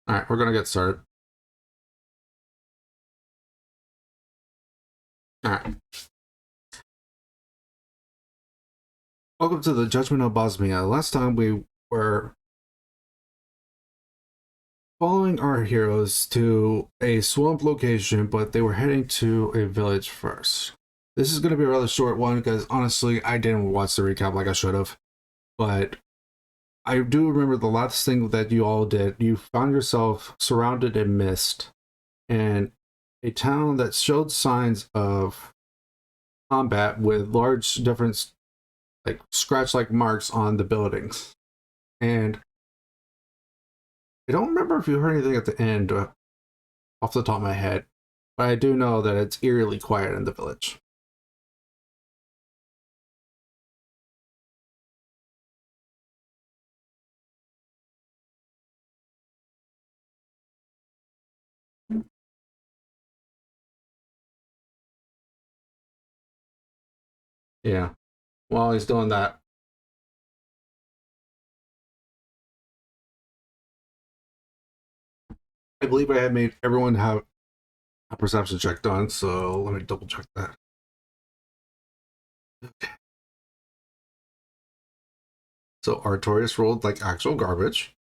All right, we're gonna get started. All right. Welcome to the Judgment of Bosmia. Last time we were following our heroes to a swamp location, but they were heading to a village first. This is going to be a rather short one because honestly, I didn't watch the recap like I should have. But I do remember the last thing that you all did. You found yourself surrounded in mist and a town that showed signs of combat with large different like scratch-like marks on the buildings. And I don't remember if you heard anything at the end off the top of my head, but I do know that it's eerily quiet in the village. Yeah. While he's doing that, I believe I had made everyone have a perception check done, so let me double check that. So Artorias rolled like actual garbage.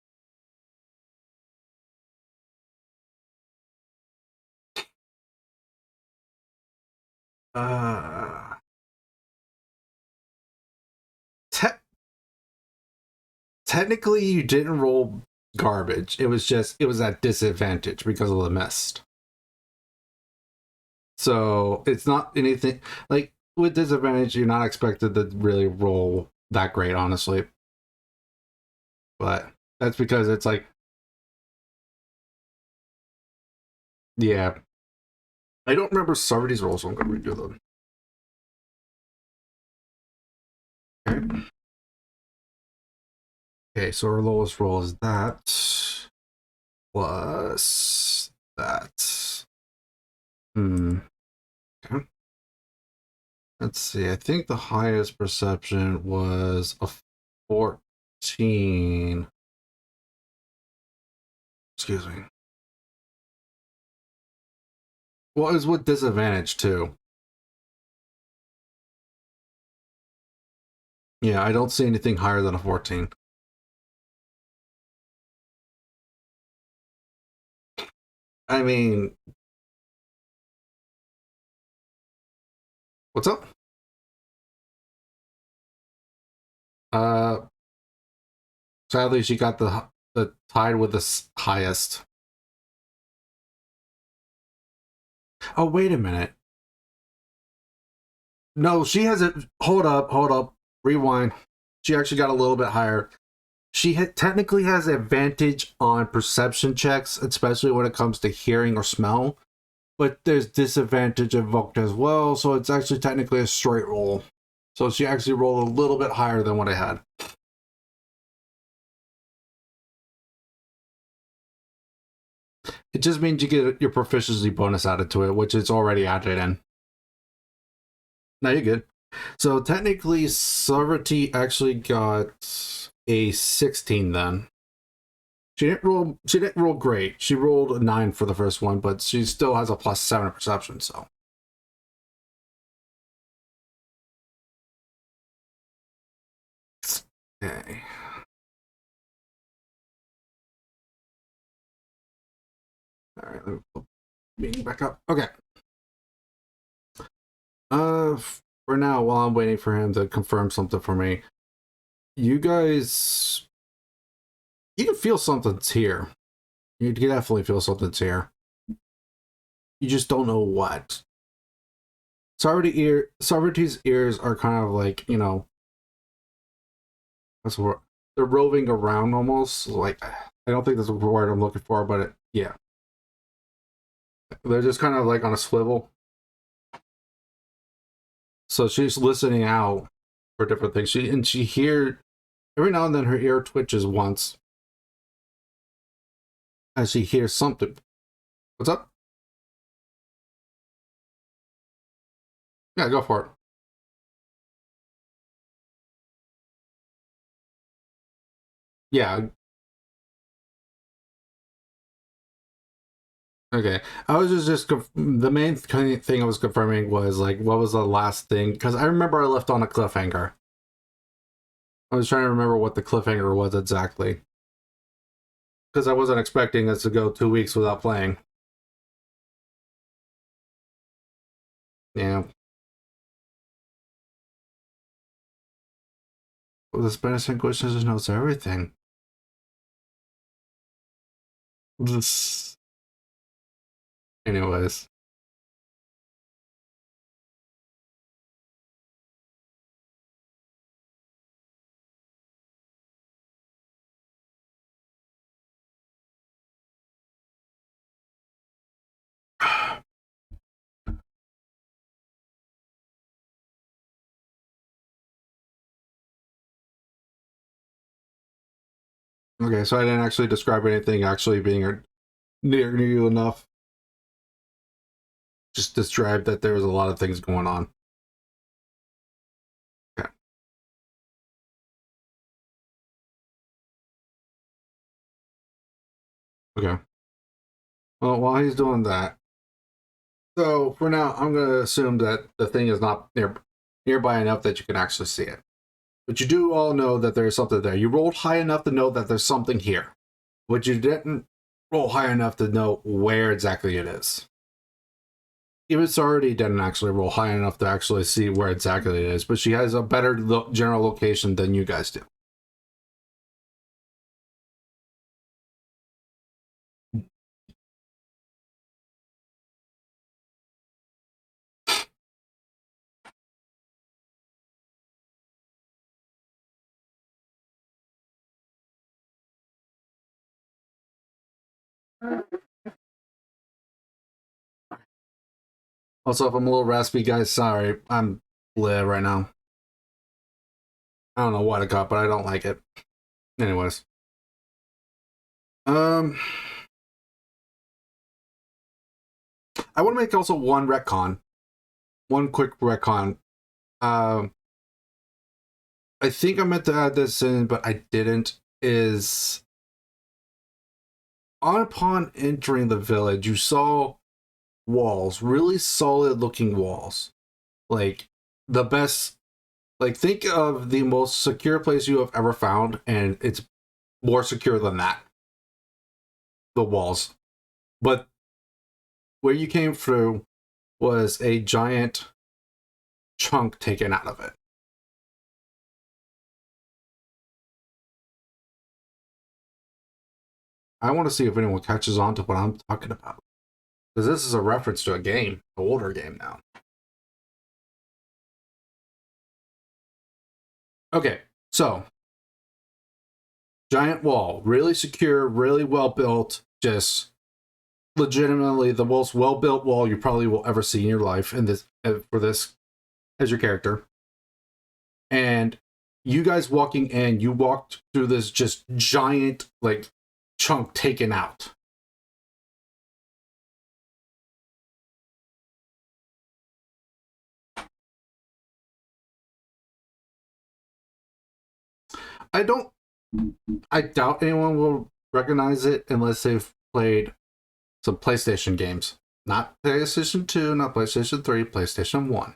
Uh, te- Technically, you didn't roll garbage. It was at disadvantage because of the mist. So it's not anything like with disadvantage. You're not expected to really roll that great, honestly. But that's because it's like, yeah, I don't remember Sardi's rolls, so I'm gonna redo them. Okay. Okay, so our lowest roll is that plus that. Okay. Let's see. I think the highest perception was a 14. Excuse me. Well, it was with disadvantage too. Yeah, I don't see anything higher than a 14. I mean, what's up? Uh, Sadly, she got the tied with the highest. Oh, wait a minute. No, she has it. Hold up, rewind. She actually got a little bit higher. Technically has advantage on perception checks, especially when it comes to hearing or smell. But there's disadvantage invoked as well, so it's actually technically a straight roll. So she actually rolled a little bit higher than what I had. It just means you get your proficiency bonus added to it, which is already added in. Now you're good. So technically, Sarvati actually got a 16 then. She didn't roll great. She rolled a 9 for the first one, but she still has a +7 perception, so. Okay. Alright, let me put meeting back up. Okay. Uh for now, while I'm waiting for him to confirm something for me, you guys you can feel something's here. You can definitely feel something's here. You just don't know what. Sarvati's ears are kind of like, that's what they're roving around almost. Like I don't think that's the word I'm looking for, but yeah, they're just kind of like on a swivel. So she's listening out for different things. She hear every now and then her ear twitches once as she hears something. What's up? Yeah, go for it. Yeah, Okay, I was just the main thing I was confirming was like, what was the last thing? Because I remember I left on a cliffhanger. I was trying to remember what the cliffhanger was exactly, because I wasn't expecting us to go 2 weeks without playing. Yeah, well, the Spanish Inquisition just knows everything. This... Anyways, okay, so I didn't actually describe anything actually being near you enough. Just described that there was a lot of things going on. Okay. Okay. Well, while he's doing that, so for now, I'm going to assume that the thing is not nearby enough that you can actually see it. But you do all know that there's something there. You rolled high enough to know that there's something here, but you didn't roll high enough to know where exactly it is. Even Sardi didn't actually roll high enough to actually see where exactly it is, but she has a better general location than you guys do. Also, if I'm a little raspy, guys, sorry. I'm bleh right now. I don't know what I got, but I don't like it. Anyways. Um, I want to make also one retcon. One quick retcon. Um, I think I meant to add this in, but I didn't. Is upon entering the village, you saw walls, really solid looking walls. Like the best, like think of the most secure place you have ever found, and it's more secure than that. The walls. But where you came through was a giant chunk taken out of it. I want to see if anyone catches on to what I'm talking about. Because this is a reference to a game, an older game now. Okay, so giant wall, really secure, really well built, just legitimately the most well built wall you probably will ever see in your life. In this for this as your character, and you guys walking in, you walked through this just giant like chunk taken out. I don't. I doubt anyone will recognize it unless they've played some PlayStation games. Not PlayStation 2, not PlayStation 3, PlayStation 1.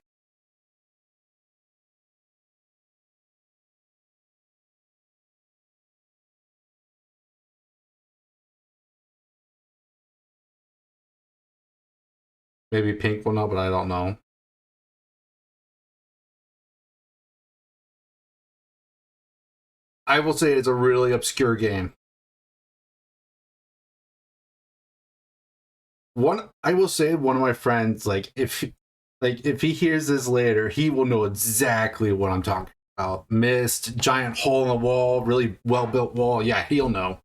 Maybe Pink will know, but I don't know. I will say it's a really obscure game. One, I will say, one of my friends, if he hears this later, he will know exactly what I'm talking about. Mist, giant hole in the wall, really well built wall. Yeah, he'll know.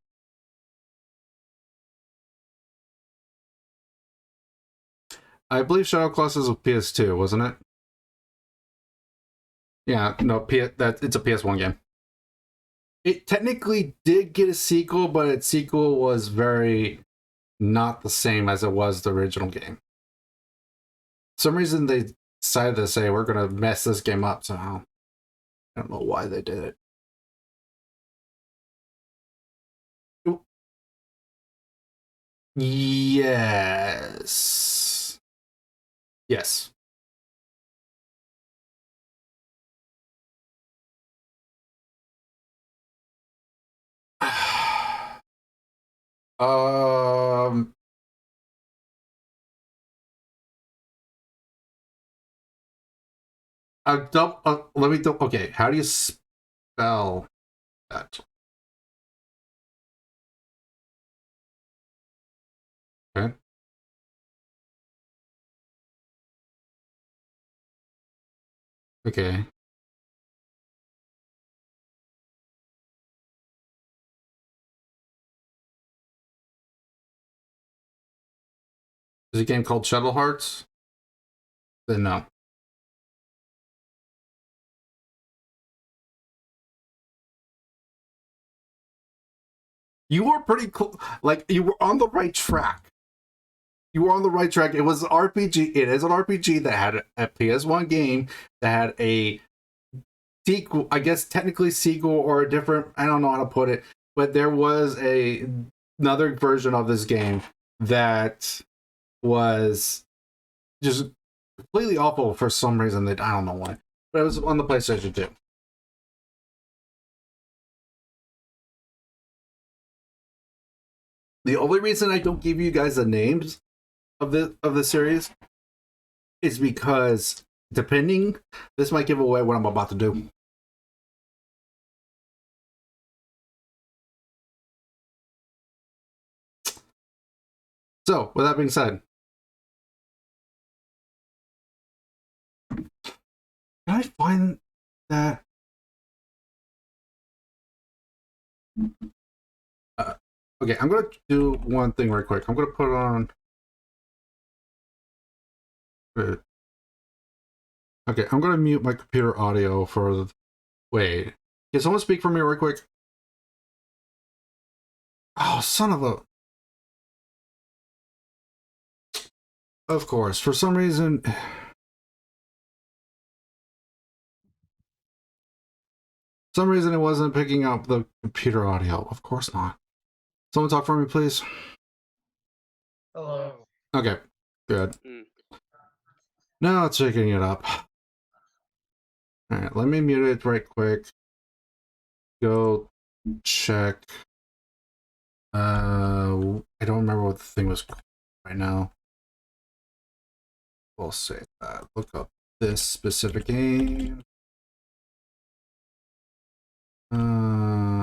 I believe Shadow Colossus was PS2, wasn't it? Yeah, no, that it's a PS1 game. It technically did get a sequel, but its sequel was very not the same as it was the original game. For some reason they decided to say we're gonna mess this game up somehow. I don't know why they did it. Yes. Yes. um, let me okay, how do you spell that? Okay. Okay. Is it a game called Shuttle Hearts? Then no. You were pretty cool. Like, you were on the right track. You were on the right track. It was an RPG. It is an RPG that had a PS1 game that had a sequel, I guess technically sequel or a different, I don't know how to put it, but there was another version of this game that was just completely awful for some reason that I don't know why. But it was on the PlayStation 2. The only reason I don't give you guys the names of the series is because depending, this might give away what I'm about to do. So, with that being said, can I find that? Uh, okay, I'm gonna do one thing right quick. I'm gonna put on. Okay, I'm gonna mute my computer audio for the. Wait, can someone speak for me right quick? Oh, son of a. Of course, for some reason. Some reason it wasn't picking up the computer audio. Of course not. Someone talk for me, please. Hello. Okay, good. Now it's picking it up. Alright, let me mute it right quick. Go check. I don't remember what the thing was called right now. We'll say that. Look up this specific game. Uh,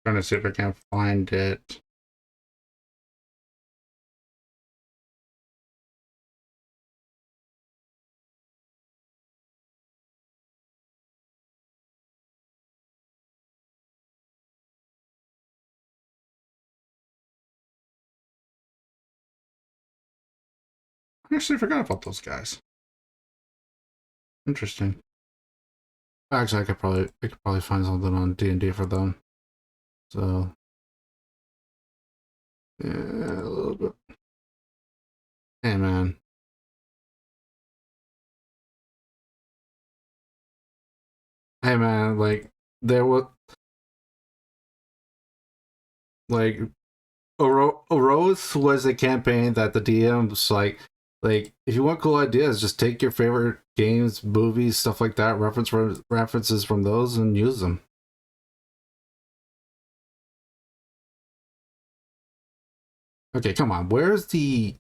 trying to see if I can find it. I actually forgot about those guys. Interesting. Actually, I could probably find something on D&D for them. So, yeah, a little bit. Hey, man. Hey, man. Like, there was like Rose was a campaign that the DMs like if you want cool ideas, just take your favorite games, movies, stuff like that, references from those, and use them. Okay, come on. Where's the?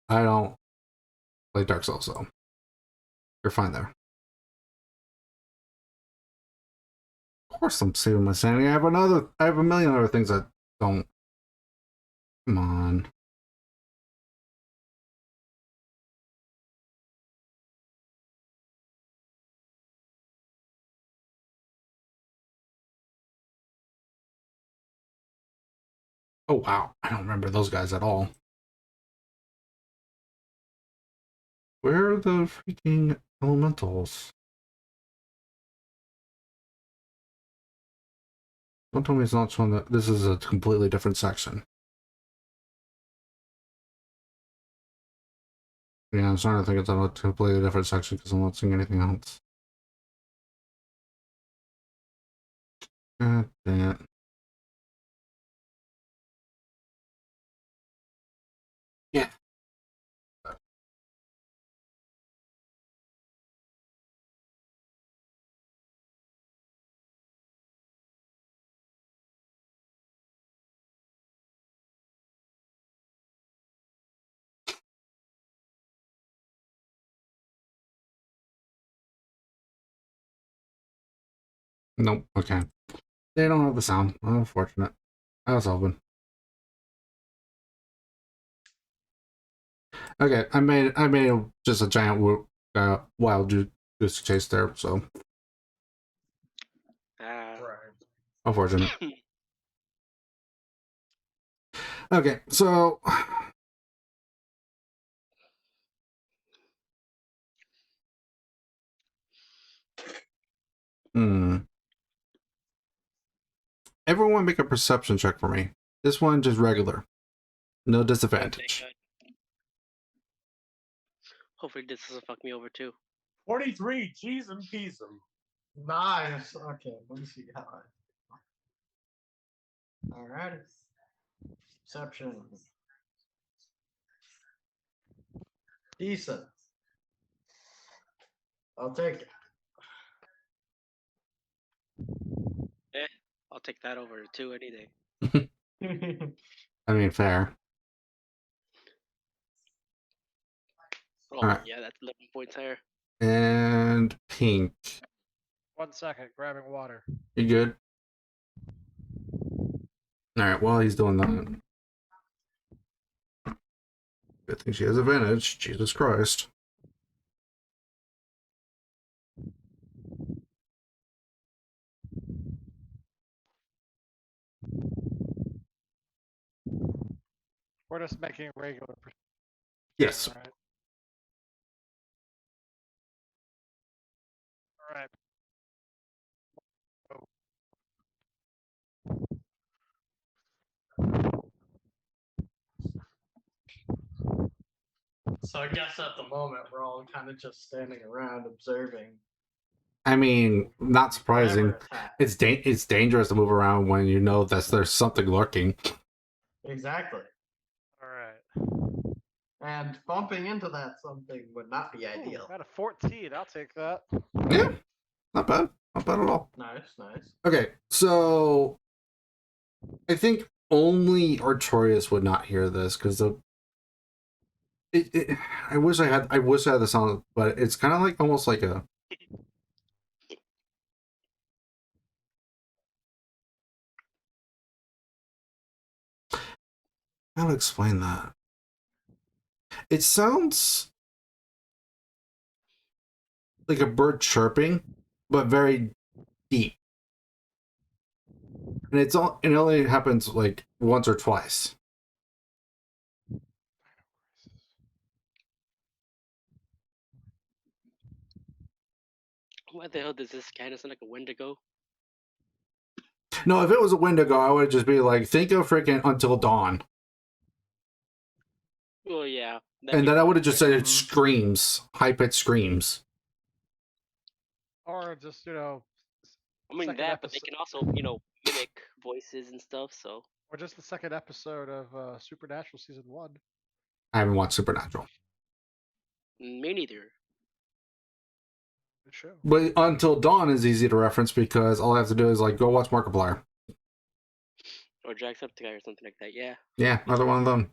I don't play Dark Souls, so you're fine there. Of course, I'm saving my sanity. I have a million other things that don't. Come on. Oh wow, I don't remember those guys at all. Where are the freaking elementals? Don't tell me it's not showing that this is a completely different section. Yeah, I'm starting to think it's a completely different section because I'm not seeing anything else. God dang it. Yeah. Nope. Okay. They don't have the sound. Unfortunate. I was hoping. Okay, I made just a giant wild goose chase there, so Right. unfortunate. Okay, so everyone make a perception check for me. This one just regular. No disadvantage. Hopefully this doesn't fuck me over too. 43, cheese and peas. Nice. Okay, let me see how All right. Perception. Decent. I'll take I'll take that over 2 any day. it. I mean, fair. Oh, All right. yeah, that's 11 points higher. And pink. 1 second, grabbing water. You good? All right. While he's doing that, good thing she has advantage. Jesus Christ. We're just making regular. Yes. All right. All right. So I guess at the moment we're all kind of just standing around observing. I mean, not surprising. Whatever attack. It's dangerous to move around when you know that there's something lurking. Exactly. All right. And bumping into that something would not be ideal. Got a 14. I'll take that. Yeah, not bad. Not bad at all. Nice, nice. Okay, so I think only Artorias would not hear this because I wish I had the sound, but it's kind of like almost like a. How to explain that? It sounds like a bird chirping, but very deep. And it only happens like once or twice. Why the hell does this kind of sound like a Wendigo? No, if it was a Wendigo, I would just be like, think of freaking Until Dawn. Well, yeah. And then I would have just said it Mhm. screams, high pitched screams. Or just, I mean second that, but they can also, mimic voices and stuff. So or just the second episode of Supernatural season 1. I haven't watched Supernatural. me neither. Good show. But Until Dawn is easy to reference because all I have to do is like go watch Markiplier. Or Jacksepticeye or something like that. Yeah. Yeah, either one of them.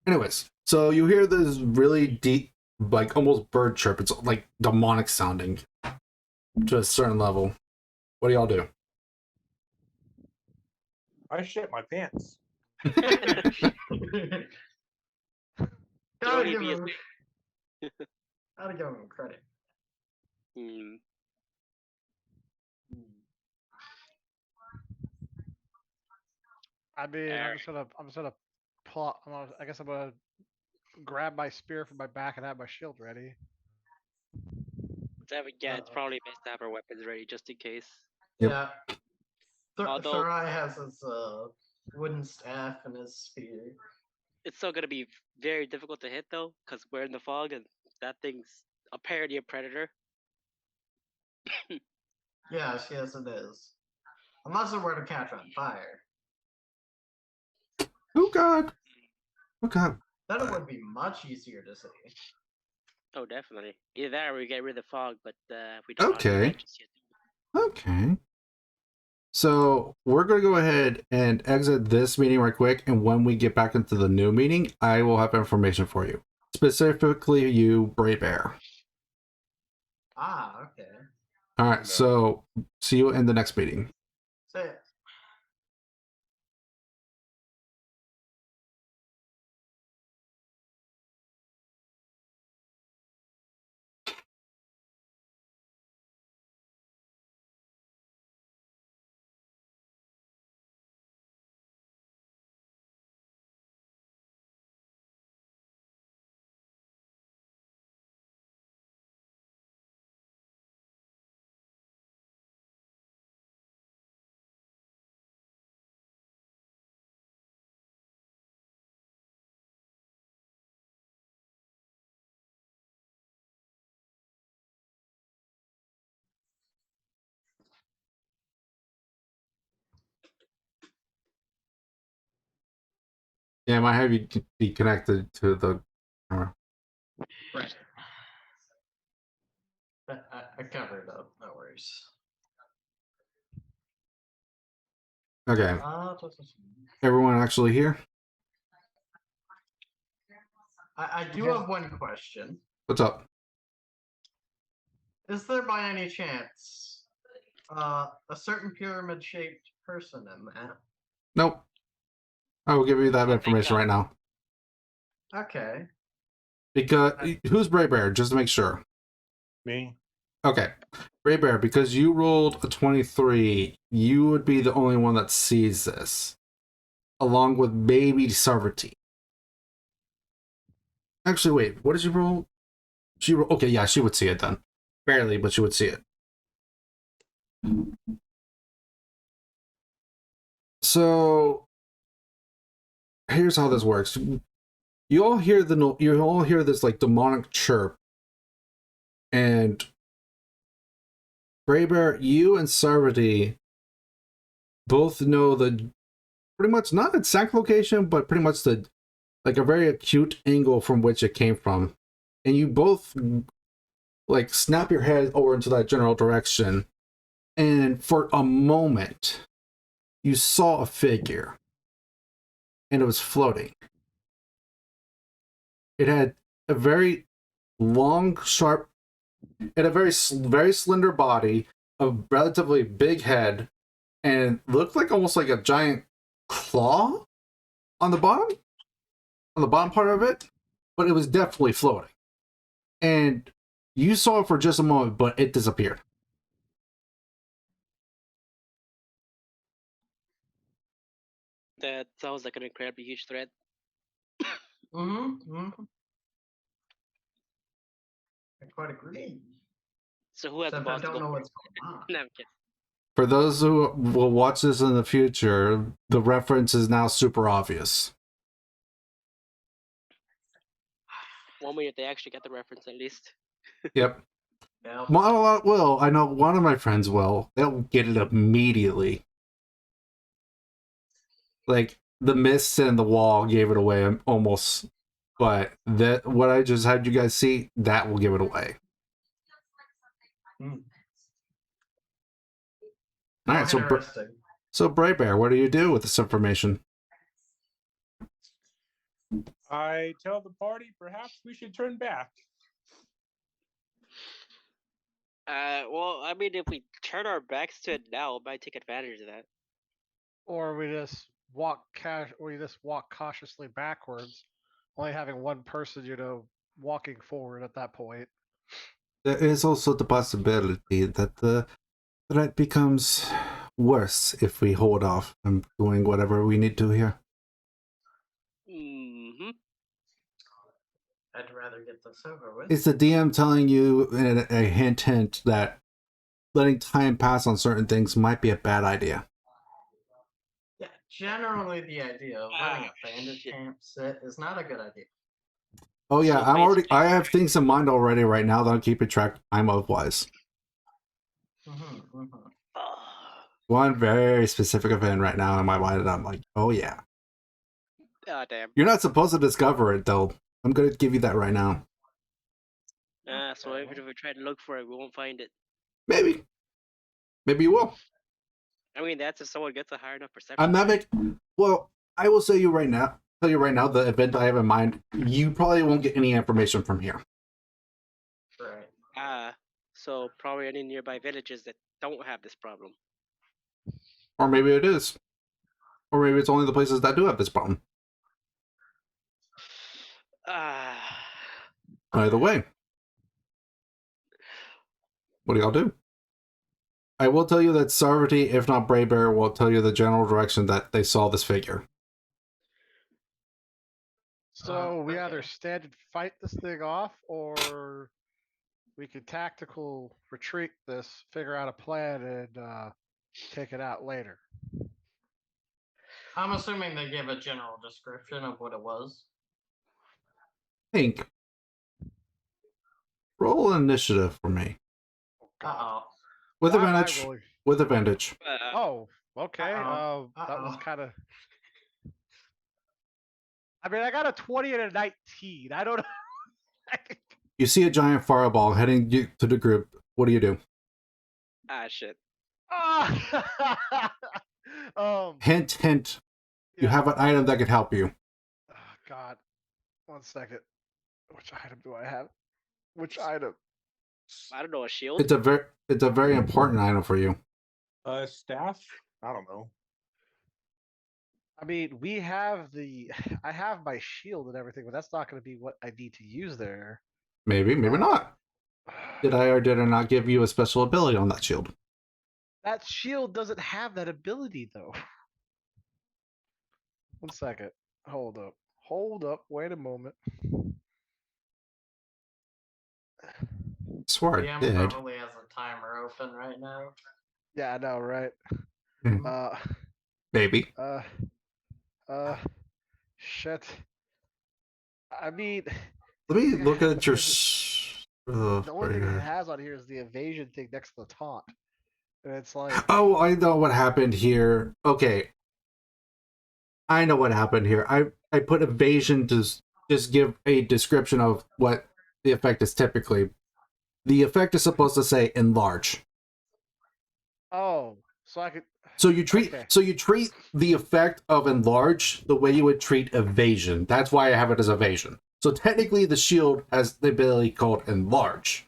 Anyways, so you hear this really deep, like almost bird chirp. It's like demonic sounding to a certain level. What do y'all do? I shit my pants. Gotta Only give be him. Gotta give him credit. I mean, Alright. I'm just gonna pull. I guess I'm gonna grab my spear from my back and have my shield ready. Yeah, it's probably best to have our weapons ready just in case. Yep. Yeah. Although- Thorai has his wooden staff and his spear. It's still gonna be very difficult to hit though, because we're in the fog and that thing's apparently a predator. Yes, yes, it is. Unless it were to catch on fire, Oh god. Oh god. then it would be much easier to see. Oh, definitely. Either that or we get rid of the fog, but we don't know how to do Okay. that just yet. Okay. So we're gonna go ahead and exit this meeting right quick, and when we get back into the new meeting, I will have information for you. Specifically you, Bray Bear. Ah, okay. Alright, so see you in the next meeting. Say it. Yeah, I might have you be connected to the camera. Right. I covered up. No worries. Okay. Just- Everyone actually here? I do have one question. What's up? Is there by any chance a certain pyramid shaped person in that? Nope. I will give you that Thank information God. right now. Okay. Because who's Bray Bear? Just to make sure. Me? Okay. Bray Bear, because you rolled a 23, you would be the only one that sees this. Along with baby Sarvati. Actually, wait, what did you roll? Okay, yeah, she would see it then. Barely, but she would see it. So here's how this works. You all hear this like demonic chirp, and Bray Bear, you and Sarvati both know the pretty much not exact location, but pretty much the like a very acute angle from which it came from, and you both like snap your head over into that general direction, and for a moment you saw a figure, and it was floating. It had a very long, sharp, and a very slender body, a relatively big head, and looked like almost like a giant claw on the bottom part of it, but it was definitely floating. And you saw it for just a moment, but it disappeared. That sounds like an incredibly huge threat. Mm-hmm. I quite agree. So who has the Except I balls to don't go know first? what's going on. No, I'm kidding. For those who will watch this in the future, the reference is now super obvious. One minute they actually get the reference at least. Yep. Yeah. Well, I know one of my friends will. They'll get it immediately. Like, the mist and the wall gave it away almost. But that what I just had you guys see, that will give it away. All right, Interesting. so Bright Bear, what do you do with this information? I tell the party perhaps we should turn back. Well, I mean, if we turn our backs to it now, it might take advantage of that. Or we just walk cautiously backwards, only having one person, walking forward at that point. There is also the possibility that the threat becomes worse if we hold off on doing whatever we need to here. Mm-hmm. I'd rather get this over with. It's the DM telling you in a hint that letting time pass on certain things might be a bad idea. Yeah, generally the idea of letting Ah, a bandit shit. camp sit is not a good idea. Oh yeah, So I have things in mind already right now that I'm keeping track time of wise. Ah, One very specific event right now in my mind, and I'm like, oh yeah. damn. You're not supposed to discover it though. I'm gonna give you that right now. So even if we try to look for it, we won't find it. Maybe you will. I mean, that's if someone gets a high enough perception. I'm not making. Well, I will tell you right now. The event I have in mind. You probably won't get any information from here. Right. So probably any nearby villages that don't have this problem. Or maybe it is. Or maybe it's only the places that do have this problem. Either way. What do y'all do? I will tell you that Sarvati, if not Braybear, will tell you the general direction that they saw this figure. So we okay. either stand and fight this thing off, or we can tactical retreat this, figure out a plan, and take it out later. I'm assuming they gave a general description of what it was. Pink. Roll initiative for me. Uh-oh. With Why am I advantage. rolling? With advantage. Oh, okay. Uh-oh. That was Uh-oh. kind of. I mean, I got a 20 and a 19. I don't know. You see a giant fireball heading to the group. What do you do? Shit. Hint, hint. You yeah. have an item that could help you. Oh, God. 1 second. Which item do I have? Which item? I don't know, a shield? It's a very important item for you. Staff? I don't know. I mean, I have my shield and everything, but that's not going to be what I need to use there. Maybe not. Did I or did I not give you a special ability on that shield? That shield doesn't have that ability, though. 1 second. Hold up. Wait a moment. I swear I DM did. probably has a timer open right now. Yeah, I know, right? Hmm. Maybe. Shit. I mean, Let me the look at your. the only thing it has on here is the evasion thing next to the taunt. And it's like, Oh, I know what happened here. Okay. I know what happened here. I put evasion to just give a description of what the effect is typically. The effect is supposed to say enlarge. oh, so I could. So you treat Okay. the effect of enlarge the way you would treat evasion. That's why I have it as evasion. So technically the shield has the ability called enlarge.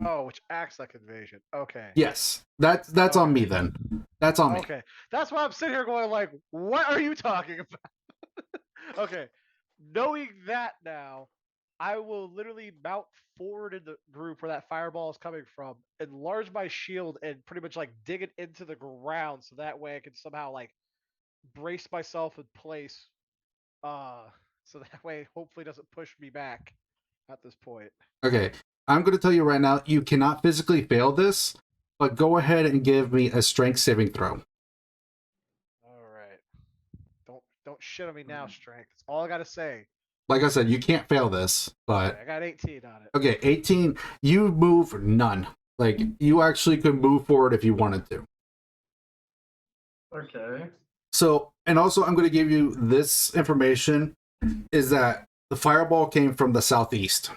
Oh, which acts like invasion. Okay. Yes. That's on me then. That's on me. Okay. That's why I'm sitting here going like, what are you talking about? Okay. Knowing that now, I will literally mount forward in the group where that fireball is coming from, enlarge my shield, and pretty much like dig it into the ground so that way I can somehow like brace myself in place. So that way hopefully it doesn't push me back at this point. Okay. I'm going to tell you right now, you cannot physically fail this, but go ahead and give me a strength saving throw. All right. Don't shit on me now, strength. That's all I gotta say. Like I said, you can't fail this, but Okay, I got 18 on it. okay, 18, you move none. Like, you actually could move forward if you wanted to. Okay. So, and also I'm going to give you this information, is that the fireball came from the southeast.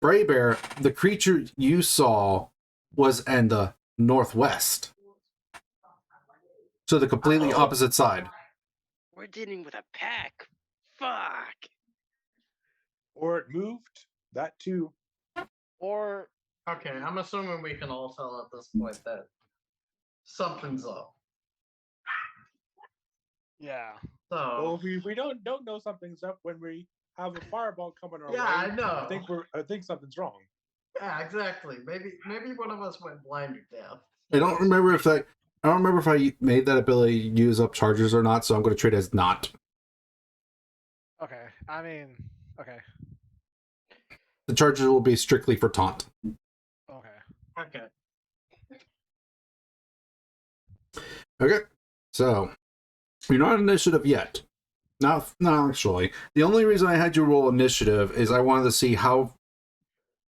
Braybear, the creature you saw, was in the northwest. So the completely opposite side. We're dealing with a pack. Fuck. Or it moved. That too. Or Okay, I'm assuming we can all tell at this point that something's up. yeah. Well, So we don't know something's up when we have a fireball coming our way. yeah, I know. I think something's wrong. Yeah, exactly. Maybe one of us went blind or deaf. I don't remember if that. I don't remember if I made that ability use up charges or not, so I'm going to treat it as not. Okay. I mean, okay. The charges will be strictly for taunt. Okay. Okay. Okay, so you're not initiative yet. Not actually. The only reason I had you roll initiative is I wanted to see how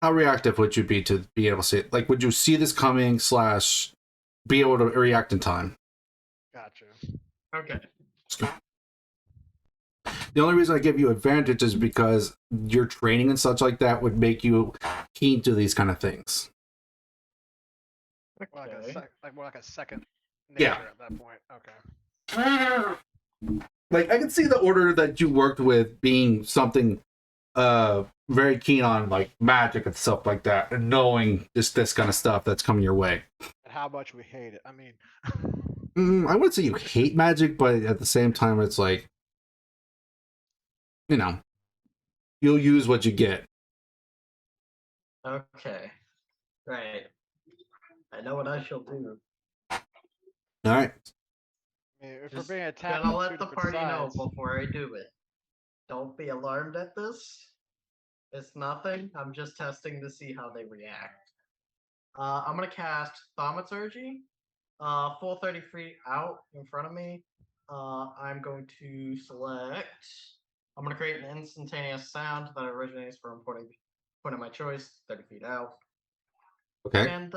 reactive would you be to be able to see it. Like, would you see this coming / be able to react in time? Gotcha. Okay. The only reason I give you advantage is because your training and such like that would make you keen to these kind of things. Okay. More like a second Yeah. nature at that point. Okay. Like, I can see the order that you worked with being something very keen on, like, magic and stuff like that, and knowing this kind of stuff that's coming your way. And how much we hate it. I mean, I wouldn't say you hate magic, but at the same time, it's like, you know, you'll use what you get. Okay. Right. I know what I shall do. All right. I mean, if Just we're being attacked gonna from let two the different party know sides, before I do it. Don't be alarmed at this. It's nothing. I'm just testing to see how they react. I'm gonna cast Thaumaturgy. Full 30 feet out in front of me. I'm going to select. I'm gonna create an instantaneous sound that originates from a point of my choice, 30 feet out. Okay. And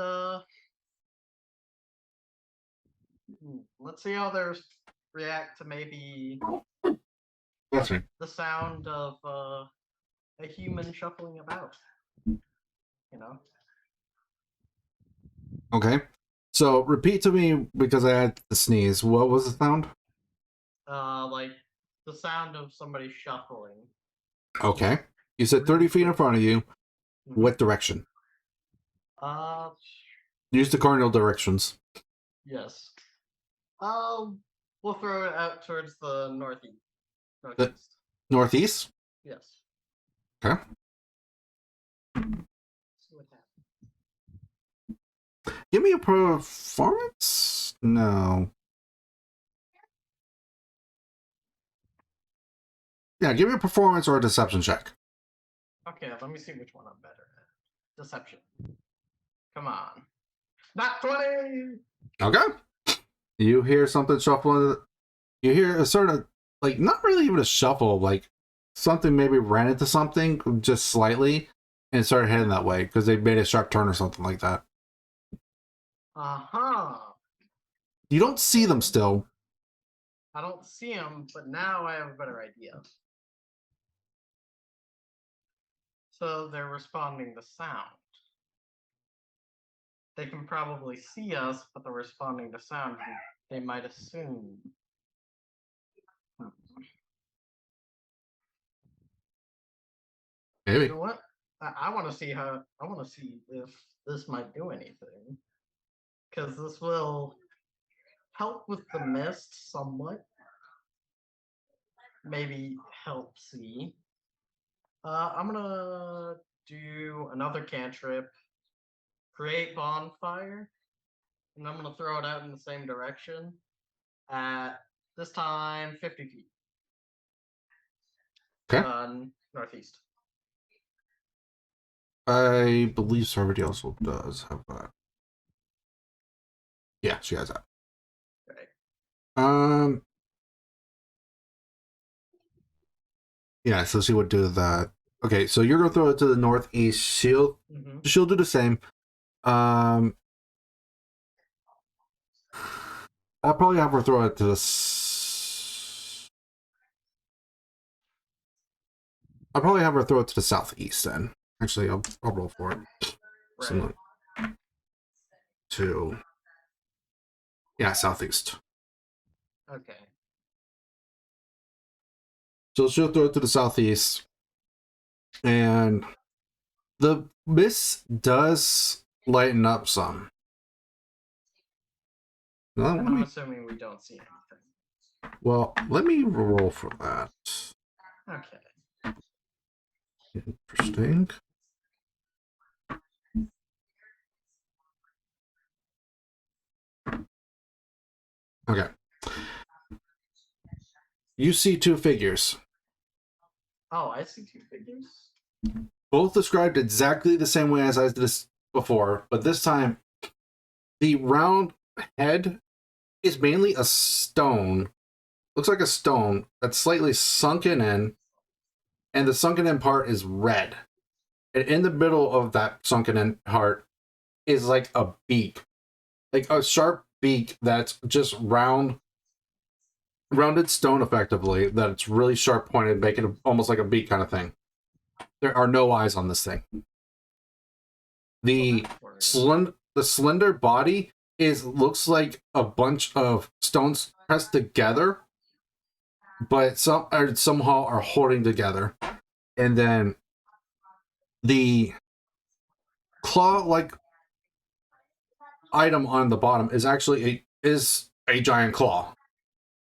let's see how they react to maybe That's right. the sound of a human shuffling about. You know. Okay. So repeat to me, because I had the sneeze. What was the sound? Like the sound of somebody shuffling. Okay. You said 30 feet in front of you. Mhm. What direction? Uh, Use the cardinal directions. yes. We'll throw it out towards the northeast. Northeast? Yes. Okay. See what happens. Give me a performance? No. Yeah, give me a performance or a deception check. Okay, let me see which one I'm better at. Deception. Come on. Not 20! Okay. You hear something shuffling. You hear a sort of, like, not really even a shuffle, like something maybe ran into something just slightly and started heading that way because they made a sharp turn or something like that. Uh-huh. You don't see them still. I don't see them, but now I have a better idea. So they're responding to sound. They can probably see us, but they're responding to sound. They might assume. You Maybe. know what? I want to see how. I want to see if this might do anything, because this will help with the mist somewhat. Maybe help see. I'm gonna do another cantrip, create bonfire, and I'm gonna throw it out in the same direction at this time 50 feet. Okay. Northeast. I believe somebody also does have that. Yeah, she has that. Right. Yeah, so she would do that. Okay, so you're gonna throw it to the northeast. She'll do the same. I'll probably have her throw it to I'll probably have her throw it to the southeast then. Actually, I'll roll for it. Right. So, yeah, southeast. Okay. So she'll throw it to the southeast. And the mist does lighten up some. I'm assuming we don't see anything. Well, let me roll for that. Okay. Interesting. Okay. You see two figures, Oh, I see two figures. both described exactly the same way as I did this before, but this time the round head is mainly a stone. Looks like a stone that's slightly sunken in, and the sunken in part is red. And in the middle of that sunken in part is like a beak, like a sharp beak that's just rounded stone effectively, that it's really sharp pointed, making it almost like a beak kind of thing. There are no eyes on this thing. The slender body looks like a bunch of stones pressed together, but somehow are holding together. And then the claw-like item on the bottom is actually a giant claw.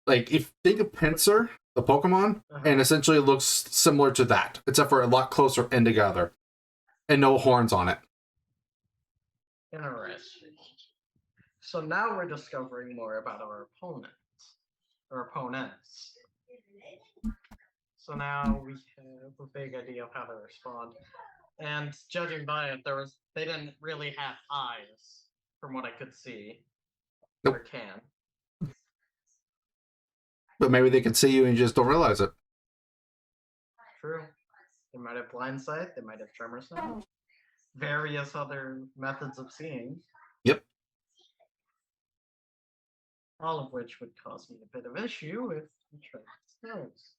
Like, if think of Pinsir, the Pokemon, and essentially it looks similar to that, except for a lot closer in together, and no horns on it. Interesting. So now we're discovering more about our opponents. So now we have a big idea of how to respond. And judging by it, they didn't really have eyes, from what I could see. Nope. Or can. But maybe they can see you and you just don't realize it. True. They might have blind sight, they might have tremor sight. Various other methods of seeing. Yep. All of which would cause me a bit of issue if we tried those.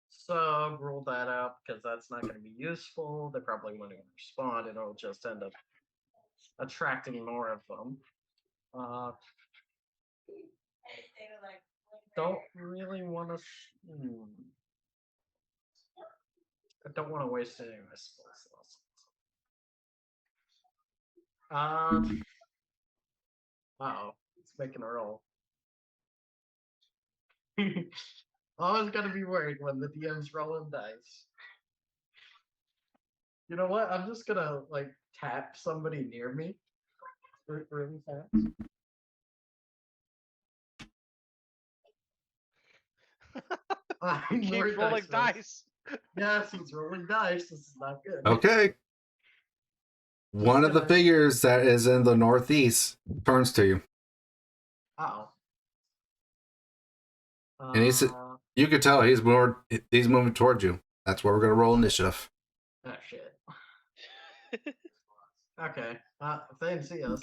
So rule that out because that's not going to be useful. They probably won't even respond, and it'll just end up attracting more of them. Don't really want to. I don't want to waste any of my spell slots. Uh-oh, it's making a roll. Always gotta be worried when the DM's rolling dice. You know what? I'm just gonna like tap somebody near me really fast. He keeps rolling dice. Yes, he's rolling dice. This is not good. Okay. One of the figures that is in the northeast turns to you. Uh-oh. And you can tell he's moving towards you. That's where we're gonna roll initiative. Oh shit. Okay. If they didn't see us.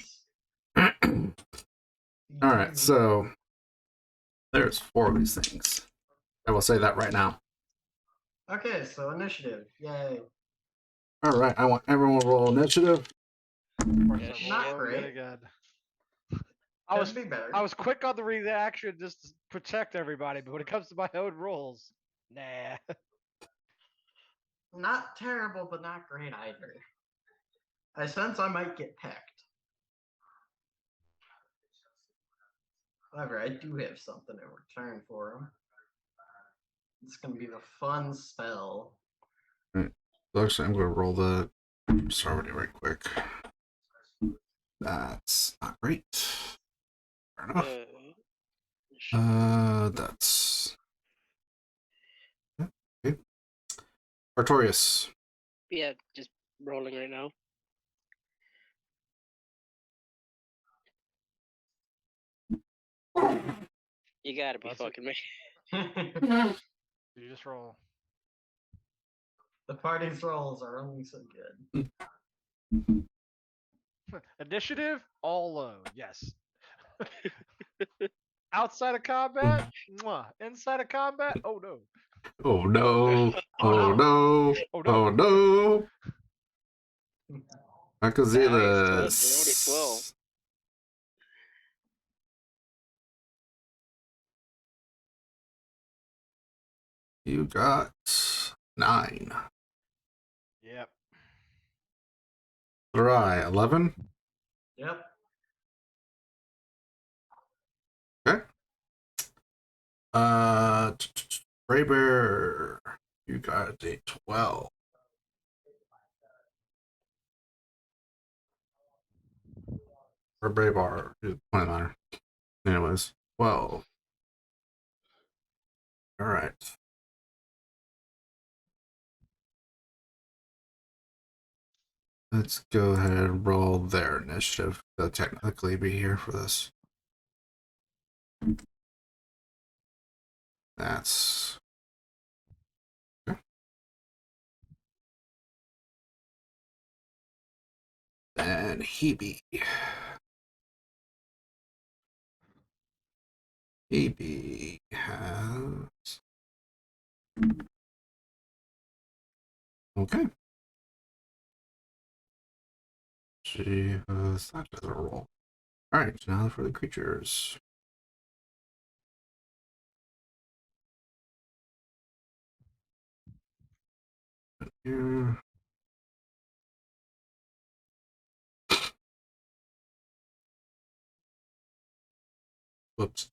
Alright, so there's 4 of these things. I will say that right now. Okay, so initiative. Yay. Alright, I want everyone to roll initiative. Not great. Again. I was be better. I was quick on the reaction just to protect everybody, but when it comes to my own rules, nah. Not terrible, but not great either. I sense I might get pecked. However, I do have something in return for him. It's gonna be the fun spell. Right. So actually, I'm gonna roll the sorority right quick. That's not great. Fair enough. That's okay. Artorias. Yeah, just rolling right now. You gotta be fucking me. You just roll. The party's rolls are only so good. Initiative, all low, yes. Outside of combat, mwah. Inside of combat, oh no. Oh no. Oh no. Oh no. I can see this. You got 9. Yep. Right, 11. Yep. Okay. Raybear, you got a 12. Or Brave Bar. It doesn't matter. Anyways, 12. Alright. Let's go ahead and roll their initiative. They'll technically be here for this. That's... Okay. And Hebe. Hebe has... Okay. She has... That doesn't roll. Alright, so now for the creatures. Here. Whoops.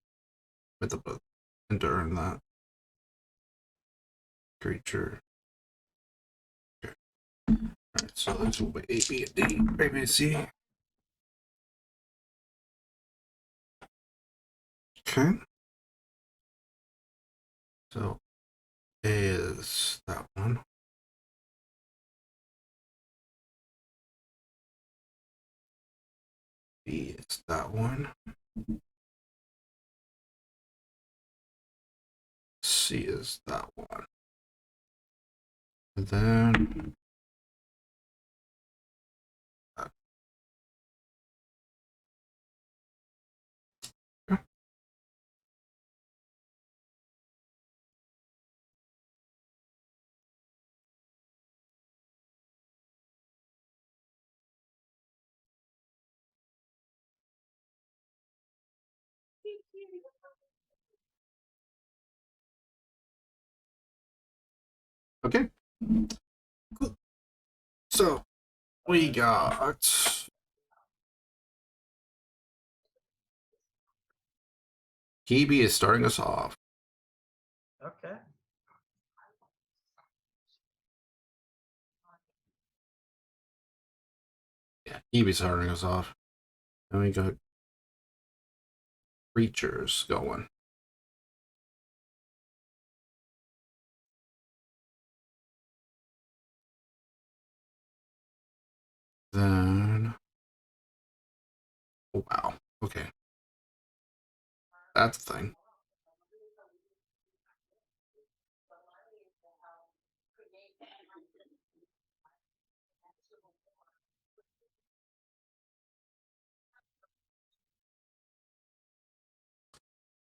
With the book. Enter in that. Creature. Okay. Alright, so this will be A, B, and D. A, B, and C. Okay. So A is that one. B is that one. C is that one. And then that. Okay. Cool. So we got Hebe is starting us off. Okay. Yeah, Hebe's starting us off. And we got creatures going. Then oh, wow. Okay. That's the thing.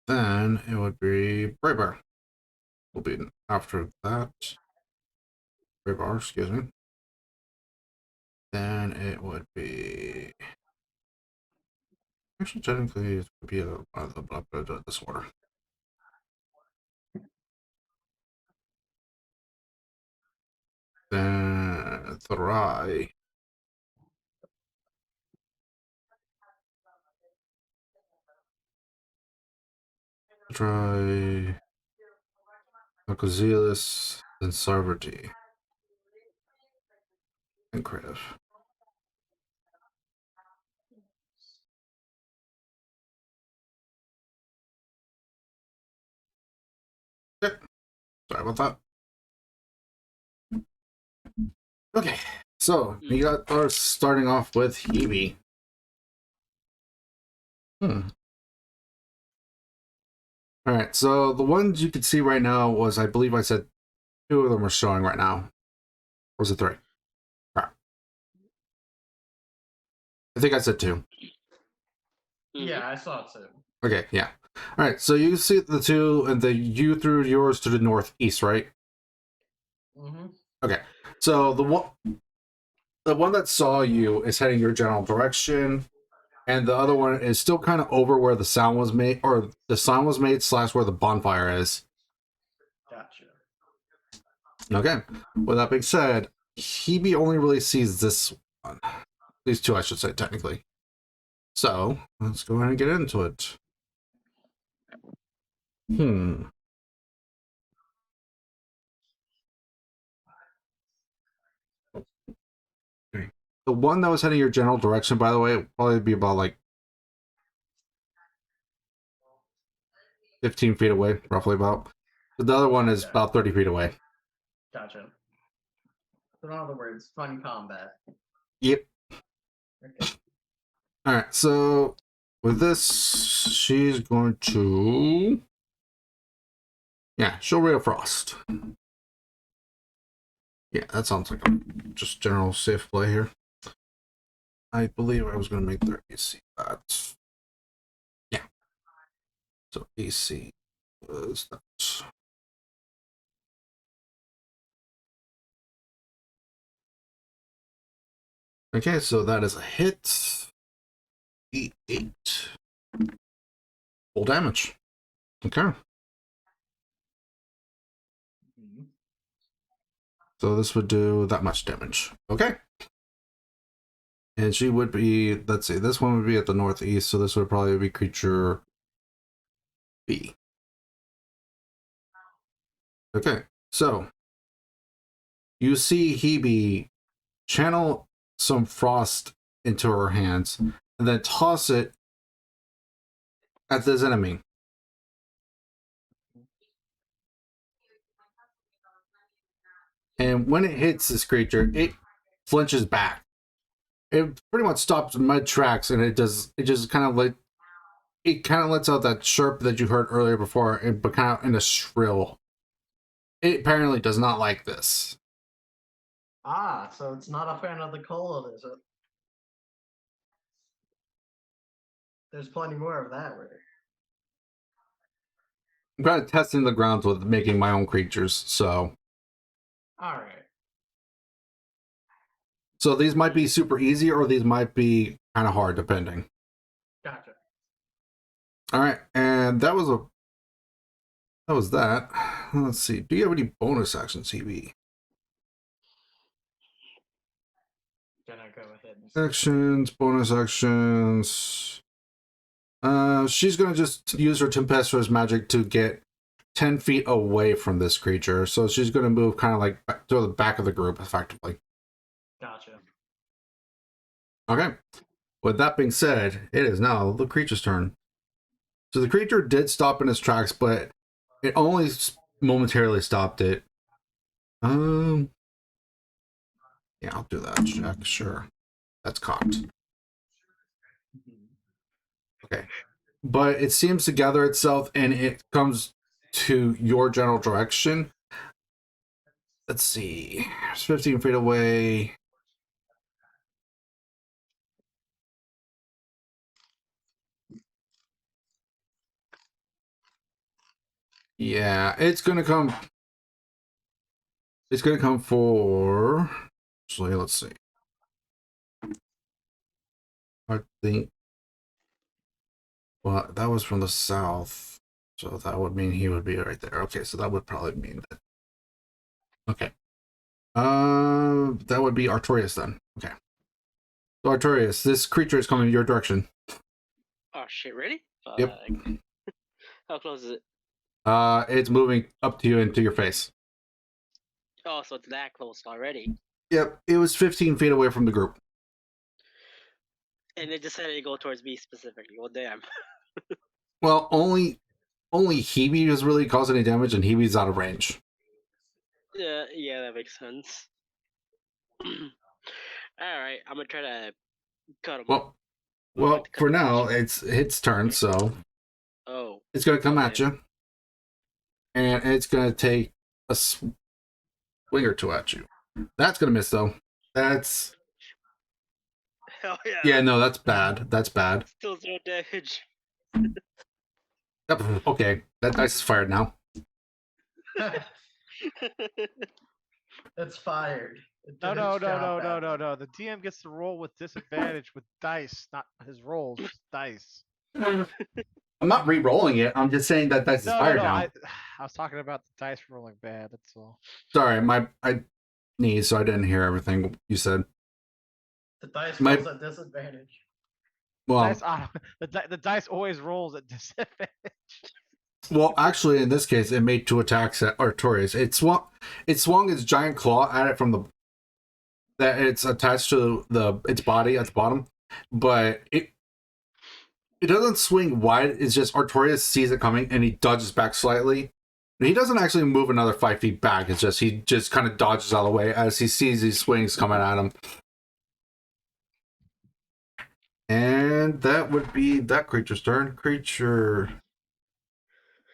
Then it would be Brave Bar. Will be after that. Brave Bar, excuse me. Then it would be actually technically it would be a disorder. Then Thrai. Try Alcazelis, then Sarverty. And Kriv. Yep. Sorry about that. Okay, so we got our starting off with Hebe. Alright, so the ones you can see right now was, I believe I said 2 of them are showing right now. Or was it 3? Crap. I think I said 2. Yeah, I saw it too. Okay, yeah. Alright, so you can see the 2, and you threw yours to the northeast, right? Mm-hmm. Okay, so the one that saw you is heading your general direction, and the other one is still kind of over where the sound was made, or the sound was made / where the bonfire is. Gotcha. Okay, with that being said, Hebe only really sees this one. These 2, I should say, technically. So, let's go ahead and get into it. Okay. The one that was heading your general direction, by the way, would probably be about like 15 feet away, roughly about. But the other one is Okay. about 30 feet away. Gotcha. So in other words, fun combat. Yep. Okay. Alright, so with this, she's going to... Yeah, she'll Ray of Frost. Yeah, that sounds like a just general safe play here. I believe I was going to make their AC that. Yeah. So AC was that. Okay, so that is a hit. 8. Full damage. Okay. Mhm. So this would do that much damage. Okay. And she would be, let's see, this one would be at the northeast, so this would probably be creature B. Okay, so you see Hebe channel some frost into her hands and then toss it at this enemy. And when it hits this creature, it flinches back. It pretty much stops mid tracks, and it just kind of like it kind of lets out that chirp that you heard earlier before, but kind of in a shrill. It apparently does not like this. Ah, so it's not a fan of the cold, is it? There's plenty more of that word. I'm kind of testing the grounds with making my own creatures, so Alright. these might be super easy, or these might be kind of hard, depending. Gotcha. All right, and that was that. Let's see. Do you have any bonus actions, CB? Can I go ahead and Actions, bonus actions. She's gonna just use her Tempestuous magic to get 10 feet away from this creature. So she's gonna move kind of like to the back of the group, effectively. Gotcha. Okay. With that being said, it is now the creature's turn. So the creature did stop in its tracks, but it only momentarily stopped it. Yeah, I'll do that check. Sure. That's cocked. Okay. But it seems to gather itself and it comes to your general direction. Let's see. It's 15 feet away. Yeah, it's gonna come. It's gonna come for. Actually, let's see. I think. Well, that was from the south, so that would mean he would be right there. Okay, so that would probably mean that. Okay. That would be Artorias then. Okay. So Artorias, this creature is coming in your direction. Oh shit! Ready? Yep. How close is it? It's moving up to you into your face. Oh, so it's that close already. Yep, it was 15 feet away from the group. And it decided to go towards me specifically. Well, damn. Well, only Hebe has really caused any damage, and Hebe's out of range. Yeah, that makes sense. All right, I'm gonna try to cut him. Well, for now, it's its turn, so Oh. it's gonna come at Okay. you, and it's gonna take a swing or two at you. That's gonna miss though. That's Hell yeah. yeah, no, that's bad. That's bad. Still zero damage. Yep, okay, that dice is fired now. It's fired. It No, did no, its no, job no, no, badly. no, no. The DM gets to roll with disadvantage with dice, not his rolls, just dice. I'm not re-rolling it. I'm just saying that dice is No, no, fired no. now. I was talking about the dice rolling bad. That's all. Sorry, I sneezed, so I didn't hear everything you said. The dice My- rolls at disadvantage. Well, Dice, the dice always rolls at disadvantage. well, actually, in this case, it made 2 attacks at Artorias. It swung its giant claw at it from the that it's attached to its body at the bottom, but It doesn't swing wide. It's just Artorias sees it coming and he dodges back slightly. He doesn't actually move another 5 feet back. It's just he just kind of dodges out of the way as he sees these swings coming at him. And that would be that creature's turn. The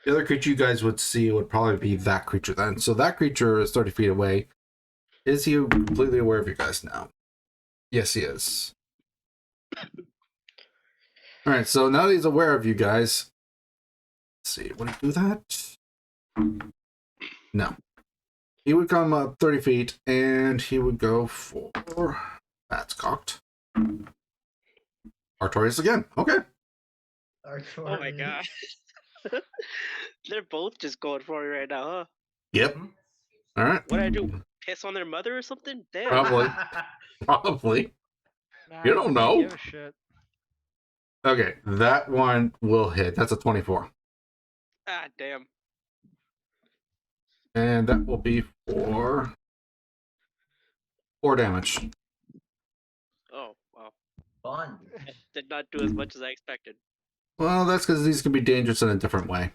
other creature you guys would see would probably be that creature then. So that creature is 30 feet away. Is he completely aware of you guys now? Yes, he is. Alright, so now that he's aware of you guys. Let's see, would he do that? No. He would come up 30 feet and he would go for. That's cocked. Artorias again. Okay. Oh my god. They're both just going for it right now, huh? Yep. All right. What'd I do? Piss on their mother or something? Damn. Probably. Probably. Nah, You don't he doesn't know. give a shit. Okay, that one will hit. That's a 24. Ah, damn. And that will be for 4 damage. Oh, wow. Fun. Did not do as much as I expected. Well, that's because these can be dangerous in a different way.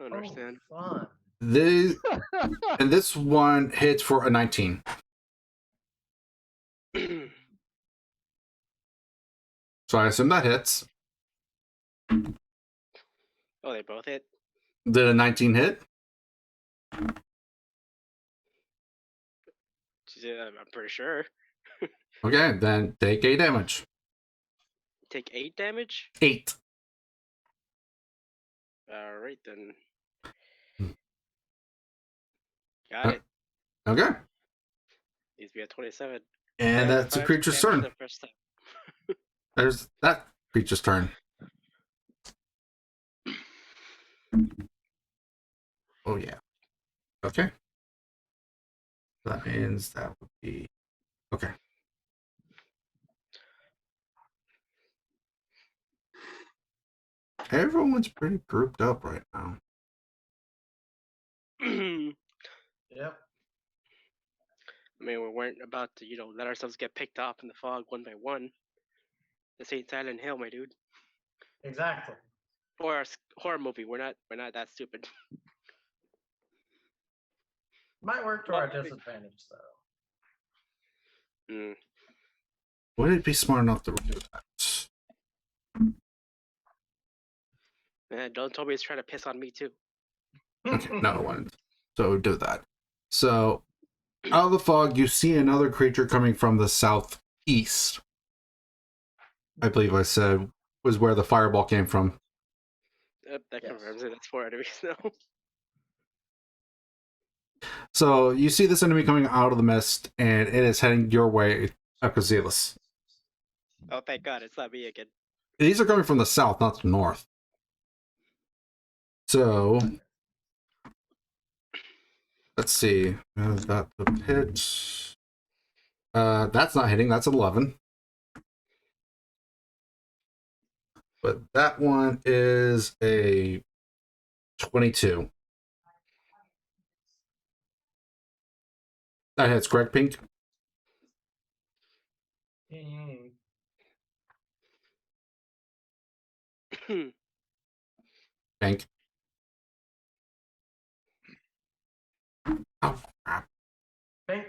I understand. Oh, fun. And this one hits for a 19. So I assume that hits. Oh, they both hit? Did a 19 hit? Yeah, I'm pretty sure. Okay, then take 8 damage. Take 8 damage? 8. Alright then. Got it. Okay. Needs to be at 27. And that's the 5 creature's damage turn. the first time. There's that creature's turn. Oh, yeah. Okay. That means that would be... Okay. Everyone's pretty grouped up right now. I Yep. mean, we weren't about to, let ourselves get picked off in the fog one by one. This ain't Silent Hill, my dude. Exactly. Or a horror movie. We're not that stupid. Might work to our disadvantage though. Mm. Would it be smart enough to do that? Don't tell me he's trying to piss on me too. Okay, no, it wouldn't. So do that. So, out of the fog, you see another creature coming from the southeast. I believe I said was where the fireball came from. Yep, that Yes. confirms it. That's 4 enemies now. So you see this enemy coming out of the mist, and it is heading your way, Akazilis. Oh, thank God, it's not me again. These are coming from the south, not the north. So, let's see. That the hit. That's not hitting. That's 11. But that one is a 22. That hits, correct, Pink? Mm. Pink. Oh, crap. Pink.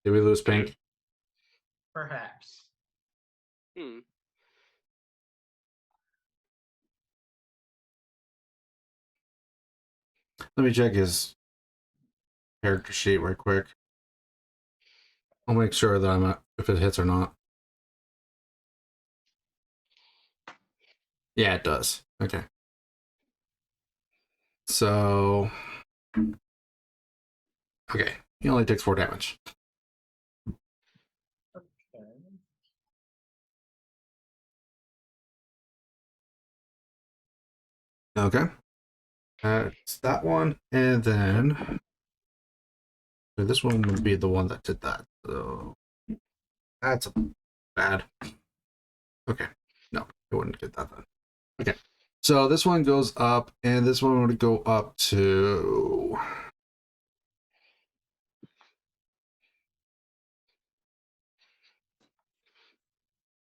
Did we lose Pink? Perhaps. Hmm. Let me check his character sheet right quick. I'll make sure that I'm if it hits or not. Yeah, it does. Okay. So, okay, he only takes 4 damage. Okay. Okay. That's that one, and then this one would be the one that did that. So that's bad. Okay, no, it wouldn't get that then. Okay, so this one goes up, and this one would go up to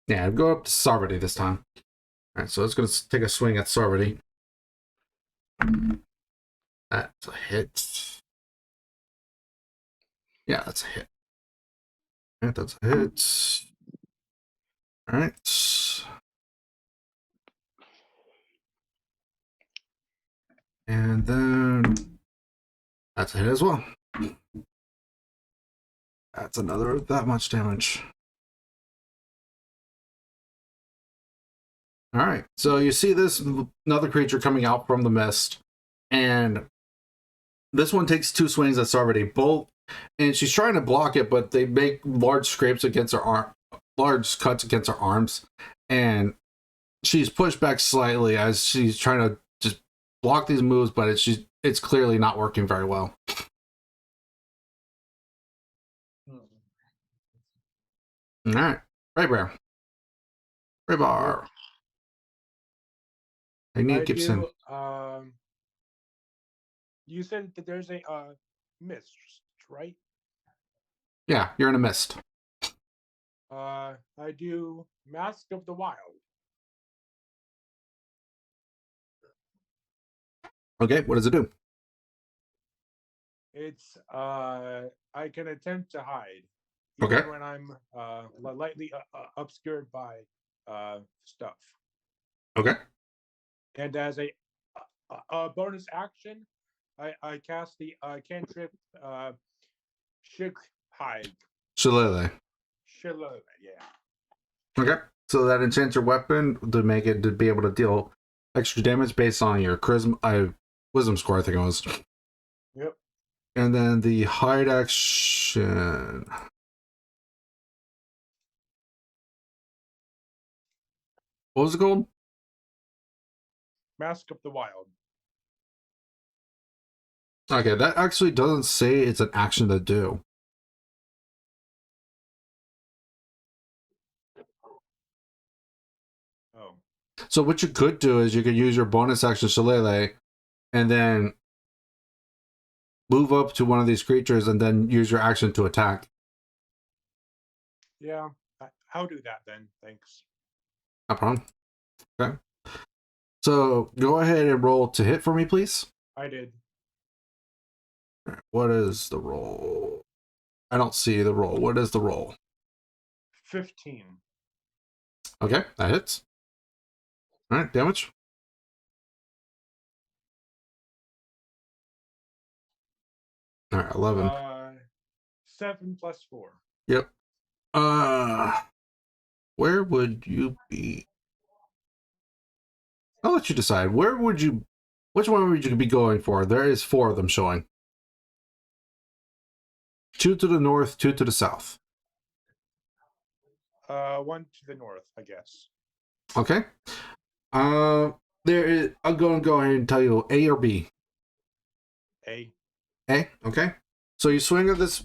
Yeah, go up to Sarvati this time. Alright, so it's going to take a swing at Sarvati. That's a hit. Yeah, that's a hit. Alright, that's a hit. Alright. And then that's a hit as well. That's another that much damage. Alright, so you see this another creature coming out from the mist, and this one takes 2 swings at Sarvati, both, and she's trying to block it, but they make large scrapes against her arm, large cuts against her arms, and she's pushed back slightly as she's trying to just block these moves, but it's clearly not working very well. All right, Raybar. Raybar. I need Gibson. You said that there's a mist, right? Yeah, you're in a mist. I do Mask of the Wild. Okay, what does it do? It's I can attempt to hide, Okay. even when I'm lightly obscured by stuff. Okay. And as a bonus action, I cast the cantrip Shig Hide. Shillelagh. Shillelagh, yeah. Okay. So that enchants your weapon to make it to be able to deal extra damage based on your charisma, wisdom score, I think it was. Yep. And then the hide action. What was it called? Mask of the Wild. Okay, that actually doesn't say it's an action to do. Oh. So what you could do is you could use your bonus action Shillelagh and then move up to one of these creatures and then use your action to attack. Yeah, I'll do that then. Thanks. No problem. Okay. So go ahead and roll to hit for me, please. I did. What is the roll? I don't see the roll. What is the roll? 15. Okay, that hits. All right, damage. All right, 11. 7 plus 4. Yep. Where would you be? I'll let you decide. Which one would you be going for? There is 4 of them showing. 2 to the north, 2 to the south. 1 to the north, I guess. Okay. There is. I'm going to go ahead and tell you A or B. A. A. Okay. So you swing at this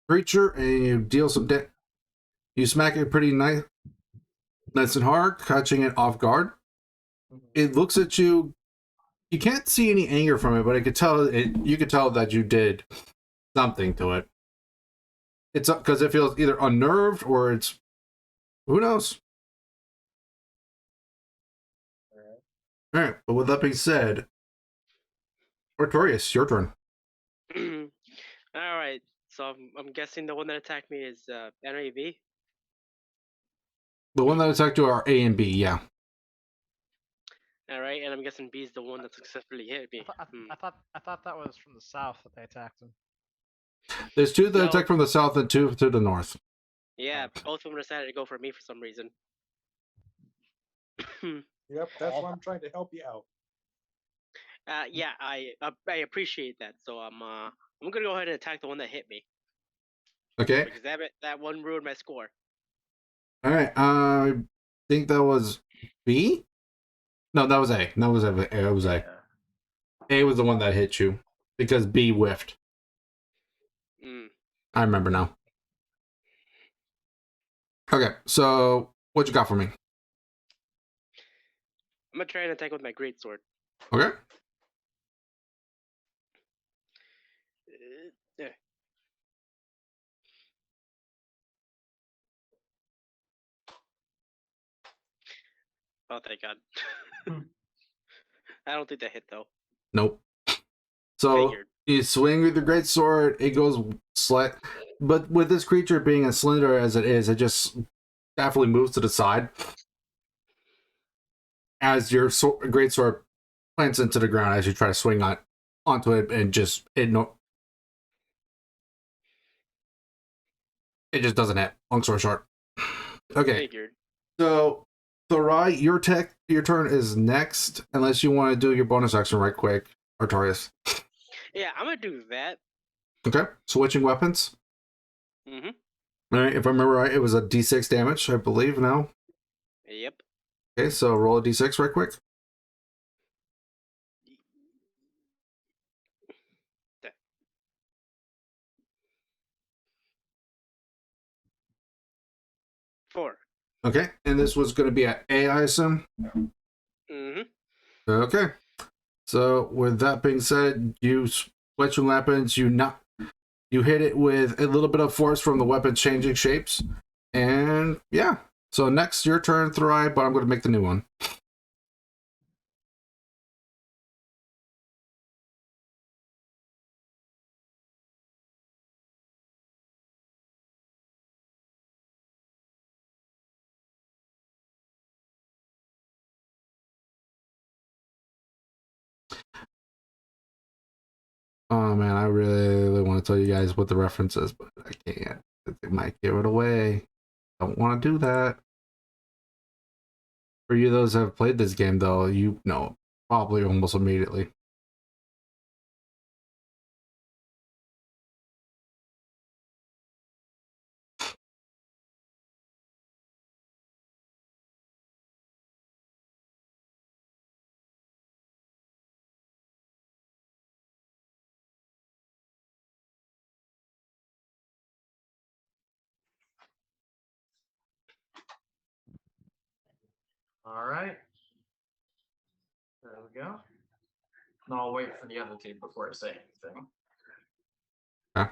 creature and you deal some You smack it pretty nice and hard, catching it off guard. It looks at you. You can't see any anger from it, but I could tell it. You could tell that you did something to it. It's because it feels either unnerved or it's who knows. All right, but with that being said, Artorias, your turn. All right. So I'm guessing the one that attacked me is NAV. The one that attacked you are A and B. Yeah. All right, and I'm guessing B is the one that successfully hit me. I thought that was from the south that they attacked him. There's 2 that No. attack from the south and 2 to the north. Yeah, both of them decided to go for me for some reason. Yep, that's why I'm trying to help you out. Yeah, I appreciate that. So I'm gonna go ahead and attack the one that hit me Okay. because that one ruined my score. All right. I think that was B. No, that was A. That was A. It was A. A was the one that hit you because B whiffed. I remember now. Okay, so what you got for me? I'm gonna try and attack with my greatsword. Okay. Yeah. Oh, thank God. Hmm. I don't think that hit though. Nope. So Figured. you swing with your great sword. It goes slight, but with this creature being as slender as it is, it just definitely moves to the side as your great sword plants into the ground as you try to swing onto it, and just it just doesn't hit. Long story short. Okay, Figured. so Thorai, your turn is next, unless you want to do your bonus action right quick, Artorias. Yeah, I'm gonna do that. Okay, switching weapons. Mm-hmm. All right, if I remember right, it was a D6 damage, I believe now. Yep. Okay, so roll a D6 right quick. That- 4. Okay, and this was going to be at A, I assume. Mm-hmm. Okay, so with that being said, you switching weapons, you hit it with a little bit of force from the weapon changing shapes, and yeah. So next, your turn, Thrive, but I'm going to make the new one. Oh man, I really want to tell you guys what the reference is, but I can't. They might give it away. Don't want to do that. For you those that have played this game, though, you know probably almost immediately. All right. There we go. And I'll wait for the other team before I say anything. Yeah.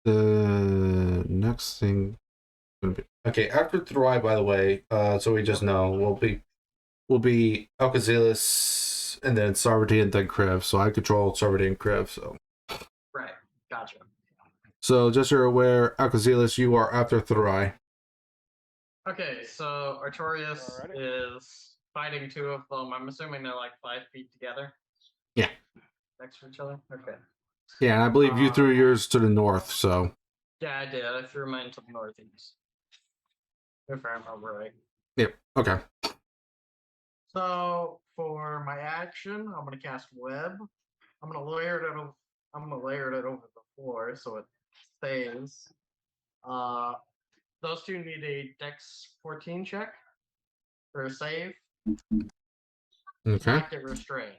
The next thing okay, after Thrive, by the way, so we just know will be Alcazilus and then Sarvati and then Kriv. So I control Sarvati and Kriv. Right. Gotcha. So just so you're aware, Alcazilus, you are after Thrive. Okay, so Artorias Alrighty. is fighting two of them. I'm assuming they're like 5 feet together. Yeah. Next to each other? Okay. Yeah, and I believe you threw Um, yours to the north, so Yeah, I did. I threw mine to the northeast. If I remember right. yep. Okay. So for my action, I'm gonna cast web. I'm gonna layer it over the floor so it stays. Those two need a Dex 14 check for a save. Okay. Not get restrained.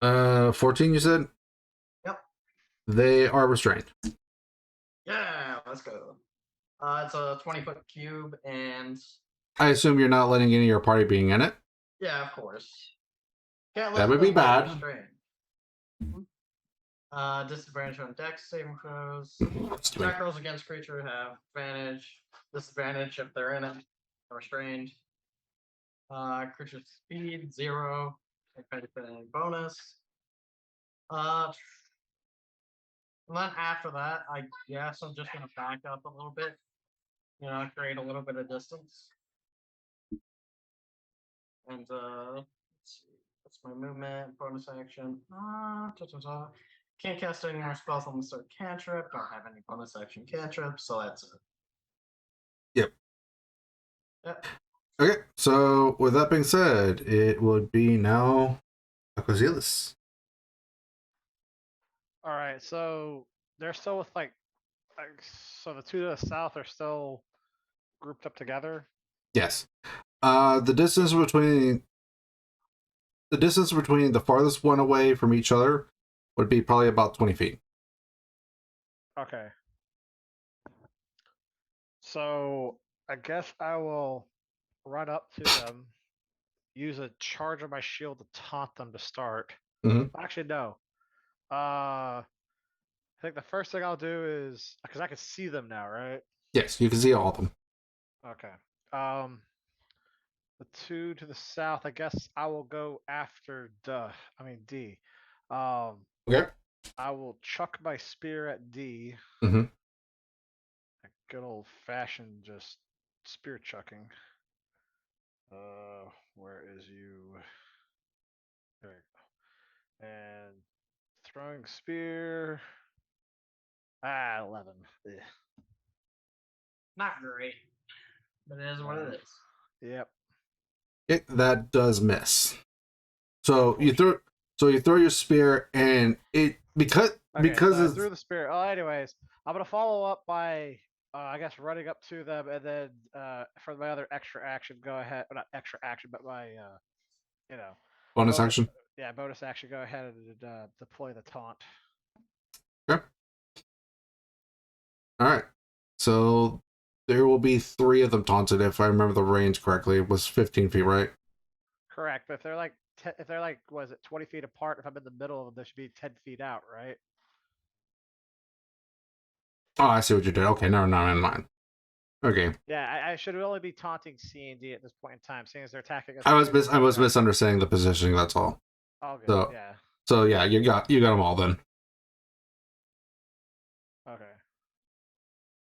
14 you said? Yep. They are restrained. Yeah, let's go. It's a 20-foot cube, and I assume you're not letting any of your party being in it? yeah, of course. Can't That let would be them get bad. restrained. Disadvantage on Dex saving throws. Excuse me. Attack rolls against creature have advantage. Disadvantage if they're in it. Restrained. Creature speed 0. If anything, bonus. And then after that, I guess I'm just gonna back up a little bit. You know, create a little bit of distance. And let's see. That's my movement, bonus action. Can't cast any more spells on the start cantrip. Don't have any bonus action cantrips, so that's it. Yep. Yep. Okay, so with that being said, it would be now Aquazilus. All right, so they're still with so the two to the south are still grouped up together. Yes. The distance between the farthest one away from each other would be probably about 20 feet. Okay. So I guess I will run up to them, use a charge of my shield to taunt them to start. Mhm. Actually, no. I think the first thing I'll do is because I can see them now, right? Yes, you can see all of them. Okay. The two to the south. I guess I will go after D. Okay. I will chuck my spear at D. Mm-hmm. Good old fashioned just spear chucking. Where is you? There you go. And throwing spear. 11. Ugh. Not great, but it is what it is. Yep. That does miss. So you throw your spear, and it because Okay, so I it's threw the spear. Oh, anyways, I'm gonna follow up by, I guess, running up to them, and then for my other extra action, go ahead. Well, not extra action, but my, you know, bonus action. Yeah, bonus action. Go ahead and deploy the taunt. Okay. All right. So there will be 3 of them taunted. If I remember the range correctly, it was 15 feet, right? Correct, but if they're like, was it 20 feet apart? If I'm in the middle of them, they should be 10 feet out, right? Oh, I see what you did. Okay, never mind. Okay. Yeah, I should only be taunting C and D at this point in time, seeing as they're attacking us. I was misunderstanding the positioning. That's all. All good. So Yeah. so yeah, you got them all then. Okay.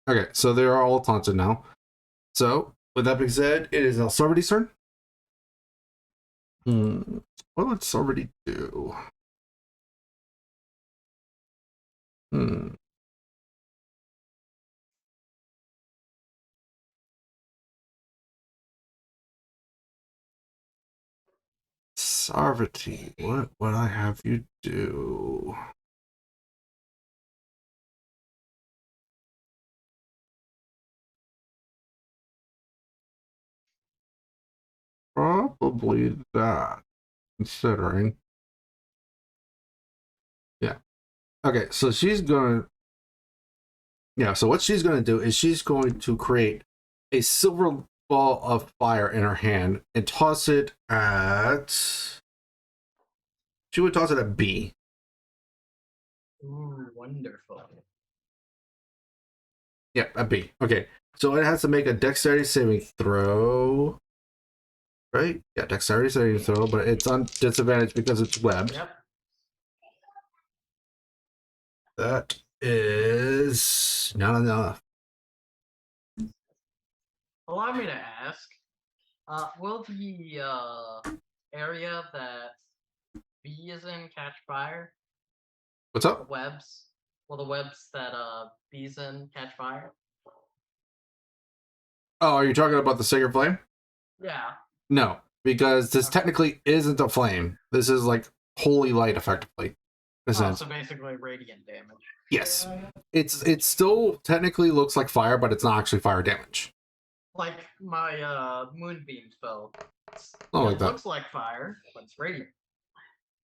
Okay, so they are all taunted now. So with that being said, it is Elsardi's turn. What would Elsardi do? Sarvati, what would I have you do? Probably that, considering. Yeah. Okay, so she's gonna. Yeah, so what she's gonna do is she's going to create a silver ball of fire in her hand and toss it at. She would toss it at B. Ooh, wonderful. Yeah, at B. Okay, so it has to make a dexterity saving throw. Right? Yeah, dexterity saving throw, but it's on disadvantage because it's webbed. Yep. That is not enough. Allow me to ask, will the area that B is in catch fire? What's The up? webs? Will the webs that B's in catch fire? Oh, are you talking about the Sacred Flame? Yeah. No, because this Okay. technically isn't a flame. This is like holy light, effectively. In a Oh, sense. so basically radiant damage. Yes. It still technically looks like fire, but it's not actually fire damage. Like my moonbeam spell. Oh, like It that. looks like fire, but it's radiant.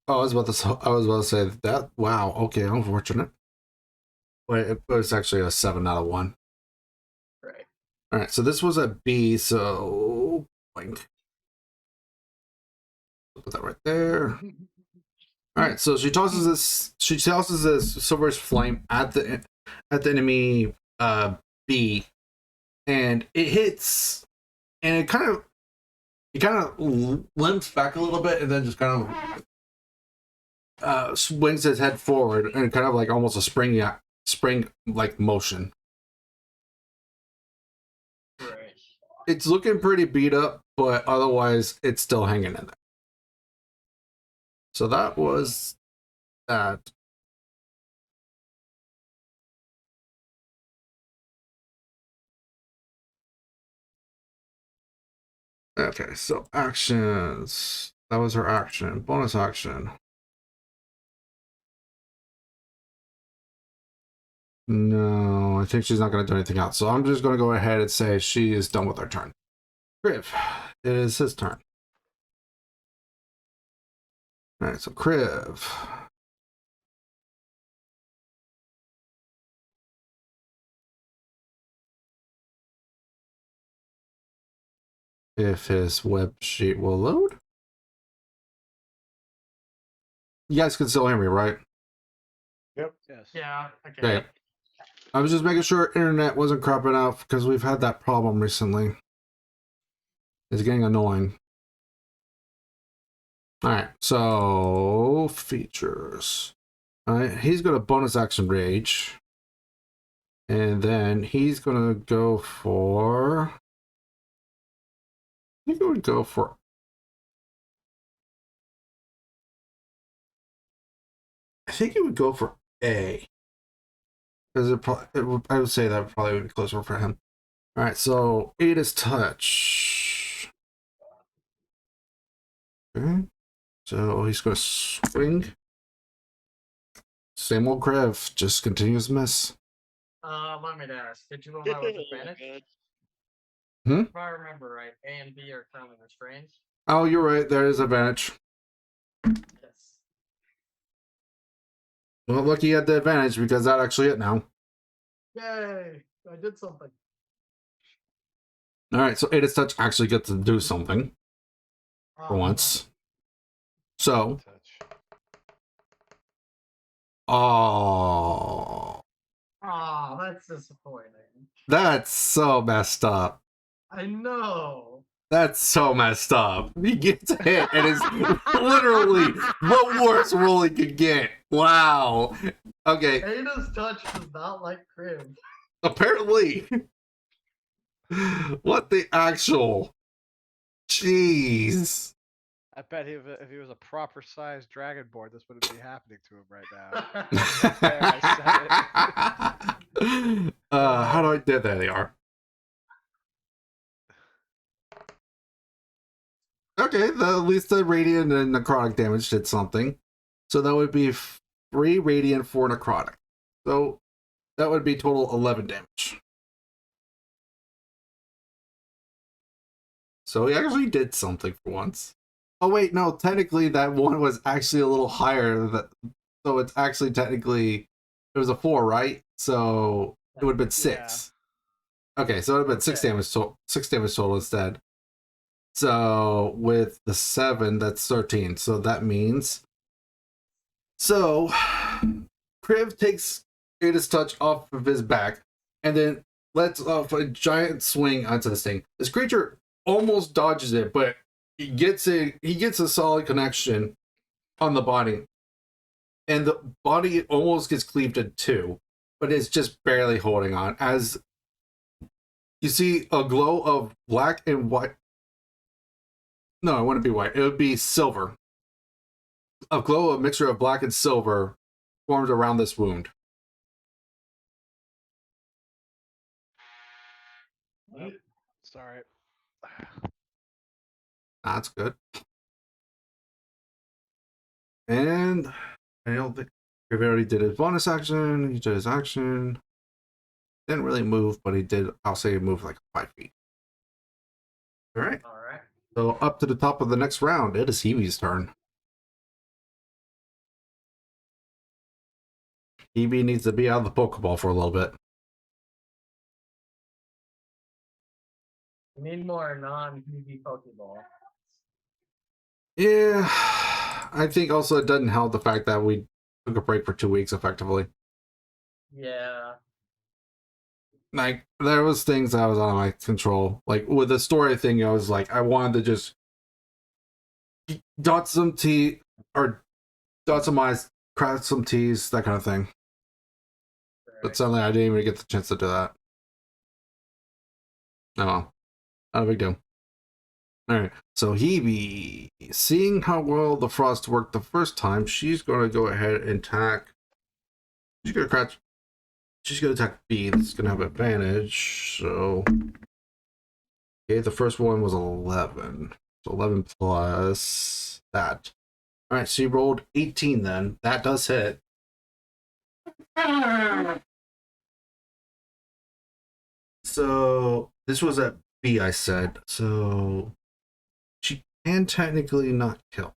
Oh, I was about to say that. Wow. Okay, unfortunate. Wait, it was actually a 7 out of 1. Right. All right, so this was a B. So blink. Put that right there. All right, so she tosses this. She tosses this silver flame at the enemy B, and it hits, and it kind of limps back a little bit, and then just kind of swings its head forward, and kind of like almost a spring like motion. Right. It's looking pretty beat up, but otherwise it's still hanging in there. So that was that. Okay, so actions. That was her action. Bonus action. No, I think she's not going to do anything else. So I'm just going to go ahead and say she is done with her turn. Kriv, it is his turn. All right, so Kriv. if his web sheet will load. You guys can still hear me, right? Yes. Yeah. Okay. Okay. I was just making sure internet wasn't cropping up because we've had that problem recently. It's getting annoying. Alright, so features. Alright, he's gonna bonus action rage. And then he's gonna go for. I think he would go for. I think he would go for A. Because I would say that probably would be closer for him. Alright, so 8 is touch. Okay. So he's gonna swing. Same old Krev, just continues miss. Let me ask. Did you roll that with Oh my advantage? God. If I remember right, A and B are currently restrained. Oh, you're right, there is advantage. Yes. Well, lucky you had the advantage because that's actually it now. Yay! I did something. Alright, so 8 is touch actually gets to do something for Oh, once. So, Touch. oh, oh, that's disappointing. that's so messed up. I know. That's so messed up. He gets hit and it's literally the worst roll he could get. Wow. Okay, Ada's touch does not like crib. apparently. What the actual? Jeez. I bet if he was a proper sized dragonborn, this wouldn't be happening to him right now. How do I did there they are. Okay, at least the radiant and necrotic damage did something. So that would be 3 radiant, 4 necrotic. So that would be total 11 damage. So he actually did something for once. Oh wait, no, technically that one was actually a little higher. So it's actually technically, it was a 4, right? So it would have been 6. Okay, so it would have been 6 Okay. damage total, 6 damage total instead. So with the 7, that's 13. So that means. So Kriv takes Ada's touch off of his back and then lets off a giant swing onto this thing. This creature almost dodges it, but he gets a solid connection on the body. And the body almost gets cleaved in 2, but it's just barely holding on. As you see a glow of black and white. No, it wouldn't be white. It would be silver. A glow, a mixture of black and silver, formed around this wound. Sorry. That's good. And I don't think he already did his bonus action. He did his action. Didn't really move, but he did. I'll say he moved like 5 feet. All right. All right. So up to the top of the next round. It is Hebe's turn. Hebe needs to be out of the Pokeball for a little bit. We need more non-PV Pokeball. Yeah, I think also it doesn't help the fact that we took a break for 2 weeks effectively. Yeah. Like, there was things that was out of my control. Like, with the story thing, I was like, I wanted to just dot some T, or dot some I's, craft some T's, that kind of thing. But suddenly I didn't even get the chance to do that. Oh well. Not a big deal. Alright, so Hebe, seeing how well the frost worked the first time, she's going to go ahead and attack. She's going to crouch. She's going to attack B. That's going to have advantage. So, okay, the first one was 11. So 11 plus that. Alright, so you rolled 18 then. That does hit. So, this was at B, I said. So, she can technically not kill.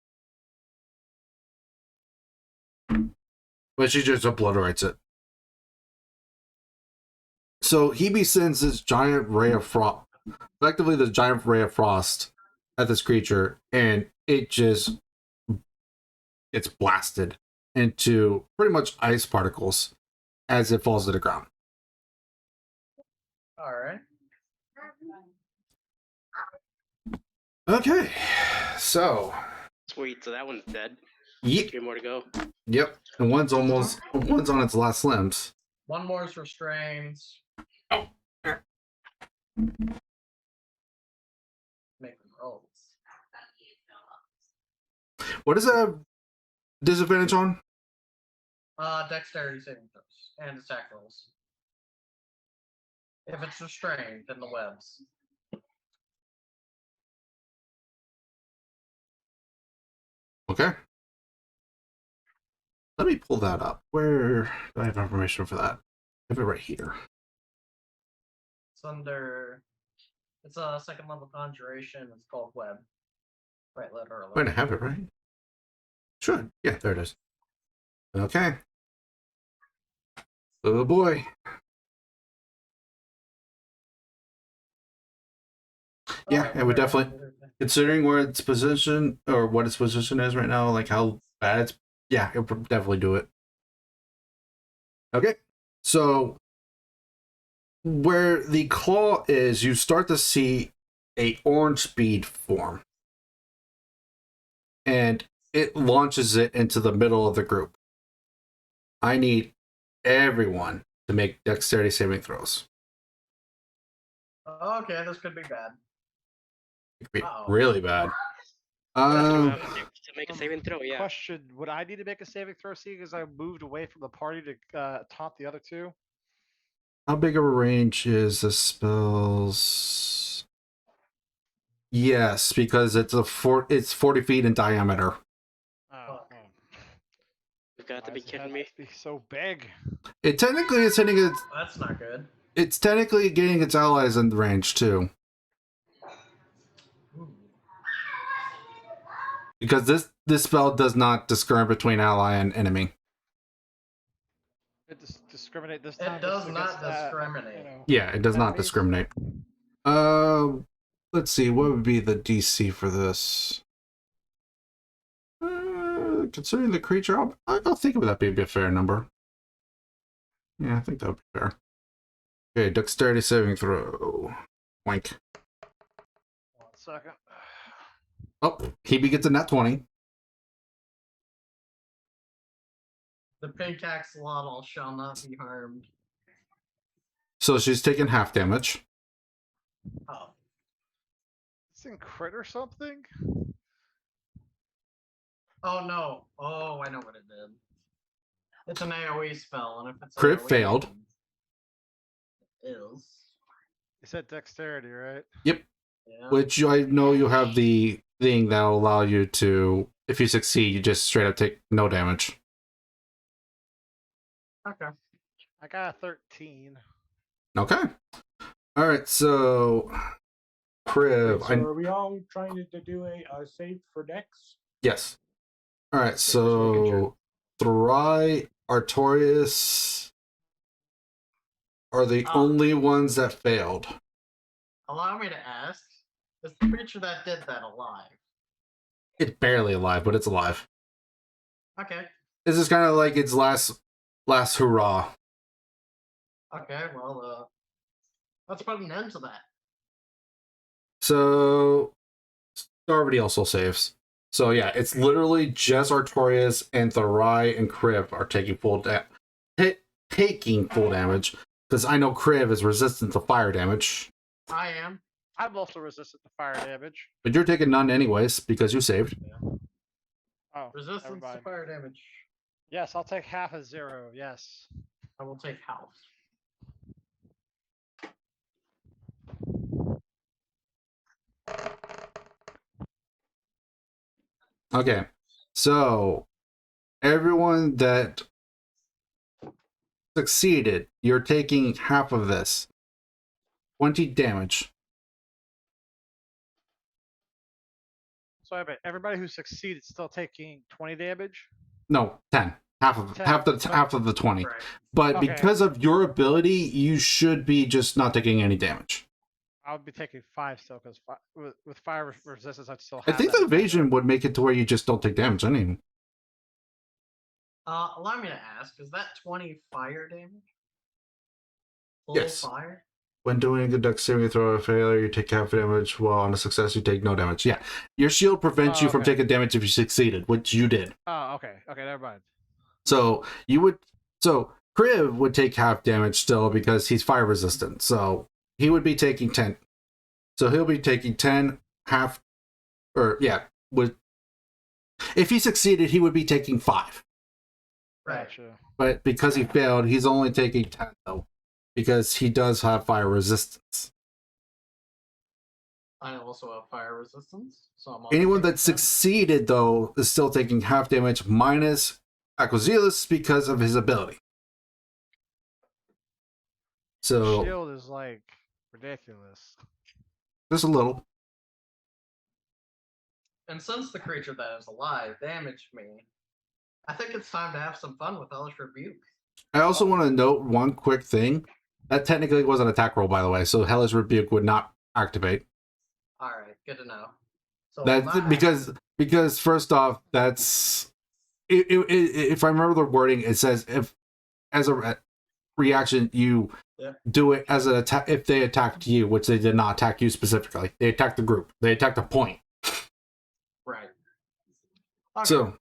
But she just obliterates it. So Hebe sends this giant ray of frost, effectively the giant ray of frost at this creature, and it just gets blasted into pretty much ice particles as it falls to the ground. All right. Okay, so Sweet. So that one's dead. yep, 3 more to go. and one's on its last limbs. One more is restrained. Oh. Making rolls. What is that disadvantage on? Dexterity saving throws and attack rolls. If it's restrained, then the webs. Okay. Let me pull that up. Where do I have information for that? I have it right here. It's under. It's a second level conjuration. It's called web. Right letter. Wait, I have it right. Sure. Yeah, there it is. Okay. Oh boy. Yeah, it would definitely, considering where its position or what its position is right now, like how bad it's, yeah, it would definitely do it. Okay, so where the claw is, you start to see a orange bead form, and it launches it into the middle of the group. I need everyone to make dexterity saving throws. Okay, this could be bad. It could be Uh-oh. really bad. To make a saving throw, yeah. Question: would I need to make a saving throw, seeing as I moved away from the party to taunt the other two? How big of a range is the spells? Yes, because it's it's 40 feet in diameter. Oh, You've got to why be does it kidding have me. to be so big. It technically is hitting its. That's not good. It's technically getting its allies in the range too, Ooh. because this spell does not discriminate between ally and enemy. It discriminate this It time. does just not against, discriminate. Yeah, it does not enemies? discriminate. Let's see, what would be the DC for this? Considering the creature, I'll think of that being a fair number. Yeah, I think that would be fair. Okay, dexterity saving throw. Wank. 1 second. Oh, Hebe gets a nat 20. The pink axolotl shall not be harmed. So she's taking half damage. Oh. This thing crit or something? Oh no. Oh, I know what it did. It's an AoE spell, and if it's Crit AoE, failed. It is. You said dexterity, right? Yep. Yeah. Which I know you have the thing that'll allow you to, if you succeed, you just straight up take no damage. Okay. I got a 13. Okay. Alright, so Kriv. So are we all trying to do a save for Dex? Yes. Alright, just making sure. so Thrai, Artorias are the only ones that failed. Allow me to ask: is the creature that did that alive? It's barely alive, but it's alive. Okay. This is kind of like its last hurrah. Okay. Well, let's put an end to that. So Starvity also saves. So yeah, it's literally just Artorias and Thrai and Kriv are taking full damage. Because I know Kriv is resistant to fire damage. I am. I'm also resistant to fire damage. But you're taking none anyways, because you saved. Oh, never Resistance to mind. fire damage. Yes, I'll take half of 0. Yes. I will take half. Okay. So everyone that succeeded, you're taking half of this. 20 damage. So I bet everybody who succeeded still taking 20 damage. No, 10. Half of 10. half of the 20. Right. But Okay. because of your ability, you should be just not taking any damage. I would be taking 5 still because with fire resistance, I'd still I have think that the defender. evasion would make it to where you just don't take damage anyway. Allow me to ask, is that 20 fire damage? Full Yes. fire? When doing a dexterity throw or failure, you take half damage, while on a success, you take no damage. Yeah. Your shield prevents you from okay. taking damage if you succeeded, which you did. Oh, okay. Okay, never mind. So you would. So Kriv would take half damage still because he's fire resistant. So he would be taking 10. So he'll be taking 10 half, or yeah, would. If he succeeded, he would be taking 5. Right. Gotcha. But because he failed, he's only taking 10 though, because he does have fire resistance. I also have fire resistance, so I'm also Anyone taking that 10. succeeded though is still taking half damage minus Aquazilus because of his ability. So Shield is like ridiculous. just a little. And since the creature that is alive damaged me, I think it's time to have some fun with Hellish Rebuke. I also want to note one quick thing. That technically was an attack roll, by the way, so Hellish Rebuke would not activate. Alright, good to know. So That's because first off, that's if I remember the wording, it says if as a reaction you do it as an attack if they attacked you, which they did not attack you specifically. They attacked the group. They attacked a point. Right. Okay.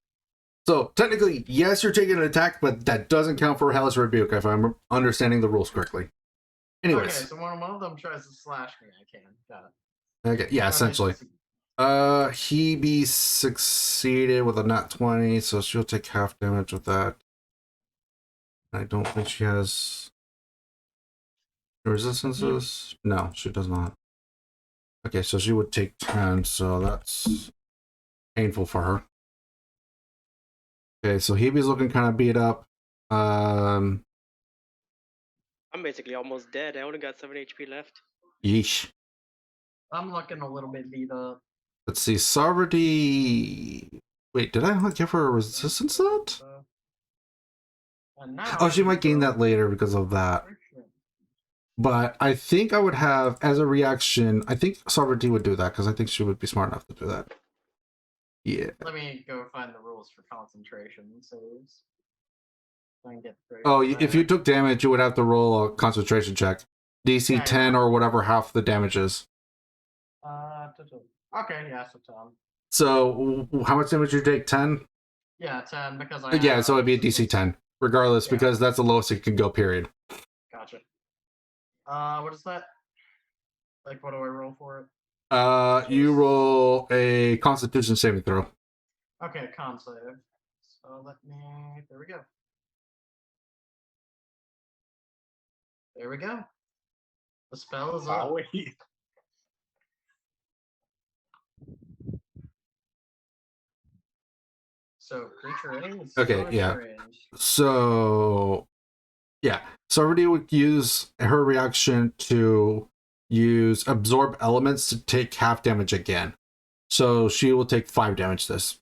So technically, yes, you're taking an attack, but that doesn't count for Hellish Rebuke if I'm understanding the rules correctly. Anyways. Okay, so when one of them tries to slash me, I can. Got it. Okay, yeah, essentially. He be succeeded with a nat 20, so she'll take half damage with that. I don't think she has resistances. No, she does not. Okay, so she would take 10, so that's painful for her. Okay, so Hebe's looking kind of beat up. I'm basically almost dead. I only got 7 HP left. Yeesh. I'm looking a little bit beat up. Let's see, Sovereignty. Wait, did I not give her a resistance to that? And now Oh, she might gain that later because of that. But I think I would have, as a reaction, I think Sovereignty would do that because I think she would be smart enough to do that. Yeah. Let me go find the rules for concentration saves. So I can get through Oh, that. if you took damage, you would have to roll a concentration check. DC Yeah, 10 yeah. or whatever half the damage is. Okay, yeah, so 10. So, how much damage you take? 10? Yeah, 10 because Yeah, so it'd be a DC 10. Regardless, Yeah. because that's the lowest it could go, period. Gotcha. What is that? Like, what do I roll for it? You roll a Constitution saving throw. Okay, con save. So there we go. There we go. The spell is up. Wait. So creature A is Okay, still in yeah. range. So, yeah. Somebody would use her reaction to use absorb elements to take half damage again. So she will take 5 damage this.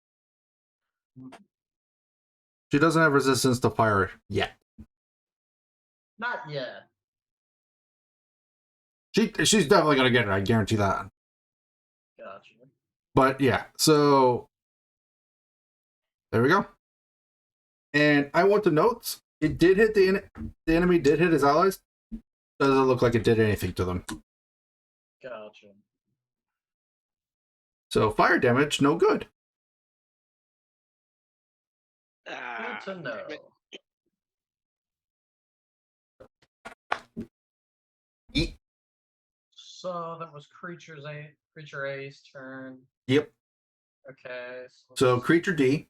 She doesn't have resistance to fire yet. Not yet. She's definitely gonna get it, I guarantee that. Gotcha. But yeah, so there we go. And I want to note, it did hit the enemy did hit his allies. Doesn't look like it did anything to them. Gotcha. So fire damage, no good. Good to know. Yeet. So that was creature A's turn. Yep. Okay. So creature D.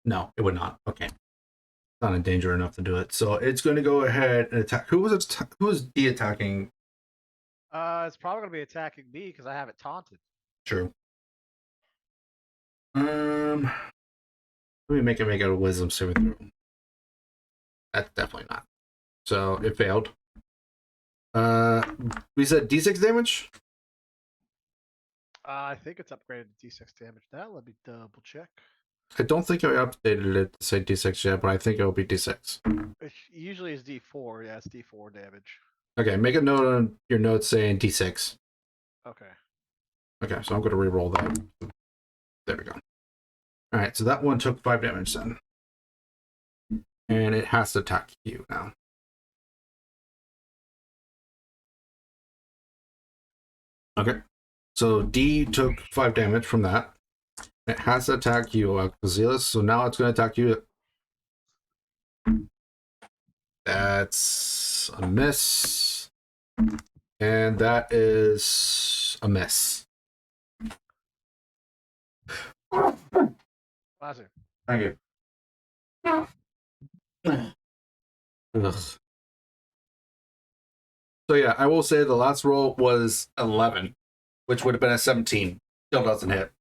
No, it would not. Okay. It's not in danger enough to do it. So it's going to go ahead and attack. Who was D attacking? It's probably gonna be attacking me because I have it taunted. True. Let me make it a wisdom saving throw. That's definitely not. So it failed. We said D6 damage? I think it's upgraded to D6 damage now. Let me double check. I don't think I updated it to say D6 yet, but I think it'll be D6. It usually is D4. Yeah, it's D4 damage. Okay, make a note on your notes saying D6. Okay. Okay, so I'm going to re-roll that. There we go. All right, so that one took 5 damage then. And it has to attack you now. Okay, so D took 5 damage from that. It has to attack you, Alcazilus, so now it's going to attack you. That's a miss. And that is a miss. Classic. Thank you. Ugh. So yeah, I will say the last roll was 11, which would have been a 17. Still doesn't hit.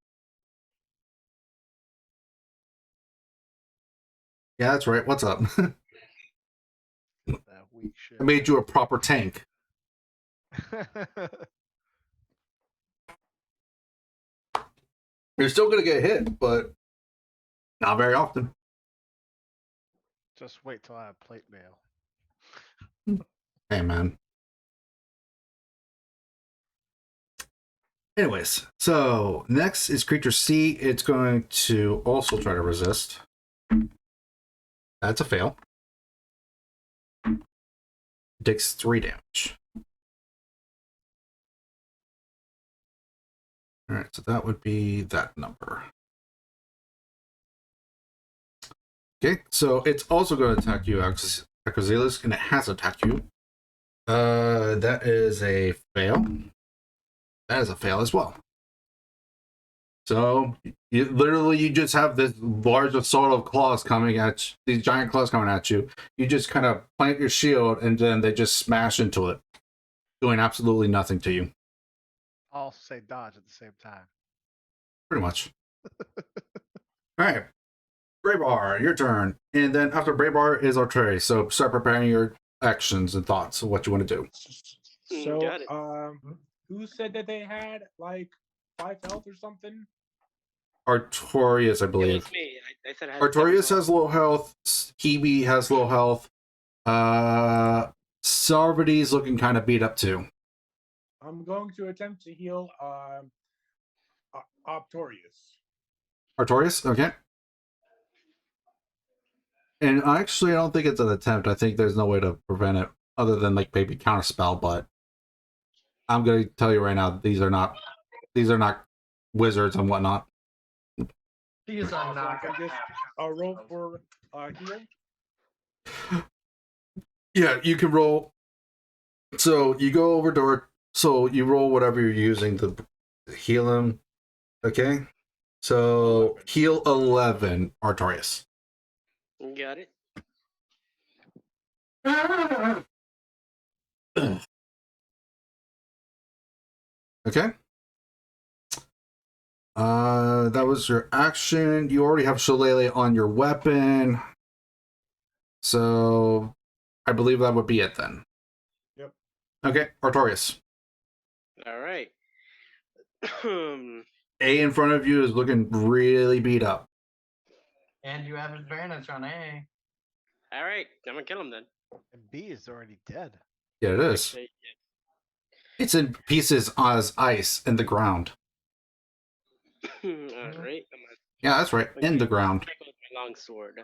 Yeah, that's right. What's up? That weak shit. I made you a proper tank. You're still gonna get hit, but not very often. Just wait till I have plate mail. Hey, man. Anyways, so next is creature C. It's going to also try to resist. That's a fail. It takes 3 damage. All right, so that would be that number. Okay, so it's also going to attack you, Acrozelis, and it has attacked you. That is a fail. That is a fail as well. So you just have this large assault of claws coming at you, these giant claws coming at you. You just kind of plant your shield, and then they just smash into it, doing absolutely nothing to you. I'll also say dodge at the same time. Pretty much. All right, Braybar, your turn, and then after Braybar is Artray. So start preparing your actions and thoughts of what you want to do. So, Got it. who said that they had like 5 health or something? Artorias, I It believe. was me. I said I had Artorias 7 has low health. Hebe has low health. Sarvati's looking kind of beat up too. I'm going to attempt to heal Optorius. Artorias, okay. And actually, I don't think it's an attempt. I think there's no way to prevent it other than like maybe counterspell. But I'm going to tell you right now, these are not wizards and whatnot. These are So I not can gonna just happen. roll for heal. Yeah, you can roll. So you go over to so you roll whatever you're using to heal him. Okay. So 11. heal 11, Artorias. Got it. Okay. That was your action. You already have Shillelagh on your weapon. So I believe that would be it then. Yep. Okay, Artorias. All right. A in front of you is looking really beat up. And you have advantage on A. All right. I'm gonna kill him then. And B is already dead. Yeah, it is. Actually, It's in pieces as ice in the ground. yeah. All right. Yeah, that's right. In the ground. Take out my long sword.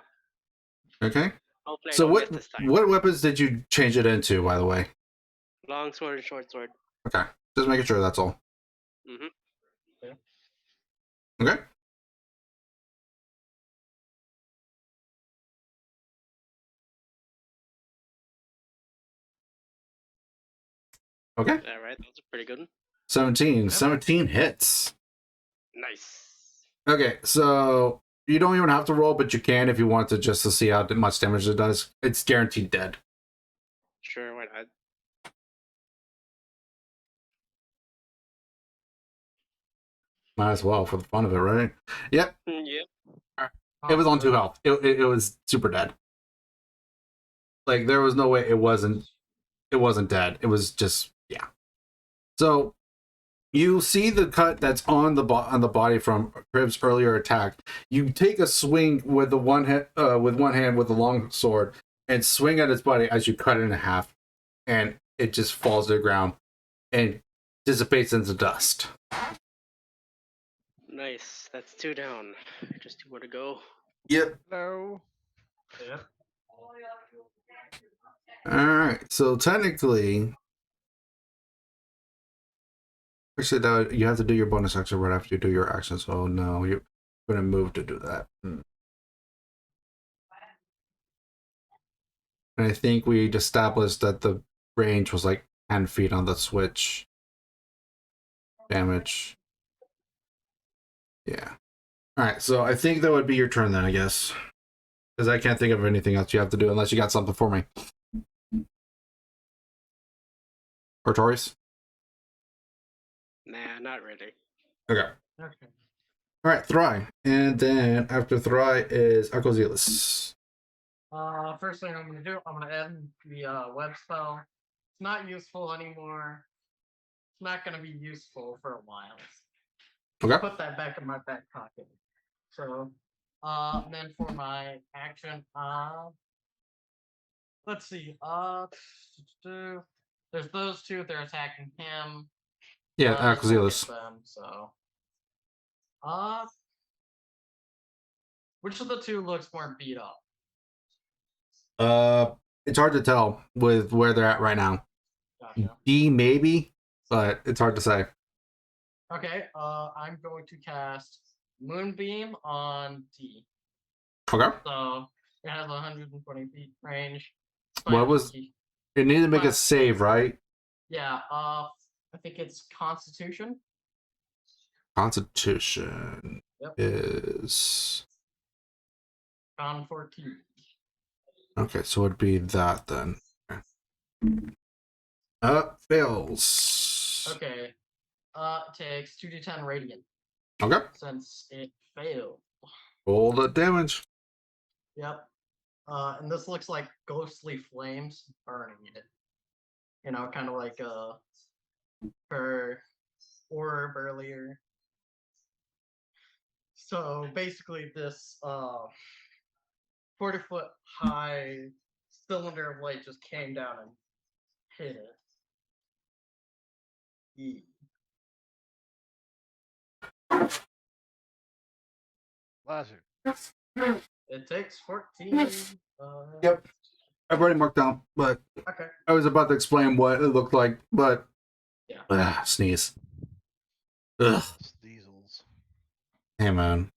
Okay. Hopefully I So don't what miss this time. what weapons did you change it into, by the way? Long sword and short sword. Okay. Just making sure that's all. Mhm. Okay. Okay. All right. That's a pretty good one. 17. 17 hits. Nice. Okay, so you don't even have to roll, but you can if you want to, just to see how much damage it does. It's guaranteed dead. Sure. Why not? Might as well for the fun of it, right? Yep. Yep. It was on 2 health. It was super dead. Like there was no way it wasn't dead. It was just, yeah. So You see the cut that's on the body from Crib's earlier attack. You take a swing with the one hand with the long sword and swing at its body as you cut it in half, and it just falls to the ground and dissipates into dust. Nice. That's 2 down. Just 2 more to go. Yep. No. Yep. All right. So technically, actually, that you have to do your bonus action right after you do your action. So no, you're going to move to do that. And I think we established that the range was like 10 feet on the switch. Damage. Yeah. All right. So I think that would be your turn then, I guess. Because I can't think of anything else you have to do unless you got something for me. Or Taurus? Nah, not really. Okay. Okay. All right, Thry. And then after Thry is Arcozealous. First thing I'm gonna do, I'm gonna end the web spell. It's not useful anymore. It's not gonna be useful for a while. Okay. Put that back in my back pocket. So, then for my action, let's see. There's those two. They're attacking him. Yeah, This won't hit Arcozealous. them. So, which of the two looks more beat up? It's hard to tell with where they're at right now. Gotcha. D maybe, but it's hard to say. Okay. I'm going to cast Moonbeam on D. Okay. So it has 120 feet range. What was it? Needed to make a But- save, right? Yeah. I think it's Constitution. Constitution Yep. is Con 14. okay, so it'd be that then. Fails. Okay. It takes 2d10 radiant Okay. since it failed. Roll the damage. Yep. And this looks like ghostly flames burning it. You know, kind of like her orb earlier. So basically, this 40-foot high cylinder of light just came down and hit it. E. Bless you. It takes 14. Yep. I've already marked down, but Okay. I was about to explain what it looked like, but Yeah. sneeze. Ugh. Diesels. Hey man.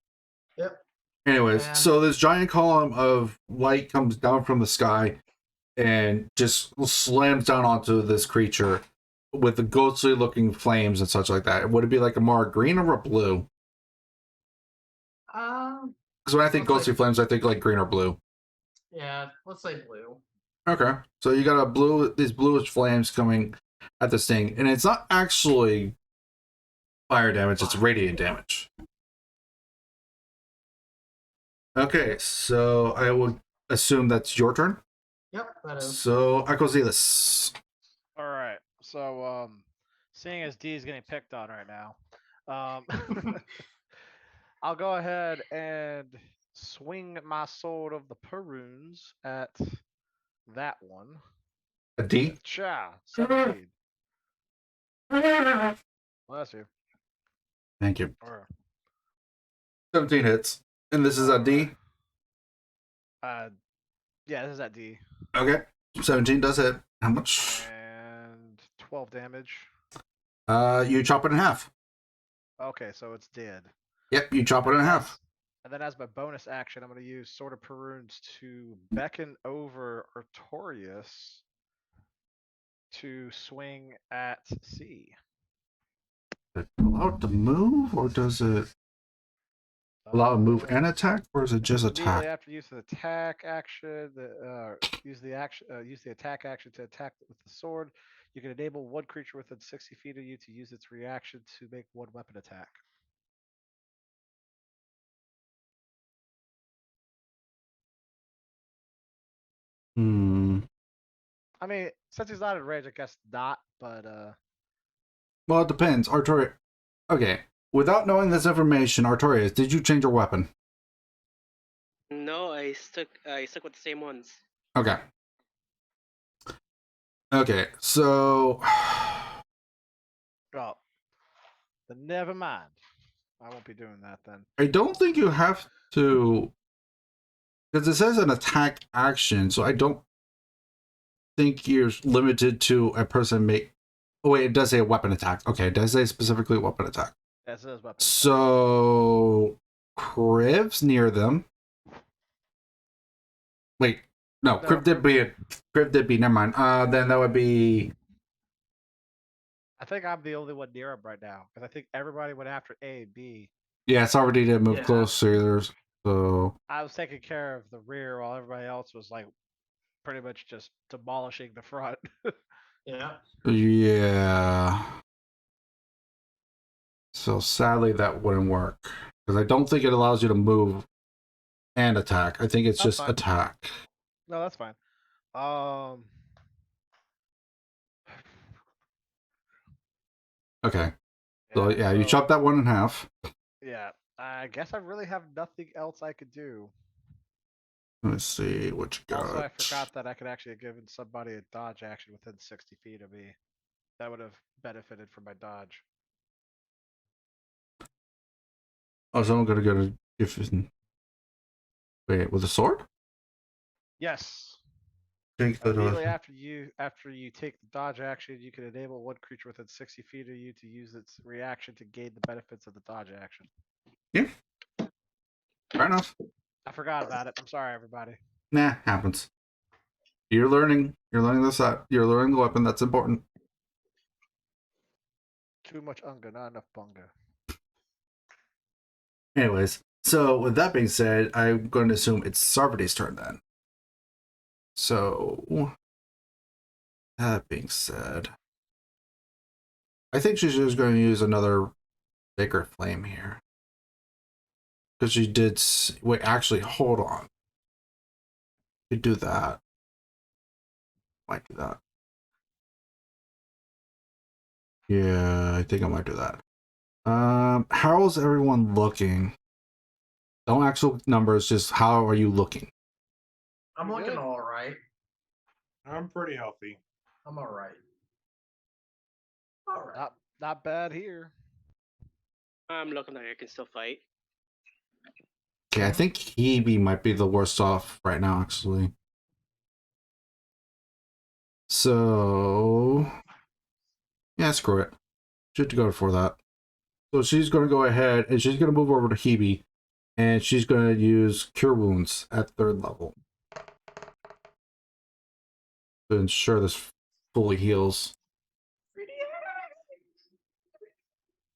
Yep. Anyways, And- so this giant column of light comes down from the sky and just slams down onto this creature with the ghostly looking flames and such like that. Would it be like a more green or a blue? Because when I think Let's ghostly say- flames, I think like green or blue. Yeah, let's say blue. Okay. So you got these bluish flames coming at this thing, and it's not actually fire damage, it's radiant damage. Okay, so I will assume that's your turn. Yep, that is. So Arcozealous. All right. So, seeing as D is getting picked on right now, I'll go ahead and swing my sword of the Perunes at that one. A D. Cha, 17. Bless you. Thank you. Or, 17 hits. And this is a D. yeah, this is at D. Okay. 17 does hit. How much? And 12 damage. You chop it in half. Okay, so it's dead. Yep, you chop it in half. And then as my bonus action, I'm going to use Sword of Perunes to beckon over Artorias to swing at C. Does it allow it to move, or does it allow it to move and attack, or is it just Immediately attack? after use of the attack action, use the attack action to attack with the sword. You can enable one creature within 60 feet of you to use its reaction to make one weapon attack. Hmm. I mean, since he's not in range, I guess not. But Well, it depends. Artorias. Okay. Without knowing this information, Artorias, did you change your weapon? No, I stuck with the same ones. Okay. Okay, so Oh, then never mind. I won't be doing that then. I don't think you have to, because it says an attack action, so I don't think you're limited to a person make. Oh wait, it does say a weapon attack. Okay, it does say specifically weapon attack. That says weapon. So Criv's near them. Wait, no, Criv did be it. Criv did be. Never mind. Then that would be. I think I'm the only one near him right now because I think everybody went after A and B. Yeah, it's already to move Yeah. closer. So I was taking care of the rear while everybody else was like pretty much just demolishing the front. Yeah. yeah. So sadly, that wouldn't work because I don't think it allows you to move and attack. I think it's That's just fine. attack. No, that's fine. Okay. So yeah, you chop that one in half. Yeah, I guess I really have nothing else I could do. Let's see what you got. Also, I forgot that I could actually have given somebody a dodge action within 60 feet of me. That would have benefited from my dodge. Oh, someone gonna get a if wait with a sword? Yes. Take the Immediately after you take the dodge action, you can enable one creature within 60 feet of you to use its reaction to gain the benefits of the dodge action. Yeah. Fair enough. I forgot about it. I'm sorry, everybody. Nah, happens. You're learning. You're learning this out. You're learning the weapon. That's important. Too much unga, not enough bunga. Anyways, so with that being said, I'm going to assume it's Sarvati's turn then. So that being said, I think she's just going to use another bigger flame here. Because she did. Wait, actually, hold on. You do that. Might do that. Yeah, I think I might do that. How's everyone looking? Don't actual numbers, just how are you looking? I'm looking all right. I'm pretty healthy. I'm all right. All right. Not bad here. I'm looking like I can still fight. Okay, I think Hebe might be the worst off right now, actually. So, yeah, screw it. Should go for that. So she's going to go ahead and she's going to move over to Hebe, and she's going to use Cure Wounds at 3rd level to ensure this fully heals.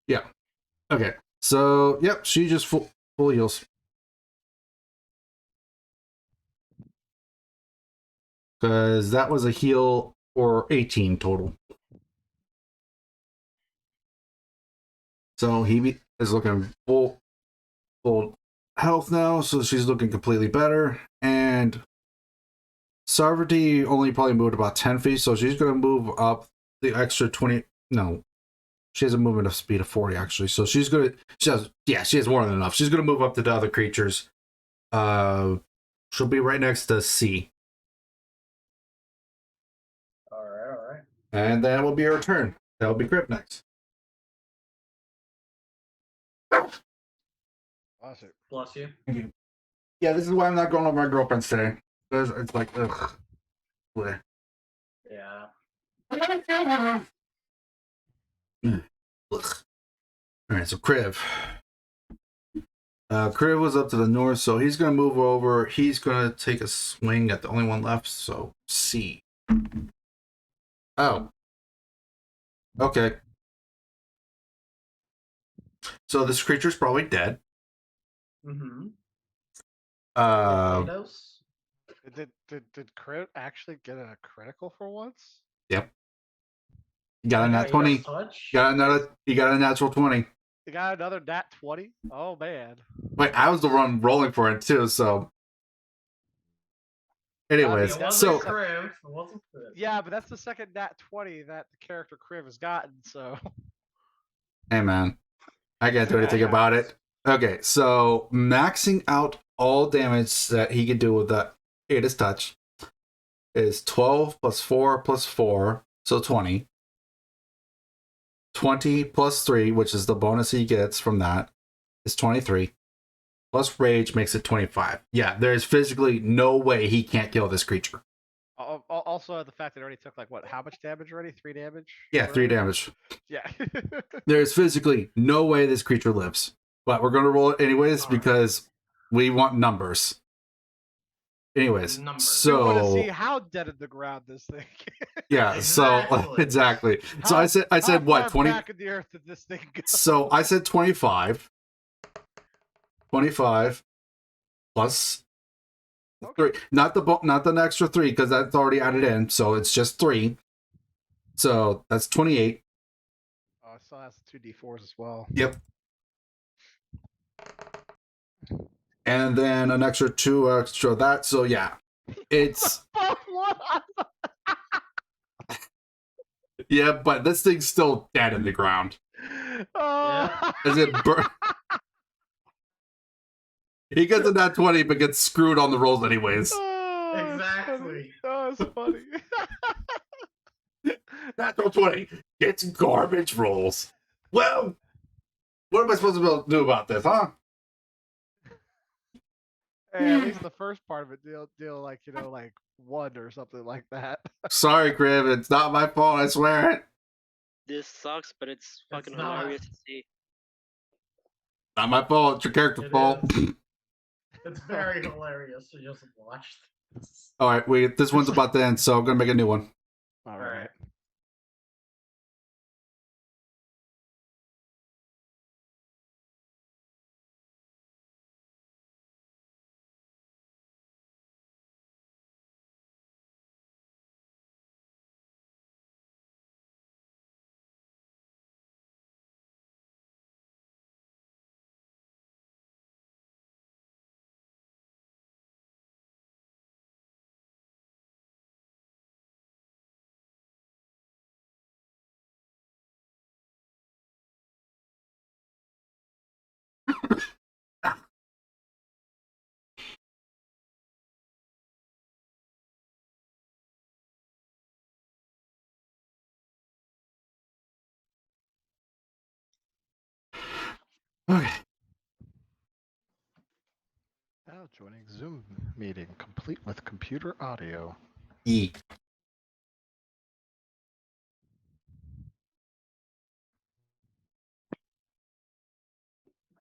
Yeah. Okay. So, yep, she just fully heals. Because that was a heal for 18 total. So Hebe is looking full health now, so she's looking completely better. And Sarvati only probably moved about 10 feet, so she's going to move up the extra 20. No, she has a movement of speed of 40, actually. So she's going to, she has more than enough. She's going to move up to the other creatures. She'll be right next to C. All right. And that will be her turn. That'll be Grip next. Awesome. Bless you. Yeah, this is why I'm not going over my girlfriend's today. Because it's like, ugh. Bleh. Yeah. Alright, so Kriv. Kriv was up to the north, so he's going to move over. He's going to take a swing at the only one left, so C. Oh. Okay. So this creature's probably dead. Mm-hmm. Did Crit actually get a critical for once? Yep. You got a nat Hey, 20. touch. You got a natural 20. You got another nat 20? Oh man. Wait, I was the one rolling for it too, so. Anyways, It wasn't so Kriv. It wasn't Kriv. Yeah, but that's the second nat 20 that the character Kriv has gotten, so Hey man, I can't do Yeah, anything yeah. about it. Okay, so maxing out all damage that he can do with that Ada's touch is 12 plus 4 plus 4, so 20. 20 plus 3, which is the bonus he gets from that, is 23. Plus rage makes it 25. Yeah, there's physically no way he can't kill this creature. Also, the fact that it already took like what? How much damage already? 3 damage. Yeah, 3 already? damage. Yeah. There's physically no way this creature lives. But we're going to roll it anyways Alright. because we want numbers. Anyways, Numbers. We want to see so how dead in the ground this thing. yeah, so Exactly. exactly. So How- I how said what, far 20? back in the earth did this thing go? So I said 25. 25 plus Okay. 3. Not the extra 3 because that's already added in, so it's just 3. So that's 28. Oh, it still has the 2d4s as well. Yep. And then an extra 2 extra that. So yeah. It's yeah, but this thing's still dead in the ground. Oh. As it he gets a nat 20 but gets screwed on the rolls anyways. Oh, it's Exactly. funny. Oh, it's funny. Natural 20 gets garbage rolls. Well, what am I supposed to do about this, huh? Hey, at least the first part of it deal like like 1 or something like that. Sorry, Crib, it's not my fault, I swear it. This sucks, but it's fucking not. hilarious to see. Not my fault, it's your character's It fault. is. It's very hilarious to just watch this. Alright, this one's about to end, so I'm gonna make a new one. All right. Okay. Now joining Zoom meeting complete with computer audio. E.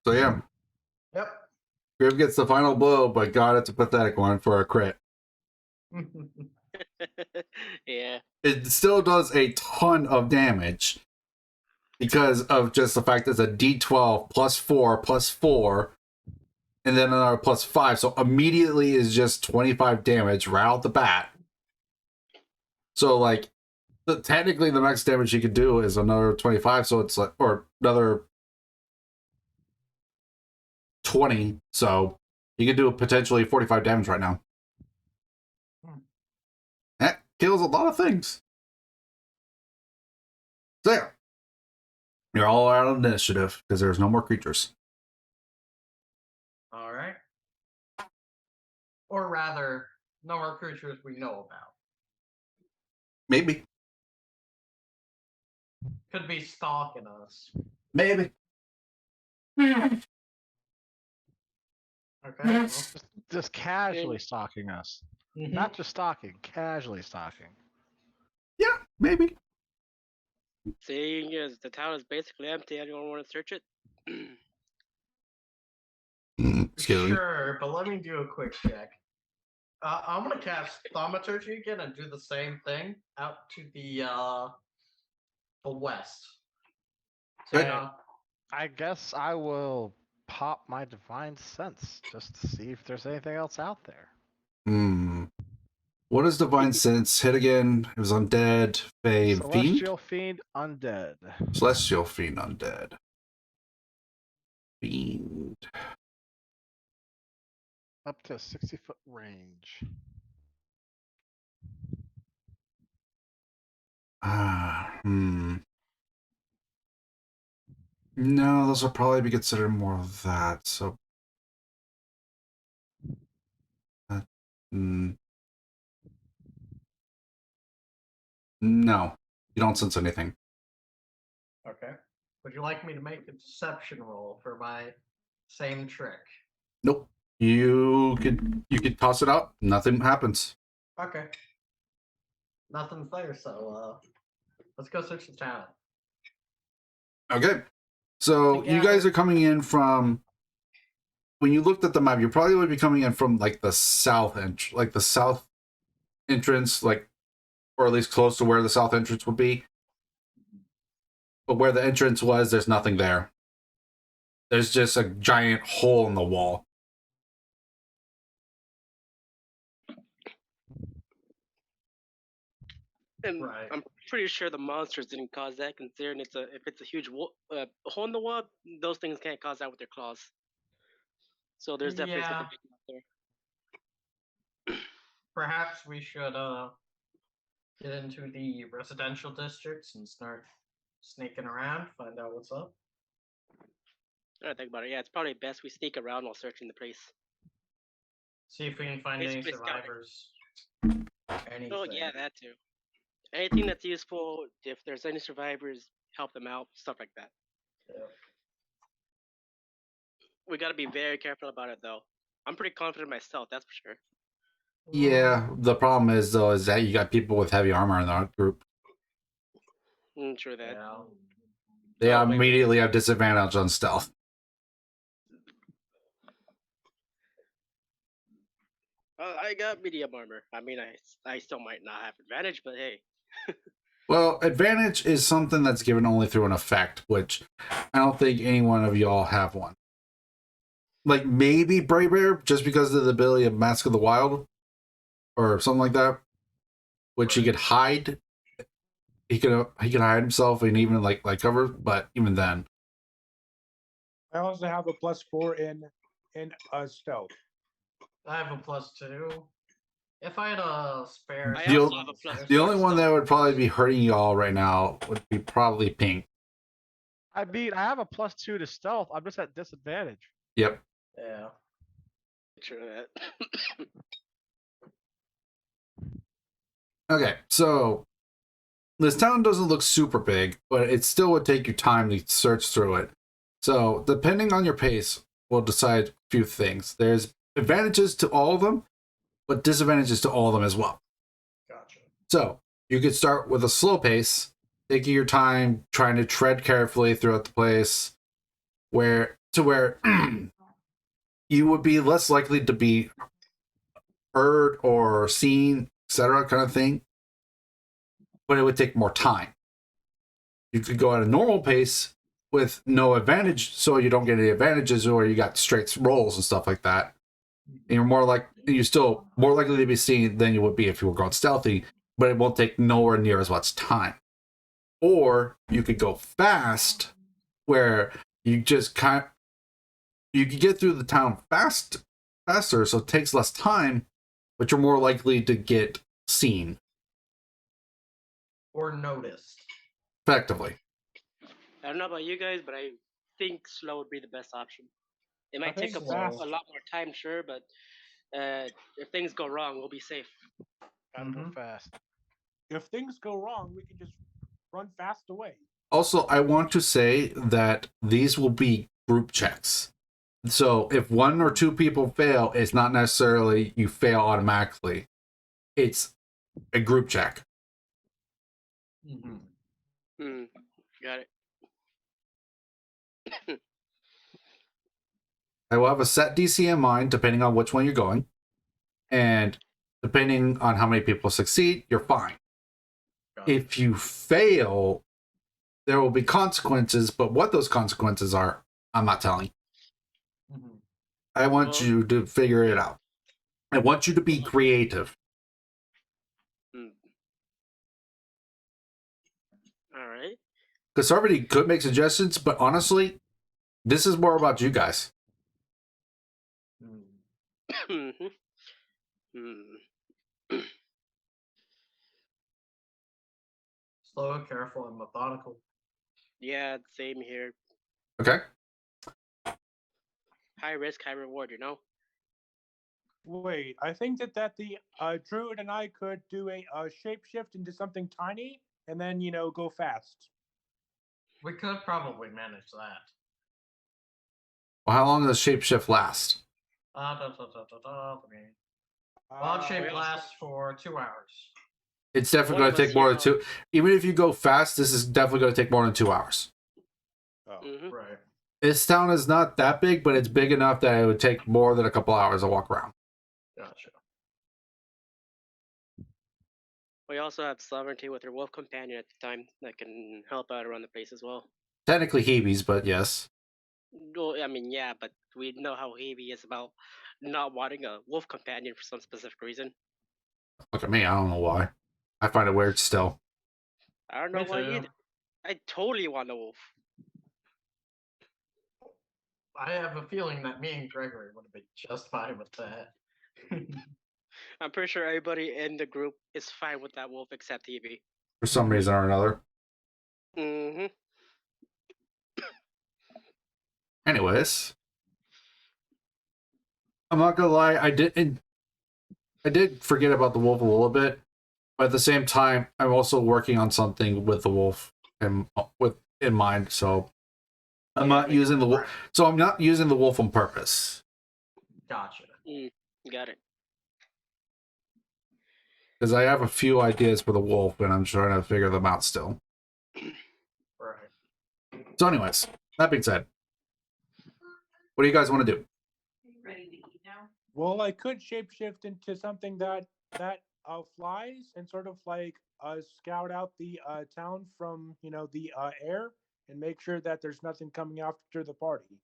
So yeah, Yep. Crib gets the final blow, but God, it's a pathetic one for a crit. Yeah. It still does a ton of damage because of just the fact that it's a d12 plus 4 plus 4 and then another plus 5. So immediately is just 25 damage right out the bat. So, like, technically the max damage you could do is another 25. So it's like, or another 20. So you could do potentially 45 damage right now. That kills a lot of things. So, yeah. You're all out of initiative because there's no more creatures. All right. Or rather, no more creatures we know about. Maybe. Could be stalking us. Maybe. Okay. Well, Just casually stalking us. mhm. Not just stalking, casually stalking. Yeah, maybe. Seeing as the town is basically empty, anyone want to search it? Excuse me. Sure, but let me do a quick check. I'm gonna cast Thaumaturgy again and do the same thing out to the west. So, Okay. I guess I will pop my divine sense just to see if there's anything else out there. What does Divine Sense hit again? It was Undead, Fey, Fiend? Celestial Fiend Undead. Celestial Fiend, Undead. Fiend. Up to 60-foot range. No, those would probably be considered more of that. So, mm, no, you don't sense anything. Okay. Would you like me to make a deception roll for my same trick? Nope. You could toss it out. Nothing happens. Okay. Nothing's there, so let's go search the town. Okay. So you guys are coming in from. When you looked at the map, you probably would be coming in from like the south like the south entrance, like, or at least close to where the south entrance would be. But where the entrance was, there's nothing there. There's just a giant hole in the wall. And Right. I'm pretty sure the monsters didn't cause that, considering if it's a huge hole in the wall, those things can't cause that with their claws. So there's definitely Yeah. something out there. Perhaps we should get into the residential districts and start sneaking around, find out what's up. I think about it. Yeah, it's probably best we sneak around while searching the place. See if we can find any Basically scouting. survivors. Anything. Oh yeah, that too. Anything that's useful. If there's any survivors, help them out. Stuff like that. Yeah. We gotta be very careful about it though. I'm pretty confident myself, that's for sure. Yeah, the problem is though is that you got people with heavy armor in the group. True that. Yeah. They Oh, wait. immediately have disadvantage on stealth. I got medium armor. I mean, I still might not have advantage, but hey. Well, advantage is something that's given only through an effect, which I don't think any one of y'all have one. Like maybe Brave Bear, just because of the ability of Mask of the Wild, or something like that, which he could hide. He can hide himself and even like cover, but even then, I also have a +4 in stealth. I have a +2. If I had a spare, I The also o- have a plus the four only one stealth. that would probably be hurting y'all right now would be probably Pink. I mean, I have a +2 to stealth. I'm just at disadvantage. Yep. Yeah. True that. Okay, so this town doesn't look super big, but it still would take you time to search through it. So, depending on your pace, will decide a few things. There's advantages to all of them, but disadvantages to all of them as well. Gotcha. So, you could start with a slow pace, taking your time, trying to tread carefully throughout the place, where you would be less likely to be heard or seen, etc., kind of thing. But it would take more time. You could go at a normal pace with no advantage, so you don't get any advantages, or you got straight rolls and stuff like that. And you're still more likely to be seen than you would be if you were going stealthy, but it won't take nowhere near as much time. Or you could go fast, where you just you could get through the town faster, so it takes less time, but you're more likely to get seen Or noticed. effectively. I don't know about you guys, but I think slow would be the best option. It might take think a fast. lot more time, sure, but if things go wrong, we'll be safe. Gotta go Mhm. fast. If things go wrong, we can just run fast away. Also, I want to say that these will be group checks. So if one or two people fail, it's not necessarily you fail automatically. It's a group check. Mm-hmm. Got it. I will have a set DC in mind depending on which one you're going. And depending on how many people succeed, you're fine. Gotcha. If you fail, there will be consequences, but what those consequences are, I'm not telling you. Mm-hmm. I want Well- you to figure it out. I want you to be creative. All right. Because somebody could make suggestions, but honestly, this is more about you guys. Mhm. Hmm. Slow, careful, and methodical. Yeah, same here. Okay. High risk, high reward. You know. Wait, I think that the druid and I could do a shapeshift into something tiny, and then go fast. We could probably manage that. Well, how long does shapeshift last? Wild shape Well, lasts for 2 hours. It's definitely One going of to us take more than here- 2. Even if you go fast, this is definitely going to take more than 2 hours. Oh. Mhm. Right. This town is not that big, but it's big enough that it would take more than a couple hours to walk around. Gotcha. We also have sovereignty with her wolf companion at the time that can help out around the place as well. Technically Hebe's, but yes. Well, I mean, yeah, but we know how heavy is about not wanting a wolf companion for some specific reason. Look at me, I don't know why. I find it weird still. I don't know Me why too. either. I totally want a wolf. I have a feeling that me and Gregory would have been just fine with that. I'm pretty sure everybody in the group is fine with that wolf except Hebe. For some reason or another. Mm-hmm. Anyways. I'm not gonna lie, I did forget about the wolf a little bit, but at the same time, I'm also working on something with the wolf in mind. So I'm not using the wolf. So I'm not using the wolf on purpose Gotcha. Got it. because I have a few ideas for the wolf, and I'm trying to figure them out still. Right. So, anyways, that being said, what do you guys want to do? Ready to eat now? Well, I could shapeshift into something that flies and sort of like scout out the town from the air and make sure that there's nothing coming after the party.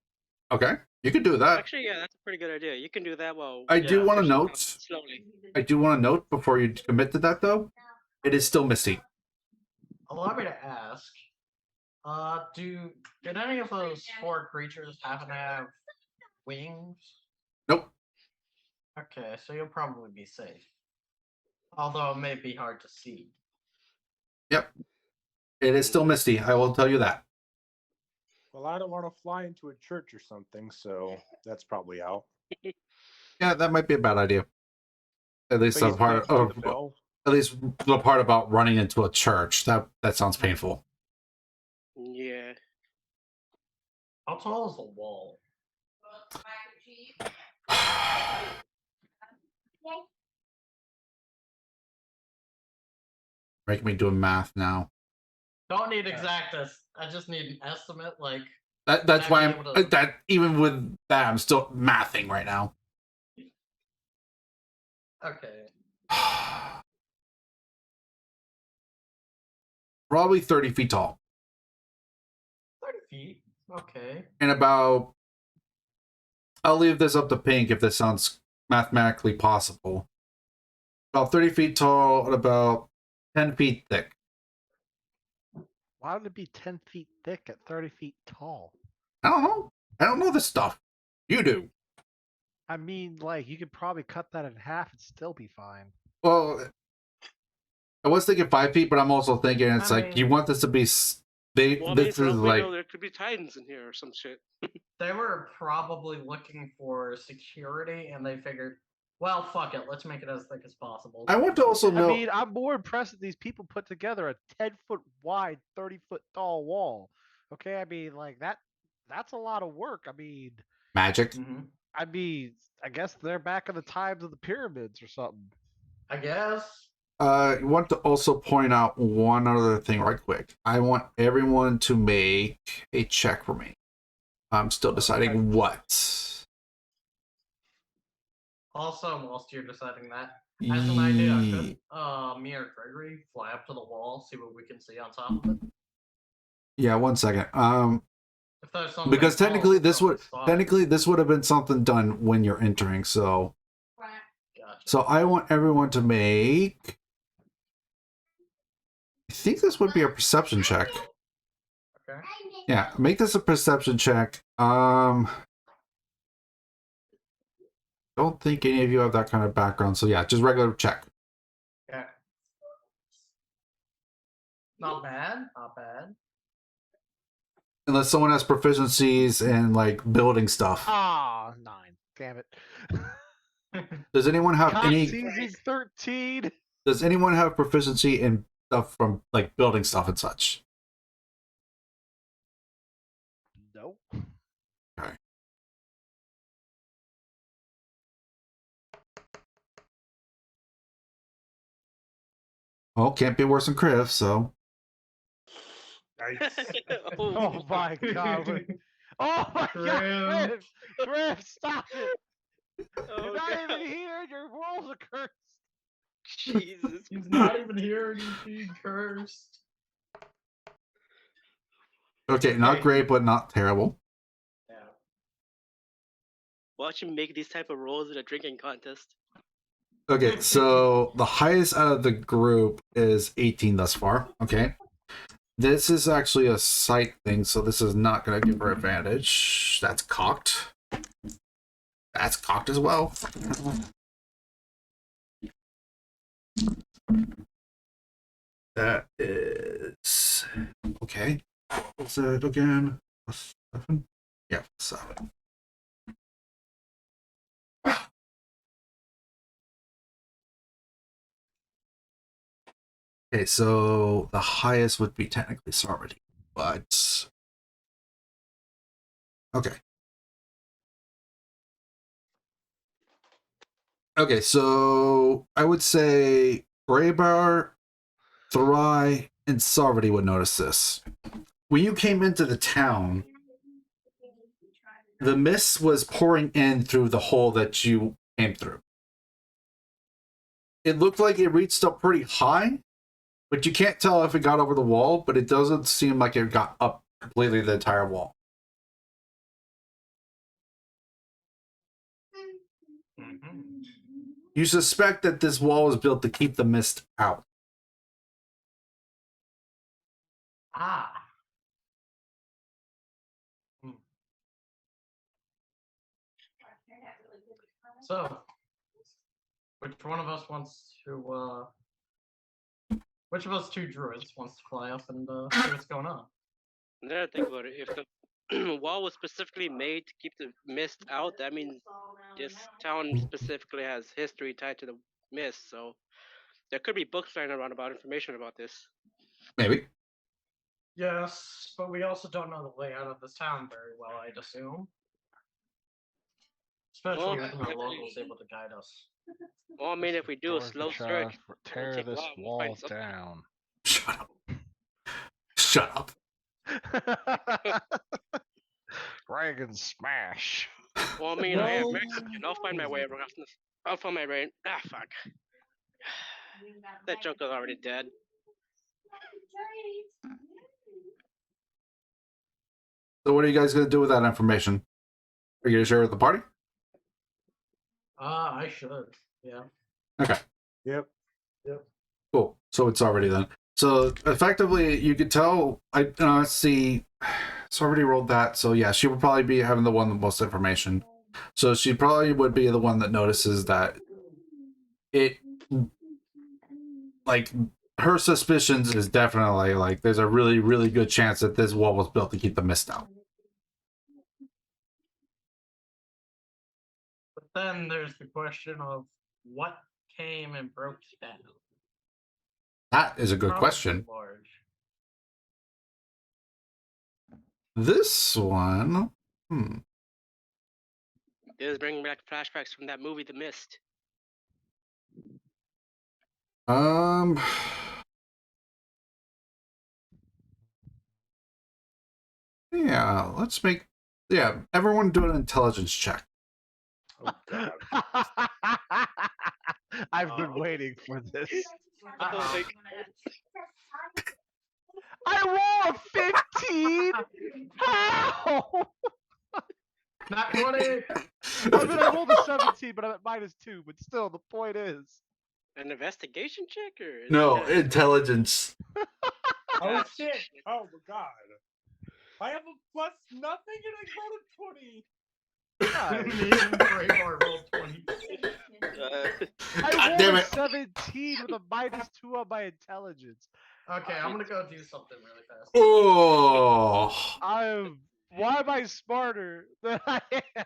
Okay, you could do that. Actually, yeah, that's a pretty good idea. You can do that while I do want to pushing note. up slowly. I do want to note before you commit to that, though. It is still misty. Allow me to ask. Did any of those 4 creatures happen to have wings? Nope. Okay, so you'll probably be safe. Although it may be hard to see. Yep. It is still misty. I will tell you that. Well, I don't want to fly into a church or something, so that's probably out. Yeah, that might be a bad idea. At least the Please part don't ring of, the bell. at least the part about running into a church. That sounds painful. Yeah. How tall is the wall? Mac and cheese. Making me doing math now. Don't need exactness. I just need an estimate. Like, That's why I'd be able to- that even with that I'm still mathing right now. okay, Probably 30 feet tall. 30 feet. Okay. And about, I'll leave this up to Pink if this sounds mathematically possible. About 30 feet tall and about 10 feet thick. Why would it be 10 feet thick at 30 feet tall? I don't know. I don't know this stuff. You do. I mean, like, you could probably cut that in half and still be fine. Well, I was thinking 5 feet, but I'm also thinking it's I like you mean- want this to be big. Well, I mean, This for is all we like know, there could be titans in here or some shit. They were probably looking for security and they figured, well, fuck it. Let's make it as thick as possible. I want to also I know. mean, I'm more impressed that these people put together a 10-foot wide, 30-foot tall wall. Okay, I mean, like that's a lot of work. Magic. Mhm. I guess they're back in the times of the pyramids or something. I guess. I want to also point out one other thing right quick. I want everyone to make a check for me. I'm still deciding what. Also, whilst you're deciding that, as an idea, Ye- could me or Gregory fly up to the wall, see what we can see on top of it? Yeah, 1 second. If there's something Because tall, technically this we'll would stop. this would have been something done when you're entering. So Gotcha. so I want everyone to make. I think this would be a perception check. Okay. Yeah, make this a perception check. Don't think any of you have that kind of background, so yeah, just regular check. Okay. Not bad. Not bad. Unless someone has proficiencies in like building stuff. Ah, 9. Damn it. Does anyone have Cock any? teasing 13. Does anyone have proficiency in stuff from like building stuff and such? Nope. Okay. Well, can't be worse than Criff, so. Nice. Oh my god. Oh my god, Grim. Griff, stop it. Oh, You're not God. even here. Your rolls are cursed. Jesus. He's not even here and he's being cursed. Okay, not Okay. great, but not terrible. Yeah. Watch him make these type of rolls in a drinking contest. Okay, so the highest out of the group is 18 thus far. Okay. This is actually a sight thing, so this is not going to give her advantage. That's cocked. That's cocked as well. That is... Okay. What's that again? +7? Yeah, 7. Okay, so the highest would be technically Sarvati, but... Okay. Okay, so I would say Graybar, Thrai, and Sarvati would notice this. When you came into the town, the mist was pouring in through the hole that you came through. It looked like it reached up pretty high, but you can't tell if it got over the wall, but it doesn't seem like it got up completely the entire wall. Mhm. You suspect that this wall was built to keep the mist out. Ah. Hmm. So, which one of us wants to, which of us two druids wants to fly up and, see what's going on? Now that I think about it, if the wall was specifically made to keep the mist out, that means this town specifically has history tied to the mist, so there could be books flying around about information about this. Maybe. Yes, but we also don't know the layout of this town very well, I'd assume. Especially Well, with no locals able to guide us. Well, I mean, if we do a slow search, it'll tear take a this while. We'll wall find something. down. Shut up. Shut up. Dragon smash. Well, I mean, I am No. Mexican. I'll find my way around. I'll find my way. Ah, fuck. That joker's already dead. So what are you guys going to do with that information? Are you going to share it with the party? I should. Yeah. Okay. Yep. Cool. So it's already then. So effectively, you could tell. Let's see. It's already rolled that. So yeah, she would probably be having the one with most information. So she probably would be the one that notices that it, like, her suspicions is definitely like there's a really, really good chance that this wall was built to keep the mist out. But then there's the question of what came and broke down. That is a good Probably question. Large. This one, This is bringing back flashbacks from that movie, The Mist. Yeah, let's make, everyone do an intelligence check. Oh god. I've been waiting for this. Oh, like, I rolled a 15. How? Not 20! I mean, I rolled a 17, but I'm at -2. But still, the point is. an investigation check or? No, intelligence. Oh shit! Oh my god! I have a plus nothing and I rolled a 20. Me and Graybar rolled 20. I God rolled damn a it. 17 with a -2 on my intelligence. Okay, I'm gonna go do something really fast. Oh, Why am I smarter than I am?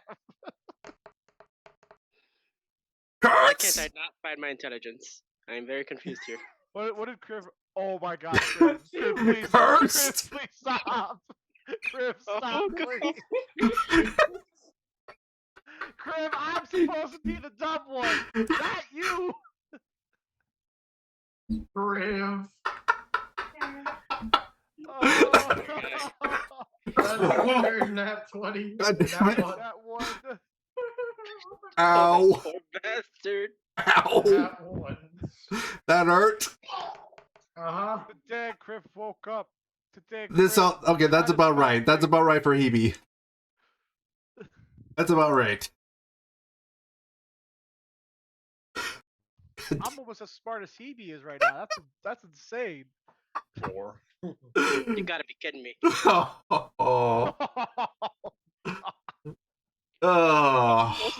Why can't Kurtz! I not find my intelligence? I'm very confused here. What did Criv? Oh my God, Criv! Criv, please, Cursed! Criv, please stop! Criv, stop, Oh, God. please! Criv, I'm supposed to be the dumb one, not you! Griff. Oh, That's your third nat 20. God damn it. that one. Oh, Ow! that poor bastard. Ow! Nat 1. That hurt. Uh-huh. Today, Criv woke up. Today, This Criv okay, that's decided about to right. That's celebrate. about right for Hebe. That's about right. I'm almost as smart as Hebe is right now. That's insane. 4. You gotta be kidding me. Oh. Oh, Oh.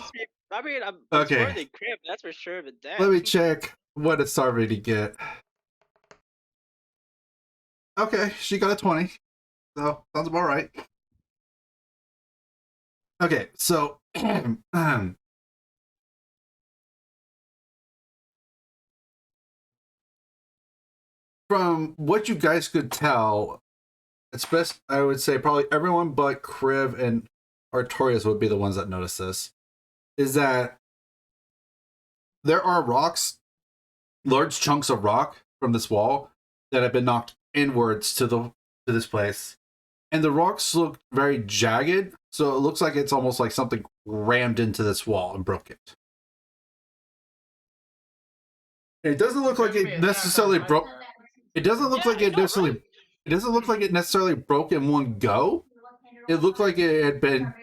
I mean, it's Okay. more than crib, that's for sure, but damn. Let me check what did Star Rating get. Okay, she got a 20. So, sounds about right. Okay, so from what you guys could tell, especially I would say probably everyone but Kriv and Artorias would be the ones that notice this, is that there are rocks, large chunks of rock from this wall that have been knocked inwards to this place. And the rocks look very jagged, so it looks like it's almost like something rammed into this wall and broke it. It doesn't look like it necessarily broke. It doesn't look like it necessarily. It doesn't look like it necessarily broke in one go. It looked like it had been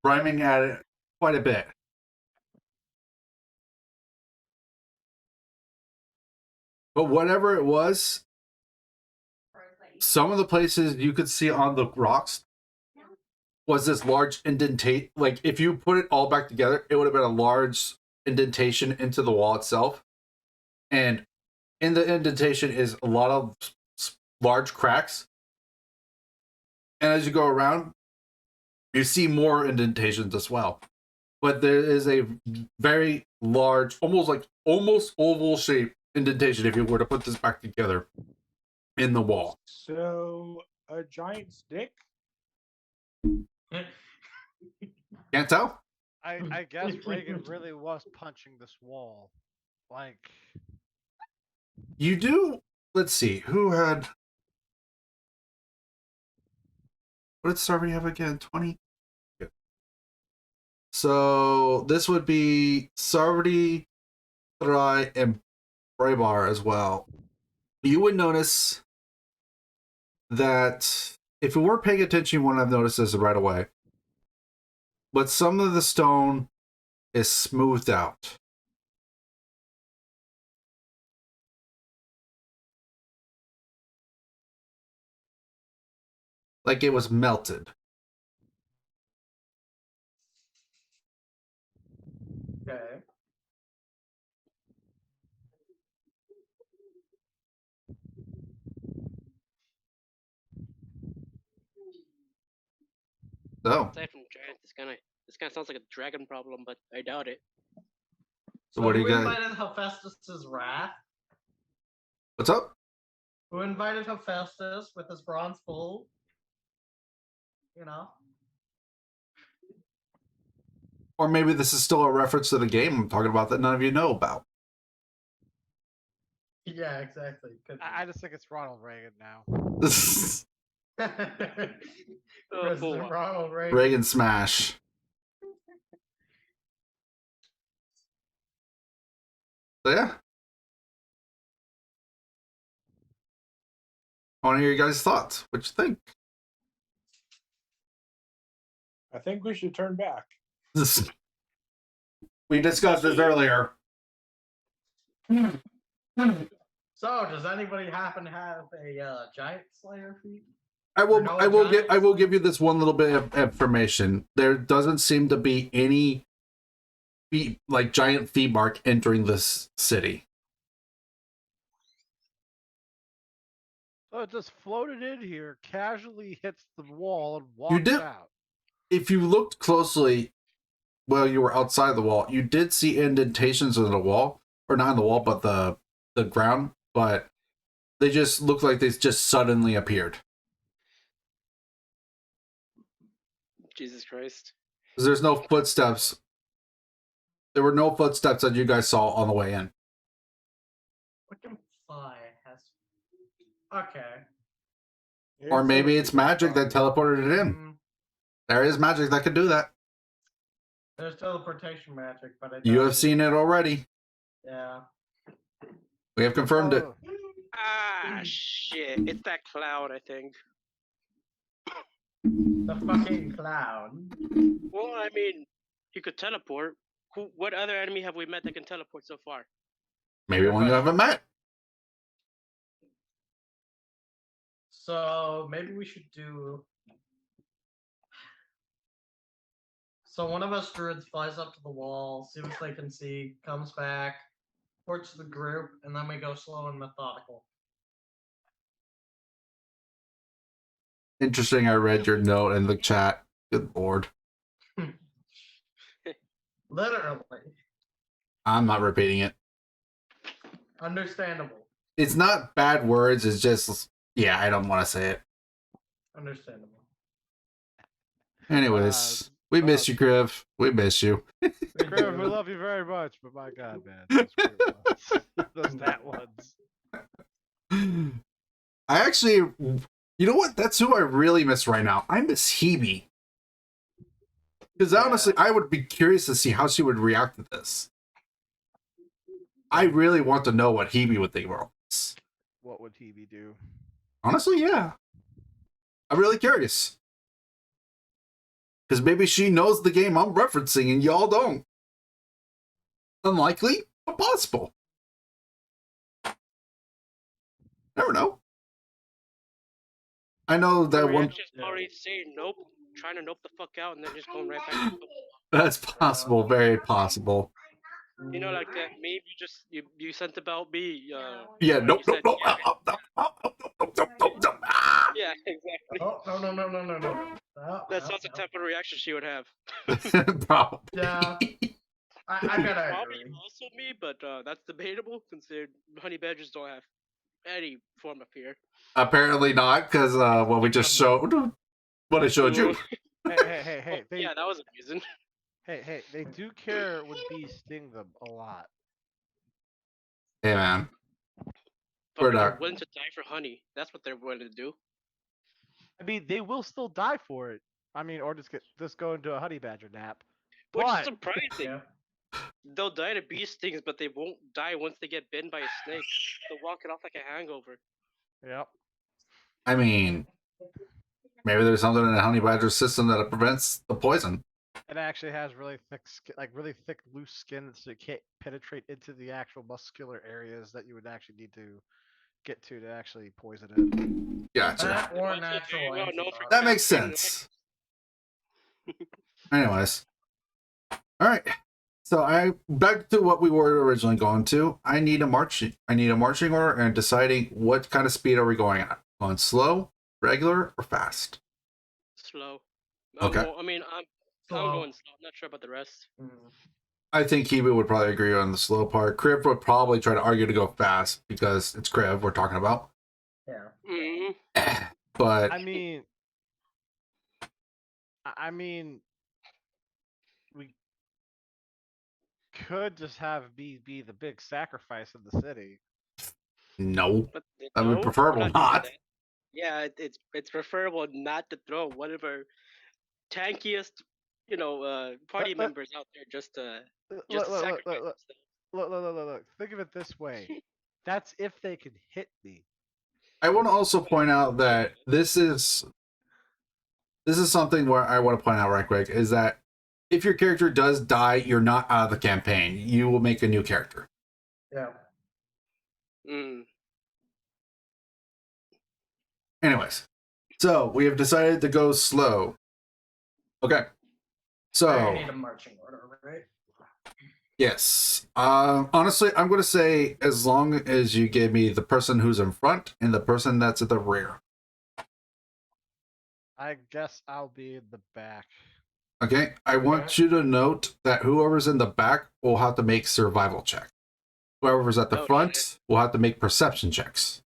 rhyming at it quite a bit. But whatever it was, some of the places you could see on the rocks was this large indentation. Like if you put it all back together, it would have been a large indentation into the wall itself. And in the indentation is a lot of large cracks. And as you go around, you see more indentations as well. But there is a very large, almost oval shaped indentation if you were to put this back together in the wall. So a giant stick. Can't tell? I guess Reagan really was punching this wall. Like, You do. Let's see. Who had. What did Sarvi have again? 20? Yeah. So this would be Sarvi, Thrai, and Braybar as well. You would notice that if you weren't paying attention, you wouldn't have noticed this right away. But some of the stone is smoothed out. Like it was melted. Okay. So, Aside from giant, this kind of sounds like a dragon problem, but I doubt it. So what do you who got? invited Hephaestus's wrath? What's up? Who invited Hephaestus with his bronze bull? You know? Or maybe this is still a reference to the game I'm talking about that none of you know about. Yeah, exactly. I just think it's Ronald Reagan now. President Ronald Reagan. Reagan smash. So yeah. I want to hear you guys' thoughts. What you think? I think we should turn back. We discussed this earlier. So, does anybody happen to have a giant slayer feat? I will. No I will get. giants? I will give you this one little bit of information. There doesn't seem to be any like giant feet mark entering this city. So it just floated in here, casually hits the wall, and You walks did. out. If you looked closely while you were outside the wall, you did see indentations in the wall, or not in the wall, but the ground. But they just looked like they just suddenly appeared. Jesus Christ. Because there's no footsteps. There were no footsteps that you guys saw on the way in. Wiccan Fly has. Okay. Or maybe it's magic that teleported it in. Mm, There is magic that could do that. there's teleportation magic, but it You have doesn't- seen it already. Yeah. We have confirmed it. Oh, Ah, shit. It's that cloud, I think. The fucking clown. Well, I mean, he could teleport. What other enemy have we met that can teleport so far? Maybe one you haven't met. So maybe we should do. So one of us druids flies up to the wall, see what they can see, comes back, reports to the group, and then we go slow and methodical. Interesting, I read your note in the chat. Good lord. Literally. I'm not repeating it. Understandable. It's not bad words, it's just, yeah, I don't want to say it. Understandable. Anyways, we miss you, Kriv. We miss you. Griff, we love you very much, but my God, man, those weird ones. Those that ones. I actually, you know what? That's who I really miss right now. I miss Hebe. Because honestly, I would be curious to see how she would react to this. I really want to know what Hebe would think about this. What would Hebe do? Honestly, yeah. I'm really curious. Because maybe she knows the game I'm referencing and y'all don't. Unlikely, but possible. Never know. I know that one. Reactions already saying nope, trying to nope the fuck out, and then just going right back. That's possible, very possible. You know, like that meme you sent about me. Yeah, where nope, you nope, said, nope, yeah, nope. Ah! yeah, exactly. Oh, no. That sounds the type of reaction she would have. Probably. Yeah. I gotta Probably agree. also me, but that's debatable considering honey badgers don't have any form of fear. Apparently not, because what we just showed, what I showed you. Hey, they, Yeah, that was amusing. hey, they do care when bees sting them a lot. Hey, man. But We're they're not. willing to die for honey. That's what they're willing to do. I mean, they will still die for it. I mean, or just go into a honey badger nap. Which is But surprising. Yeah. They'll die to bee stings, but they won't die once they get bitten by a snake. They'll walk it off like a hangover. yep. I mean, maybe there's something in the honey badger system that prevents the poison. It actually has really thick skin, like really thick, loose skin, so it can't penetrate into the actual muscular areas that you would actually need to get to actually poison it. Gotcha. That or Also natural very well known for antibodies. That makes cascading sense. Anyways. Alright. So I back to what we were originally going to. I need a marching order and deciding what kind of speed are we going at. Going slow, regular, or fast? slow. Okay. Well, I mean, I'm Slow. going slow. I'm not sure about the rest. Mm. I think Hebe would probably agree on the slow part. Kriv would probably try to argue to go fast because it's Kriv we're talking about. Yeah. Mm-hmm. But I mean, we could just have bees be the big sacrifice of the city. no. But I would no, preferable we're doing not. that. Yeah, it's preferable not to throw one of our tankiest, party But- members out there just to Look, sacrifice look. themselves. Look. Think of it this way. That's if they can hit me. I want to also point out that this is something where I want to point out right quick is that if your character does die, you're not out of the campaign. You will make a new character. Yeah. Mm. Anyways, so we have decided to go slow. Okay. I So need a marching order, right? Yes. Honestly, I'm going to say as long as you give me the person who's in front and the person that's at the rear. I guess I'll be in the back. Okay? I want you to note that whoever's in the back will have to make survival check. Whoever's at the Oh, front shit. will have to make perception checks.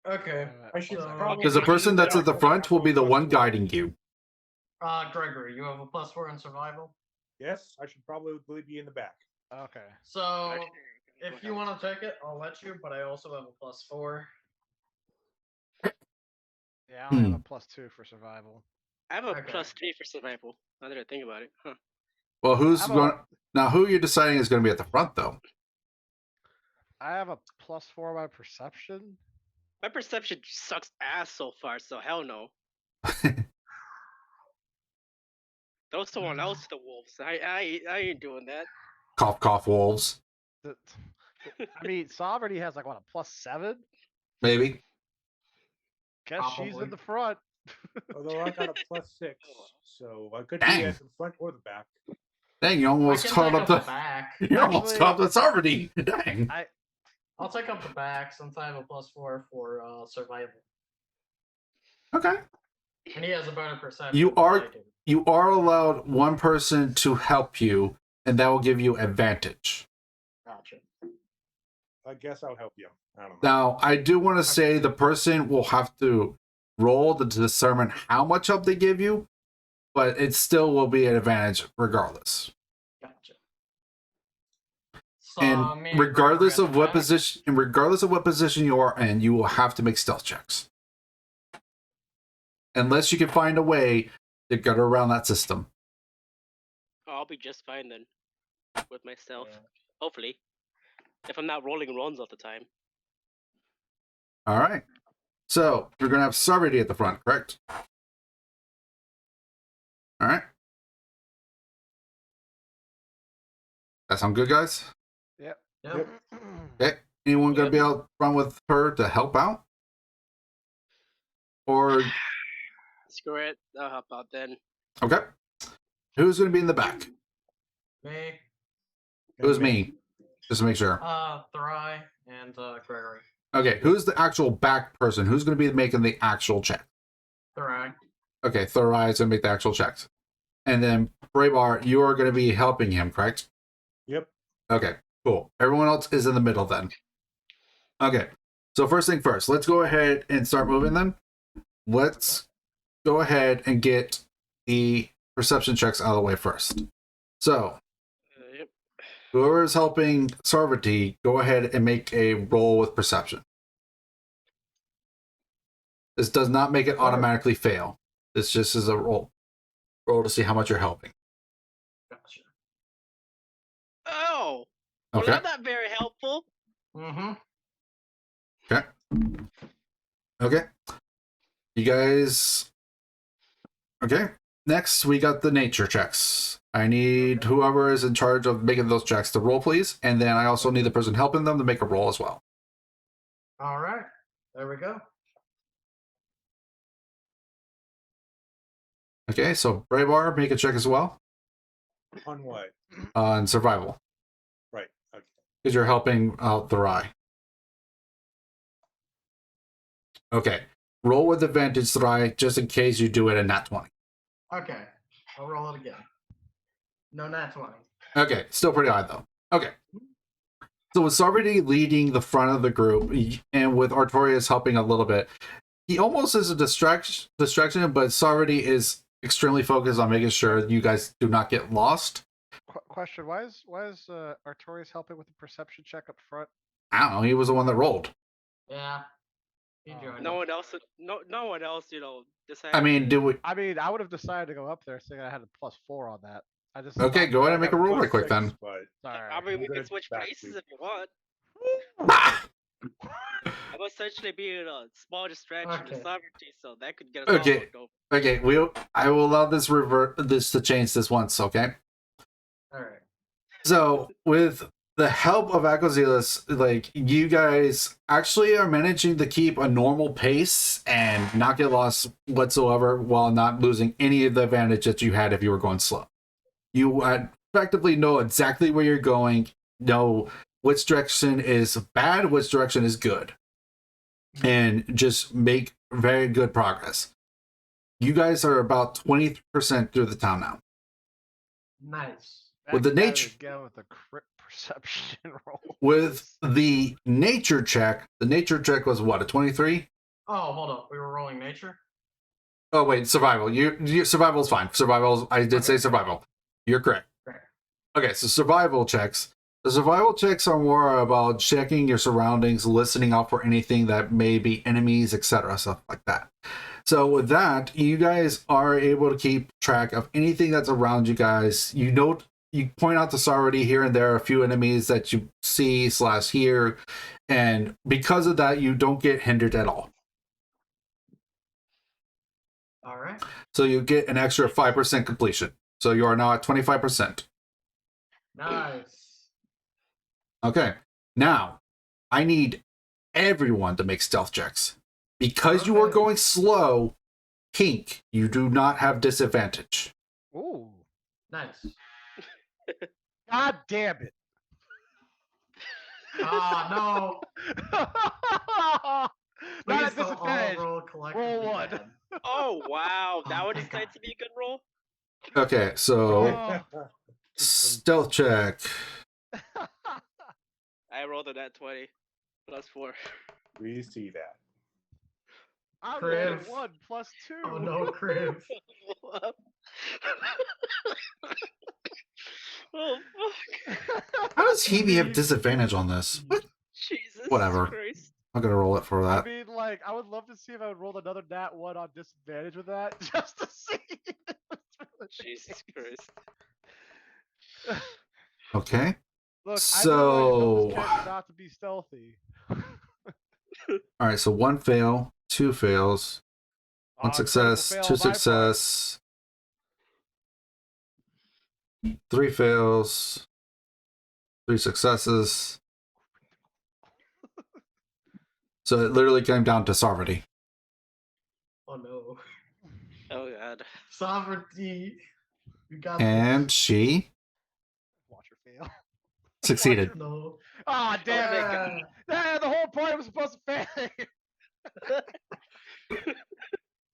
Okay. I should So- probably Because the person that's at the front will be the one guiding you. Gregory, you have a +4 in survival. Yes, I should probably be in the back. Okay. So Actually, if you want to take it, I'll let you. But I also have a +4. Yeah, I only have Hmm. a +2 for survival. I have a Okay. +3 for survival. Now that I think about it, huh? Well, who's I'm a- going now? Who you're deciding is going to be at the front, though? I have a +4 on my perception. My perception sucks ass so far, so hell no. Throw someone else to the wolves. I ain't doing that. Cough, cough, wolves. I mean, Sovereignty has like what, a +7? Maybe. Guess she's Probably. in the front. Although I got a +6, so I could Dang. be at the front or the back. Dang, you I almost can caught take up the the. back. You almost Actually- caught the already. Dang. I'll take up the back since I have a +4 for survival, Okay. and he has a better perception. You than are- I do. You are allowed one person to help you, and that will give you advantage. Gotcha. I guess I'll help you. I don't know. Now, I do want to say the person will have to roll to determine how much help they give you, but it still will be an advantage regardless. Gotcha. So, me And Gregory regardless at of the what back. position, and regardless of what position you are in, you will have to make stealth checks, unless you can find a way to get around that system. I'll be just fine then with myself. Yeah. Hopefully, if I'm not rolling runs all the time. All right. So you're gonna have Sovereignty at the front, correct? All right. That sound good, guys? Yep. Yep. Okay. Anyone gonna Yep. be out front with her to help out? Or Screw it. I'll help out then. okay. Who's gonna be in the back? Me, Who's me? Just to make sure. Thry, and Gregory. Okay, who's the actual back person? Who's gonna be making the actual check? Thry. Okay, Thorai is gonna make the actual checks. And then Braybar, you are gonna be helping him, correct? Yep. Okay, cool. Everyone else is in the middle then. Okay, so first thing first, let's go ahead and start moving them. Let's go ahead and get the perception checks out of the way first. So, Yep. whoever is helping Sarvati, go ahead and make a roll with perception. This does not make it automatically fail. This just is a roll. Roll to see how much you're helping. Gotcha. Oh. Okay. Well, that's not very helpful. Mm-hmm. Okay. You guys. Okay. Next, we got the nature checks. I need whoever is in charge of making those checks to roll, please. And then I also need the person helping them to make a roll as well. All right. There we go. Okay, so Braybar, make a check as well On what? on survival. Right. Okay. Because you're helping out the Rai. Okay. Roll with advantage, Thrai, just in case you do it in nat 20. Okay. I'll roll it again. No nat 20. Okay, still pretty high though. Okay. So with Sarvati leading the front of the group, and with Artorias helping a little bit, he almost is a distraction, but Sarvati is extremely focused on making sure you guys do not get lost. Question: Why is Artorias helping with the perception check up front? I don't know, he was the one that rolled. Yeah. He Oh. joined. No one else. No one else. Decided. I mean, to- do we... I mean, I would have decided to go up there saying I had a +4 on that. I just Okay, thought- go ahead and I make a got roll right quick +6, then. But Sorry. I mean, we I'm can gonna switch back places you. if you want. I'm essentially being a small distraction to Okay. sovereignty, so that could get us Okay. all looked over. Okay, I will allow this to change this once, okay? All right. So, with the help of Akozilis, like, you guys actually are managing to keep a normal pace and not get lost whatsoever while not losing any of the advantage that you had if you were going slow. You had effectively know exactly where you're going, know which direction is bad, which direction is good, and just make very good progress. You guys are about 20% through the town now. Nice. With the Back at it nature- again with the crit perception roll. With the nature check was what, a 23? Oh, hold up. We were rolling nature? Oh wait, survival. You survival's fine. I did say survival. You're correct. Great. Okay, so survival checks. The survival checks are more about checking your surroundings, listening out for anything that may be enemies, etc., stuff like that. So with that, you guys are able to keep track of anything that's around you guys. You point out to Sarvati here and there a few enemies that you see / hear, and because of that, you don't get hindered at all. All right. So you get an extra 5% completion. So you are now at 25%. Nice. Okay. Now, I need everyone to make stealth checks. Because you are Okay. going slow, Pink, you do not have disadvantage. Ooh. Nice. God damn it. Ah, no. Not Please at don't all disadvantage. roll collectively Roll one. bad. Oh wow, that Oh, would thank decide God. to be a good roll. Okay, so Oh. stealth check. I rolled a nat 20 +4. We see that. I rolled Criv. a 1 +2. Oh no, Criv. Oh fuck! How does Hebe have disadvantage on this? What? Jesus Whatever. Christ! I'm gonna roll it for I that. mean, like, I would love to see if I would roll another nat 1 on disadvantage with that, just to see. if it's really the Jesus case. Christ! Okay. Look, So- I literally built this character not to be stealthy. Alright, so 1 fail, 2 fails, 1 Critical success, fail 2 on my part. success, 3 fails, 3 successes. So it literally came down to Sarvati. Oh no. Oh god. Sovereignty. You got And she Watch her fail. succeeded. this. No. Ah, damn it! Yeah. Yeah, the whole point was supposed to fail.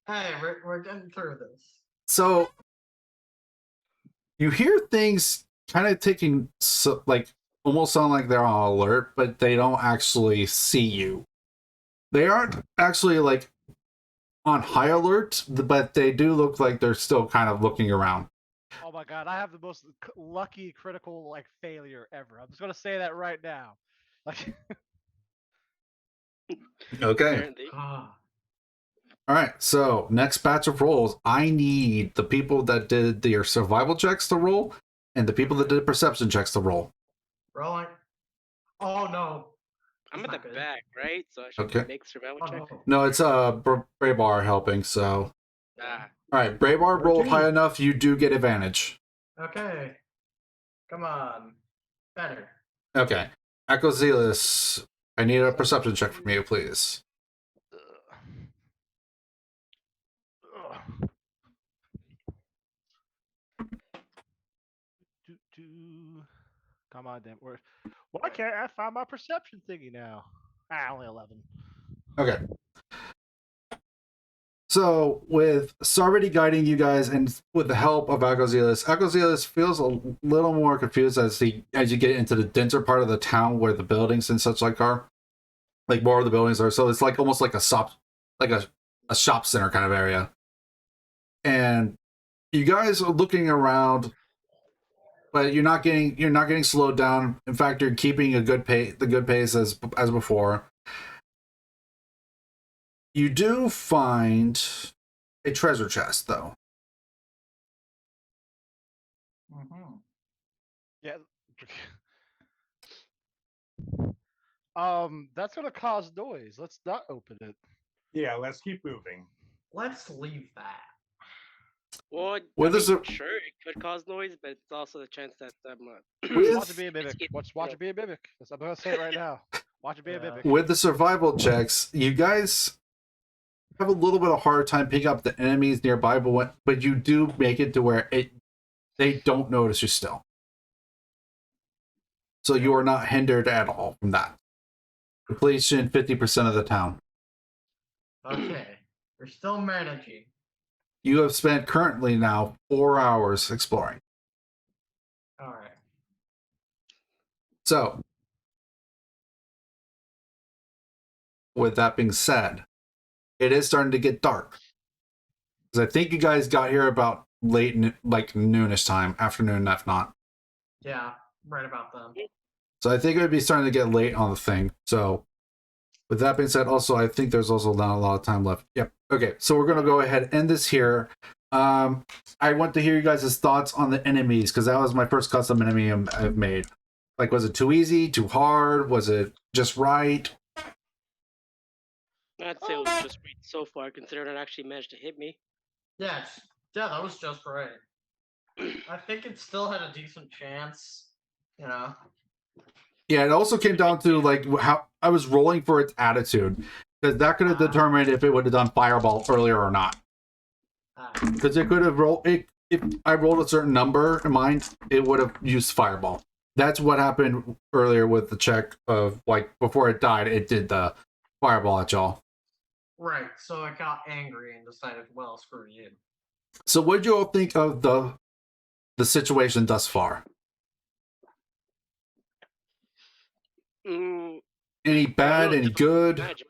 Hey, we're getting through this. So you hear things kind of taking, like, almost sound like they're on alert, but they don't actually see you. They aren't actually, like, on high alert, but they do look like they're still kind of looking around. Oh my god, I have the most lucky critical like failure ever. I'm just gonna say that right now. Like, Okay. Apparently. Ah. All right. So next batch of rolls, I need the people that did their survival checks to roll, and the people that did perception checks to roll. Rolling. Oh no. I'm That's at not the good. back, right? So I should Okay. make survival Oh check. no. No, it's Braybar helping. So Ah, all right, Braybar rolled 14. high enough. You do get advantage. Okay. Come on. Better. Okay. Echo Zealous, I need a perception check from you, please. Come on, damn. Why can't I find my perception thingy now? Ah, only 11. Okay. So, with Sarvati guiding you guys and with the help of Agozielus feels a little more confused as you get into the denser part of the town where the buildings and such like are. Like more of the buildings are. So it's like almost like a shop center kind of area. And you guys are looking around, but you're not getting slowed down. In fact, you're keeping the good pace as before. You do find a treasure chest, though. Mm-hmm. Yeah. That's gonna cause noise. Let's not open it. Yeah, let's keep moving. Let's leave that. well, Well, I this mean, is a- sure, it could cause noise, but it's also the chance that With- Watch it be a mimic. Watch it be a mimic. I'm gonna say it right now. Watch it be a Yeah. mimic. With the survival checks, you guys have a little bit of hard time picking up the enemies nearby, but you do make it to where they don't notice you still. So you are not hindered at all from that. Completion 50% of the town. Okay. We're still managing. You have spent currently now 4 hours exploring. Alright. So, with that being said, it is starting to get dark. Because I think you guys got here about late, like noonish time, afternoon, if not. Yeah, right about then. So I think it would be starting to get late on the thing. So, with that being said, also, I think there's also not a lot of time left. Yep. Okay, so we're going to go ahead and end this here. I want to hear you guys' thoughts on the enemies, because that was my first custom enemy I've made. Like, was it too easy, too hard? Was it just right? I'd say it was just great so far, considering it actually managed to hit me. Yeah, that was just right. I think it still had a decent chance, you know. Yeah, it also came down to like how I was rolling for its attitude, because that could have determined if it would have done fireball earlier or not. Because it could have rolled it if I rolled a certain number in mind, it would have used fireball. That's what happened earlier with the check of like before it died, it did the fireball at y'all. Right, so it got angry and decided, well, screw you. So what did you all think of the situation thus far? Mm, Any bad, real any difficult to good? imagine.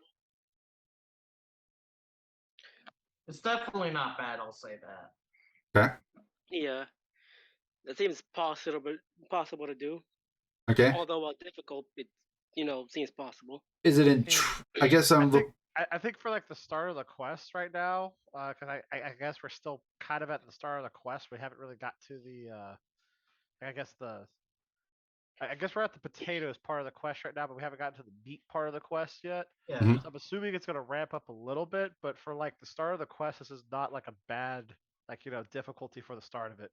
It's definitely not bad, I'll say that. Okay. Yeah, that seems possible to do. Okay. Although while difficult, it seems possible. Is it in I guess I think for like the start of the quest right now, because I guess we're still kind of at the start of the quest. We haven't really got to the I guess I guess we're at the potatoes part of the quest right now, but we haven't gotten to the meat part of the quest yet. Yeah. Mhm. So I'm assuming it's gonna ramp up a little bit, but for like the start of the quest, this is not like a bad difficulty for the start of it.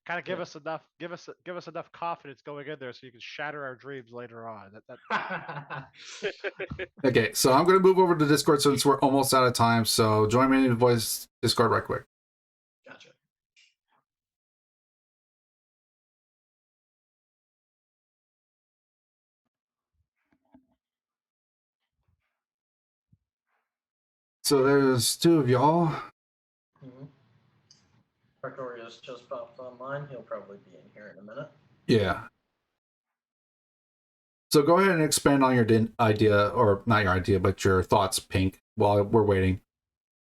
Kind of give Yeah. us enough confidence going in there so you can shatter our dreams later on. That Okay, so I'm going to move over to Discord since we're almost out of time. So join me in the voice Discord right quick. Gotcha. So there's two of y'all. Mm-hmm. Pretorius just popped online. He'll probably be in here in a minute. Yeah. So go ahead and expand on your idea, or not your idea, but your thoughts, Pink, while we're waiting.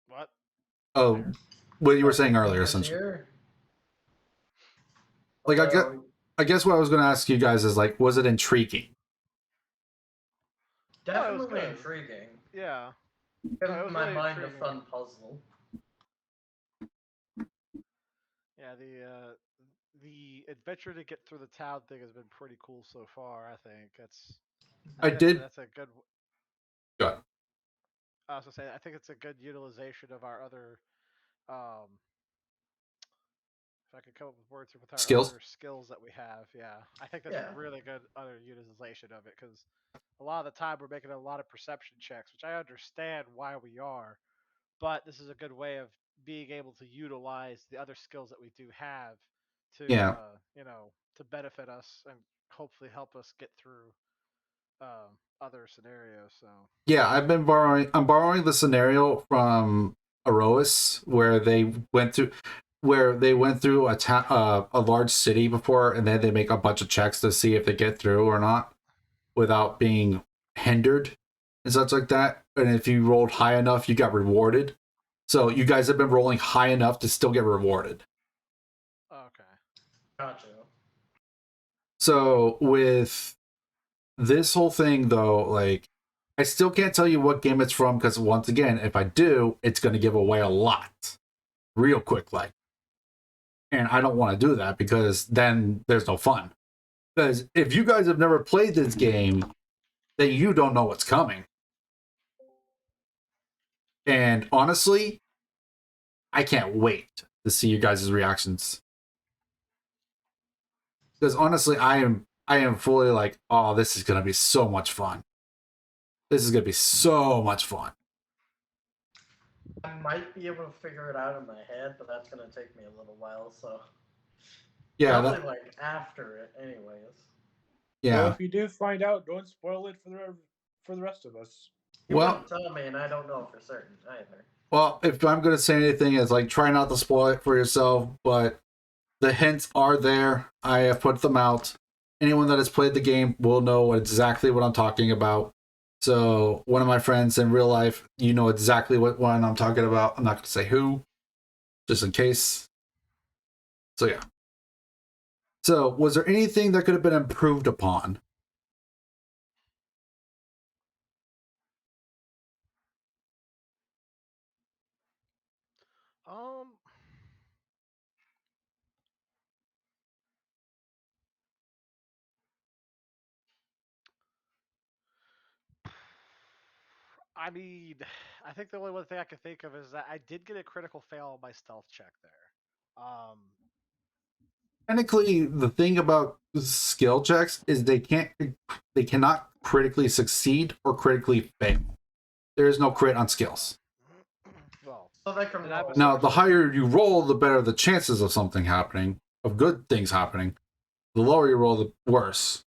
what? Oh, what you were saying Pink earlier, is essentially. here. Like, I guess what I was going to ask you guys is, like, was it intriguing? Definitely good. intriguing. Yeah. Give No, it was my really mind intriguing. a fun puzzle. Yeah, the adventure to get through the town thing has been pretty cool so far. I think that's a good. Go ahead. I was gonna say I think it's a good utilization of our other, if I could come up with words with our Skills? other skills that we have. Yeah, I think that's Yeah. a really good other utilization of it because a lot of the time we're making a lot of perception checks, which I understand why we are, but this is a good way of being able to utilize the other skills that we do have to Yeah. to benefit us and hopefully help us get through other scenarios. So Yeah, I'm borrowing the scenario from Aroas where they went through a large city before, and then they make a bunch of checks to see if they get through or not without being hindered and such like that. And if you rolled high enough, you got rewarded. So you guys have been rolling high enough to still get rewarded. okay. Gotcha. So with this whole thing, though, like, I still can't tell you what game it's from because, once again, if I do, it's going to give away a lot real quick, like. And I don't want to do that because then there's no fun. Because if you guys have never played this game, then you don't know what's coming. And honestly, I can't wait to see you guys' reactions. Because honestly, I am fully like, oh, this is gonna be so much fun. This is gonna be so much fun. I might be able to figure it out in my head, but that's gonna take me a little while. So Yeah, probably like after it, anyways. Yeah. Well, if you do find out, don't spoil it for the rest of us. You Well- wouldn't tell me, and I don't know for certain either. Well, if I'm going to say anything, it's like try not to spoil it for yourself, but the hints are there. I have put them out. Anyone that has played the game will know exactly what I'm talking about. So, one of my friends in real life, you know exactly what one I'm talking about. I'm not going to say who, just in case. So, yeah. So, was there anything that could have been improved upon? Um, I mean, I think the only one thing I can think of is that I did get a critical fail on my stealth check there. Technically, the thing about skill checks is they cannot critically succeed or critically fail. There is no crit on skills. Well, So they can Did I have a roll. Now, the higher you roll, the better the chances of something happening, of good things happening. The lower you roll, the worse.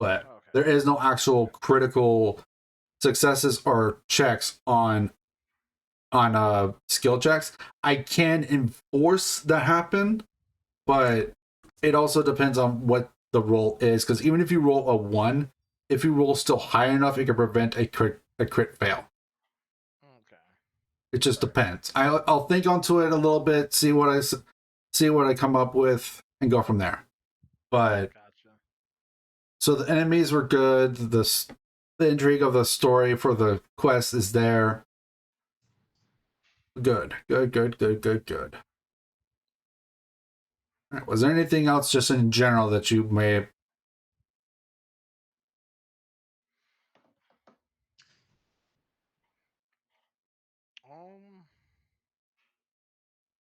But okay. there is no actual critical successes or checks on skill checks. I can enforce that happen, but it also depends on what the roll is. Because even if you roll a 1, if you roll still high enough, it can prevent a crit fail. Okay. It just depends. I'll think onto it a little bit, see what I come up with, and go from there. But Gotcha. so the enemies were good. The intrigue of the story for the quest is there. Good. All right, was there anything else just in general that you may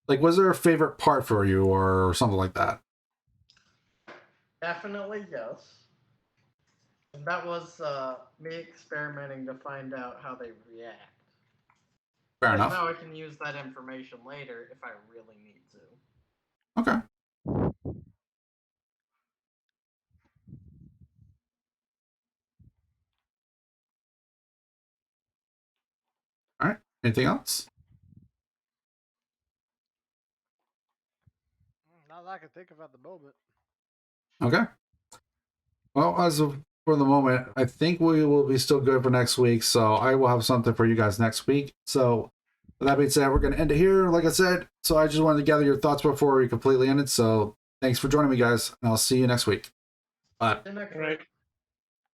like? Was there a favorite part for you or something like that? Definitely yes. And that was me experimenting to find out how they react. Fair Because enough. now I can use that information later if I really need to. Okay. All right. Anything else? Not that I can think of at the moment. Okay. Well, as of for the moment, I think we will be still good for next week. So I will have something for you guys next week. So with that being said, we're going to end it here, like I said. So I just wanted to gather your thoughts before we completely end it. So thanks for joining me, guys, and I'll see you next week. Bye. See you next All week. right.